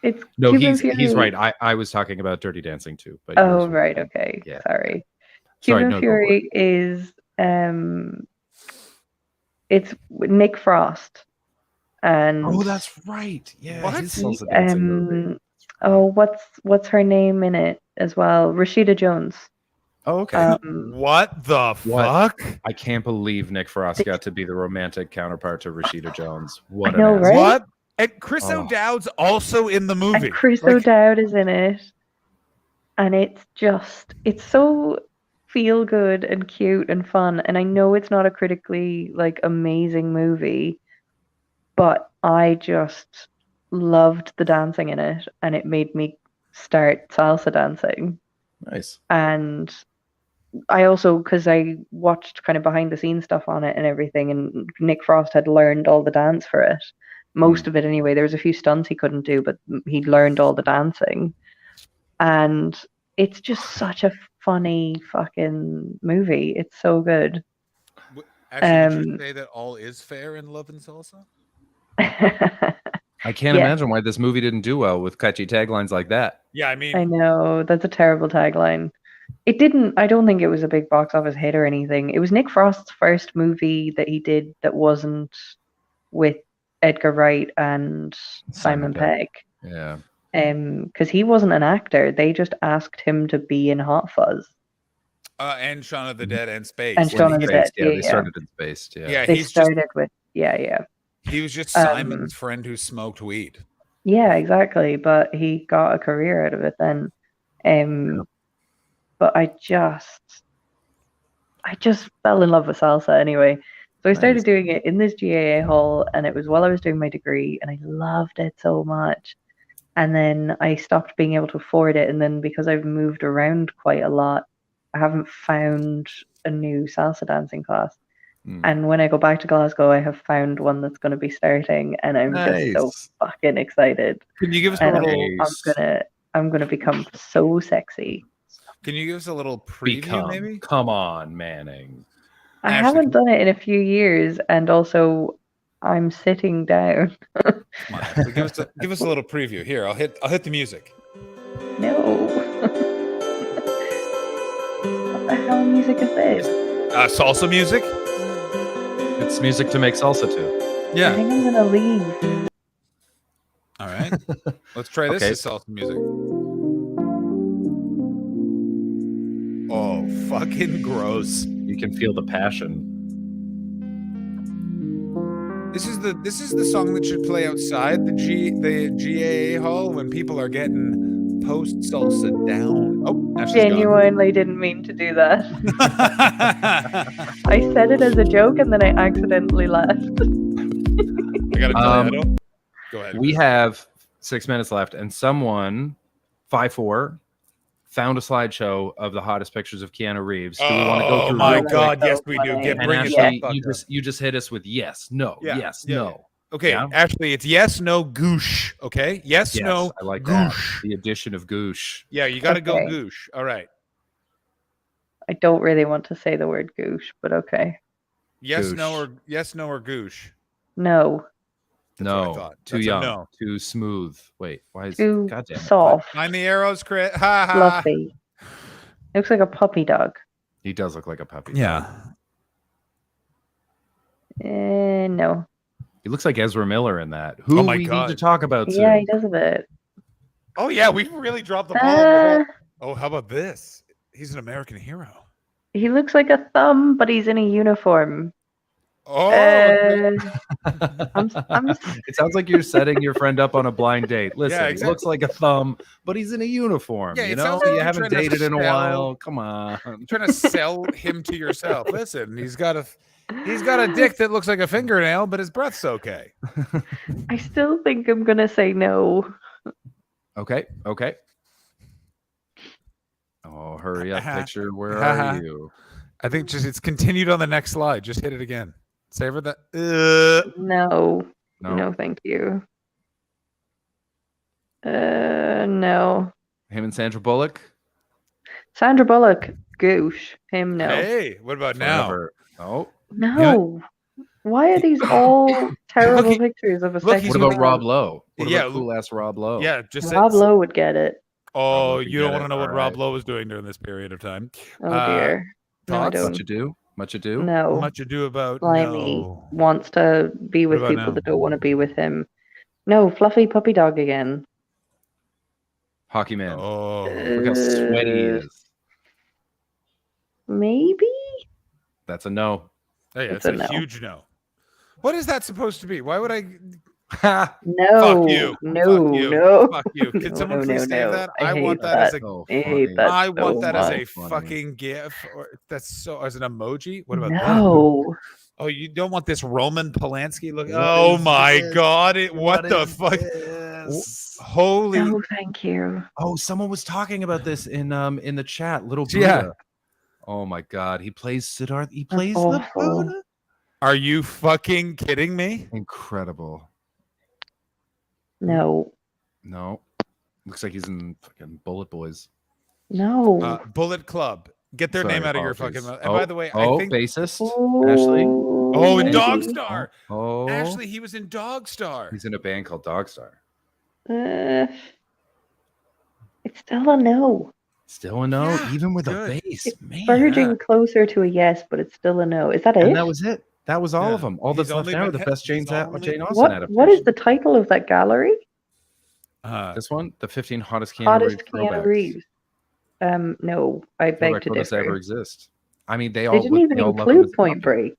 It's No, Cuban he's Fury. right. I was talking about Dirty Dancing too. But Oh yours was- right, okay. Yeah. Sorry. Sorry, Cuban no, go for Fury is it's Nick Frost and Oh, that's right. Yeah, What? his salsa dancing movie. oh what's her name in it as well? Rashida Jones. Oh, okay. What the fuck? I can't believe Nick Frost got to be the romantic counterpart to Rashida Jones. What I know, an asshole. right? What? And Chris Oh. O'Dowd's also in the movie. And Chris O'Dowd is in it. And it's so feel good and cute and fun. And I know it's not a critically like amazing movie, but I just loved the dancing in it, and it made me start salsa dancing. Nice. And I also, because I watched kind of behind the scenes stuff on it and everything, and Nick Frost had learned all the dance for it. Most of it anyway. There was a few stunts he couldn't do, but he'd learned all the dancing. And it's just such a funny fucking movie. It's so good. Actually, would you say that all is fair in Love and Salsa? I can't Yeah. imagine why this movie didn't do well with catchy taglines like that. Yeah, I mean, I know, that's a terrible tagline. It didn't, I don't think it was a big box office hit or anything. It was Nick Frost's first movie that he did that wasn't with Edgar Wright and Simon Pegg. Yeah. Because he wasn't an actor. They just asked him to be in Hot Fuzz. and Shaun of the Dead and Space. And Shaun of the Dead. Yeah, Yeah, they yeah. started in Space. Yeah. Yeah, They he's started with, yeah. he was just Simon's friend who smoked weed. Yeah, exactly. But he got a career out of it then. But I just fell in love with salsa anyway. So I started doing it in this GAA hall, and it was while I was doing my degree, and I loved it so much. And then I stopped being able to afford it, and then because I've moved around quite a lot, I haven't found a new salsa dancing class. And when I go back to Glasgow, I have found one that's going to be starting, and I'm just so fucking excited. Can you give us a And little? I'm gonna become so sexy. Can you give us a little preview, maybe? Come on, Manning. I haven't done it in a few years, and also I'm sitting down. Come on, so give us a little preview. Here, I'll hit the music. No. What the hell music is this? Salsa music. It's music to make salsa to. I Yeah. think I'm gonna leave. All right. Let's try this Okay. as salsa music. Oh, fucking gross. You can feel the passion. This is the song that should play outside the GAA hall when people are getting post salsa down. Oh, Ashley's gone. Genuinely didn't mean to do that. I said it as a joke, and then I accidentally left. I gotta tell you, I don't. Go ahead. We have 6 minutes left, and someone 5-4 found a slideshow of the hottest pictures of Keanu Reeves. Do we want to go Oh through? my real God! quick? Yes, we do. And Bring it Ashley, back. you just hit us with yes, no, Yeah, yes, yeah, no. Okay, Yeah? Ashley, it's yes, no, goosh. Okay, yes, no, I like goosh. that. The addition of goosh. Yeah, you got to go Okay. goosh. All right. I don't really want to say the word goosh, but okay. Yes, Goosh. no, or goosh. No. That's what I No, thought. too That's a young, no. too smooth. Wait, why is Too goddamn it? soft, Find the arrows, Chris. Ha ha. fluffy. Looks like a puppy dog. He does look like a puppy. Yeah. No. He looks like Ezra Miller in that. Who Oh my we God. need to talk about Yeah, soon. he does a bit. Oh yeah, we really dropped the ball. on the Uh, whole- Oh, how about this? He's an American hero. he looks like a thumb, but he's in a uniform. Oh, It sounds like you're setting your friend up on a blind date. Listen, exactly. he looks like a thumb, but he's in a uniform. Yeah, you it know, sounds like you you're haven't trying to dated in a sell- while. Come on. I'm trying to sell him to yourself. Listen, he's got a dick that looks like a fingernail, but his breath's okay. I still think I'm gonna say no. Okay. Oh, hurry up, picture. Where Ha-ha. are you? I think just it's continued on the next slide. Just hit it again. Savor that. No. No. No, thank you. No. Him and Sandra Bullock. Sandra Bullock, goosh. Him, no. Hey, what about now? Forever. Oh. No. Why are these all terrible pictures of a look, sexy What about man? Rob Lowe? What Yeah, about cool ass Rob Lowe? Yeah, just Rob Lowe would get it. Oh, Probably you don't get want to it. know what All Rob right. Lowe was doing during this period of time. Oh dear. No, I Thoughts? don't. Much ado. Much ado. No. Much ado about Blimey no. wants to be with about people now? that don't want to be with him. No, fluffy puppy dog again. Hockey man. Oh, Look how sweaty he is. Maybe? That's a no. Hey, It's that's a a no. huge no. What is that supposed to be? Why would I? No. Fuck you. No. Fuck you. No. Fuck you. Can No, someone no, please no, save no. that? I I want hate that as a. So I hate funny. that. I want so that as a much. funny. fucking gif. Or that's so as an emoji. What about that? No. Oh, you don't want this Roman Polanski look? What Oh is my this? God! What the is fuck? this? Holy! No, thank you. Oh, someone was talking about this in the chat. Little Buddha. Yeah. Oh my God, he plays Siddharth. He plays the awful. Buddha. Are you fucking kidding me? Incredible. No. No, looks like he's in fucking Bullet Boys. No. Bullet Club. Get their Sorry, name out of your apologies. fucking mouth. And by the way, oh, I think bassist Oh, Ashley. Oh, in maybe. Dogstar. Oh, Ashley, he was in Dogstar. he's in a band called Dogstar. It's still a no. Still a no, Yeah, even with good. a bass. It's Man, verging closer to a yes, but it's still a no. Is that it? and that was it. That was all Yeah. of them. All He's that's left only now are been the hit- best Jane he's only- Austen what adaptation. is the title of that gallery? This one? The 15 hottest Keanu Hottest Reeves Keanu throwbacks. Reeves. No, I beg Throwback to photos ever differ. exist. I mean, they They all didn't look- even they all love him include as a Point puppy. Break.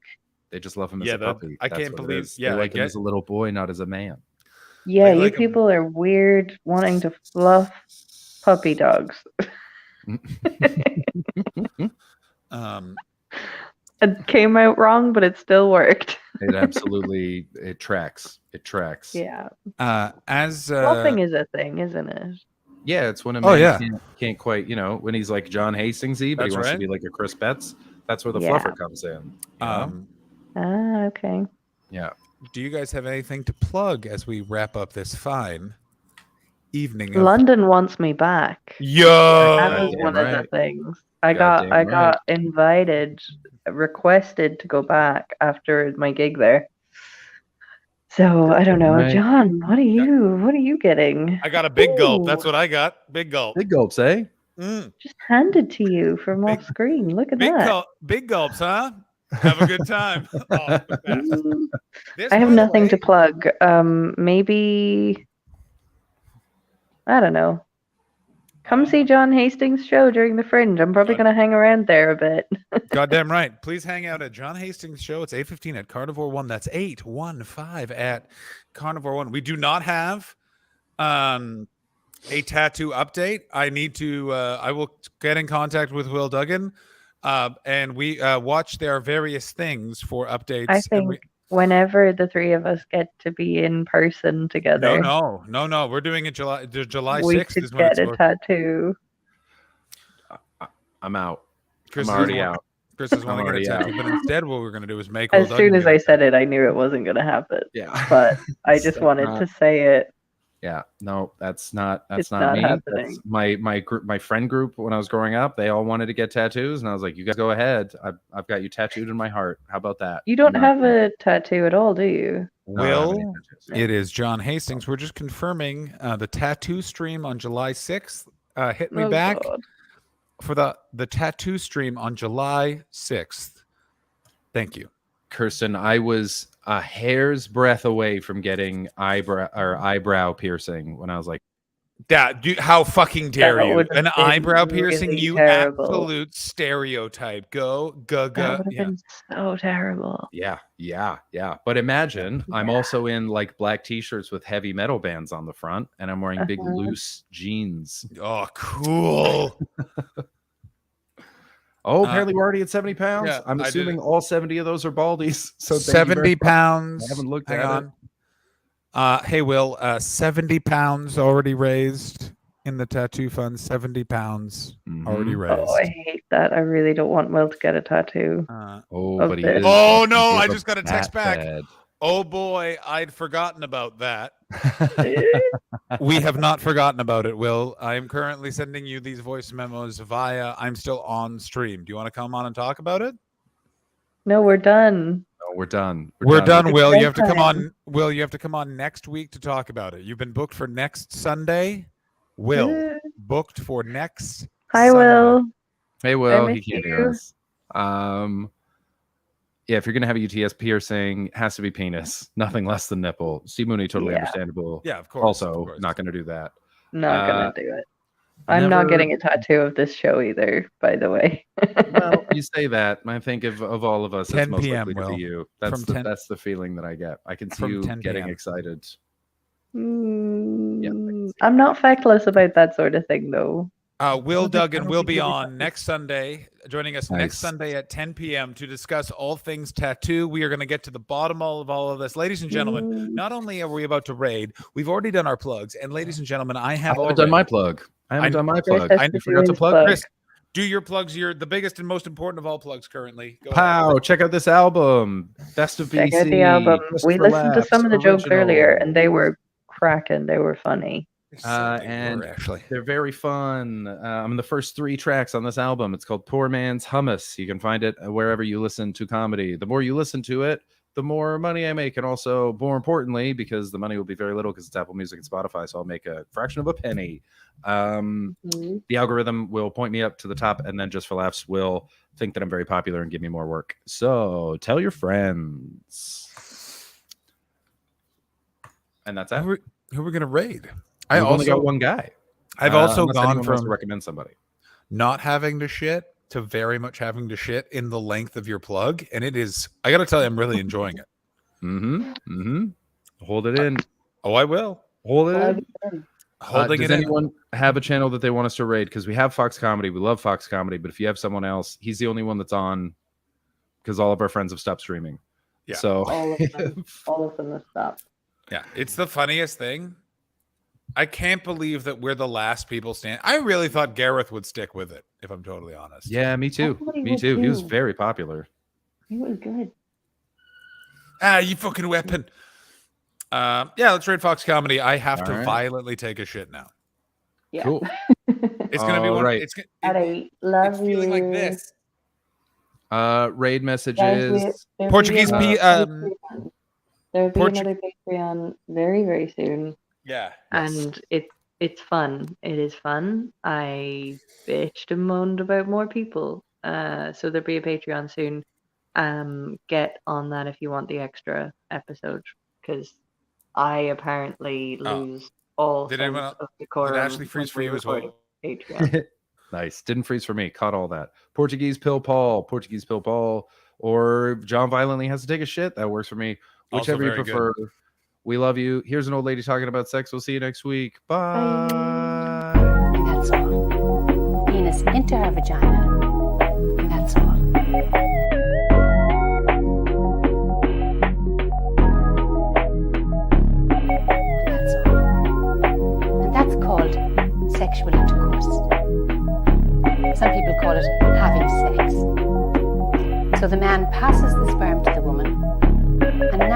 They just love him as Yeah, a that- puppy. I That's can't what it believe- is. yeah, they I like him get- as a little boy, not as a man. Yeah, Like- you like a- people are weird wanting to fluff puppy dogs. It came out wrong, but it still worked. It absolutely it tracks. It tracks. Yeah. As Fluffing is a thing, isn't it? Yeah, it's when a Oh, man yeah. can't quite, when he's like John Hastingsy, but That's he wants right. to be like a Chris Betts. That's where the Yeah. fluffer comes in. you know? Ah, okay. Yeah. do you guys have anything to plug as we wrap up this fine evening? Of- London wants me back. Yo, That was Goddamn one of right. the things. I Goddamn got invited, requested to go back after my gig there. So I don't know, right. John. What are you getting? I got a big gulp. That's Ooh. what I got. Big gulp. Big gulps, eh? Just handed to you from off screen. Look at that. Big gulps, huh? Have a good time. Oh, Mm, this, I have by the nothing way- to plug. Maybe I don't know. Come see John Hastings' show during the Fringe. I'm probably going to hang around there a bit. Goddamn right. Please hang out at John Hastings' show. It's 8:15 at Carnivore One. That's 815 at Carnivore One. We do not have a tattoo update. I need to. I will get in contact with Will Duggan, and we watch their various things for updates. I and think we- whenever the three of us get to be in person together, no. We're doing it July 6th. we Is should when get it's a supposed- tattoo. I'm out. Chris I'm is already one- out. Chris is I'm wanting to get a already tattoo, but instead, what we're going to do is make. As Will soon Duggan as get a I said it, I knew it wasn't going to happen. Yeah. But I just So wanted not- to say it Yeah, no, that's not It's not not me. happening. That's my friend group when I was growing up. They all wanted to get tattoos, and I was like, "You guys go ahead. I've got you tattooed in my heart. How about that?" You don't Not- have a tattoo at all, do you? I don't have any Will, tattoos. it is John Hastings. We're just confirming the tattoo stream on July 6th. Hit me Oh, back God. for the tattoo stream on July 6th. Thank you. Kirsten, I was a hair's breadth away from getting eyebrow piercing when I was like, How fucking dare That you? would have An been eyebrow piercing, really you terrible. absolute stereotype. Go. That would have been so terrible. yeah. But imagine I'm also in like black t-shirts with heavy metal bands on the front, and I'm wearing big loose jeans. Oh, cool. Oh, apparently we're already at 70 pounds. yeah, I'm I did assuming it. all 70 of those are baldies. So thank you 70 very much. pounds. I haven't looked Hang at it. on. Hey, Will, 70 pounds already raised in the tattoo fund. 70 pounds already raised. Oh, I hate that. I really don't want Will to get a tattoo. But he this. is. Oh, no, he is I a just got a text fat back. bed. Oh, boy, I'd forgotten about that. We have not forgotten about it, Will. I am currently sending you these voice memos via I'm still on stream. Do you want to come on and talk about it? No, we're done. No, we're done. We're done, Will. You have to come bedtime. on. Will, you have to come on next week to talk about it. You've been booked for next Sunday. Will, booked for next Hi, Sunday. Will. Hey, Will, I he miss can't you. hear us. Yeah, if you're gonna have a UTS piercing, it has to be penis, nothing less than nipple. Steve Mooney, totally Yeah. understandable. Yeah, of course. Also, not gonna do that. Not gonna do it. I'm not never- getting a tattoo of this show either, by the way. Well, you say that. I think of all of us, it's 10 most p.m., likely to Will. be you. From 10 That's the feeling that I get. I can see From you 10 getting p.m. excited. I'm not feckless about that sort of thing, though. Will Duggan will be really on next Sunday, joining us Nice. next Sunday at 10 p.m. to discuss all things tattoo. We are going to get to the bottom of all of this. Ladies and gentlemen, not only are we about to raid, we've already done our plugs. And ladies and gentlemen, I I have haven't done my plug. I haven't done my plug. has I to forgot do to his plug. plug. Chris, do your plugs. You're the biggest and most important of all plugs currently. Go ahead. Pow! Check out this album, Best of Check BC. out the album. Just We for listened to Laughs, some of the jokes earlier, original. and they were cracking. They were funny. And actually, they're very fun. I'm in the first 3 tracks on this album. It's called Poor Man's Hummus. You can find it wherever you listen to comedy. The more you listen to it, the more money I make. And also, more importantly, because the money will be very little because it's Apple Music and Spotify, so I'll make a fraction of a penny. The algorithm will point me up to the top, and then Just for Laughs will think that I'm very popular and give me more work. So tell your friends. And that's it. Who are we going to raid? I've only got one guy. I've also unless gone anyone wants from to recommend somebody. not having to shit to very much having to shit in the length of your plug, and it is. I got to tell you, I'm really enjoying it. Hold it in. Oh, I will. Hold it in. Holding does it in. anyone have a channel that they want us to raid? Because we have Fox Comedy. We love Fox Comedy. But if you have someone else, he's the only one that's on because all of our friends have stopped streaming. Yeah. So All of them have stopped. Yeah, it's the funniest thing. I can't believe that we're the last people standing. I really thought Gareth would stick with it, if I'm totally honest. yeah, me too. Everybody Me would too. He was too. very popular. He was good. Ah, you fucking weapon. Yeah, let's raid Fox Comedy. I have to All right. violently take a shit now. Yeah. Cool. It's gonna be All one. right. It's Love feeling you. like this. Raid Guys, messages. there'll Portuguese be P. another There'll be Portu- another Patreon very, very soon. Yeah. And it's fun. It is fun. I bitched and moaned about more people. So there'll be a Patreon soon. Get on that if you want the extra episode, because I apparently lose all Did sense anyone else- of decorum. Did Ashley freeze when for you we as well? record a Patreon. Nice. Didn't freeze for me. Caught all that. Portuguese Pill Paul, or John violently has to take a shit. That works for me. Also Whichever you very prefer. good. We love you. Here's an old lady talking about sex. We'll see you next week. Bye. And that's all. Penis into her vagina. And that's all. And that's all. And that's called sexual intercourse. Some people call it having sex. So the man passes the sperm to the woman, and now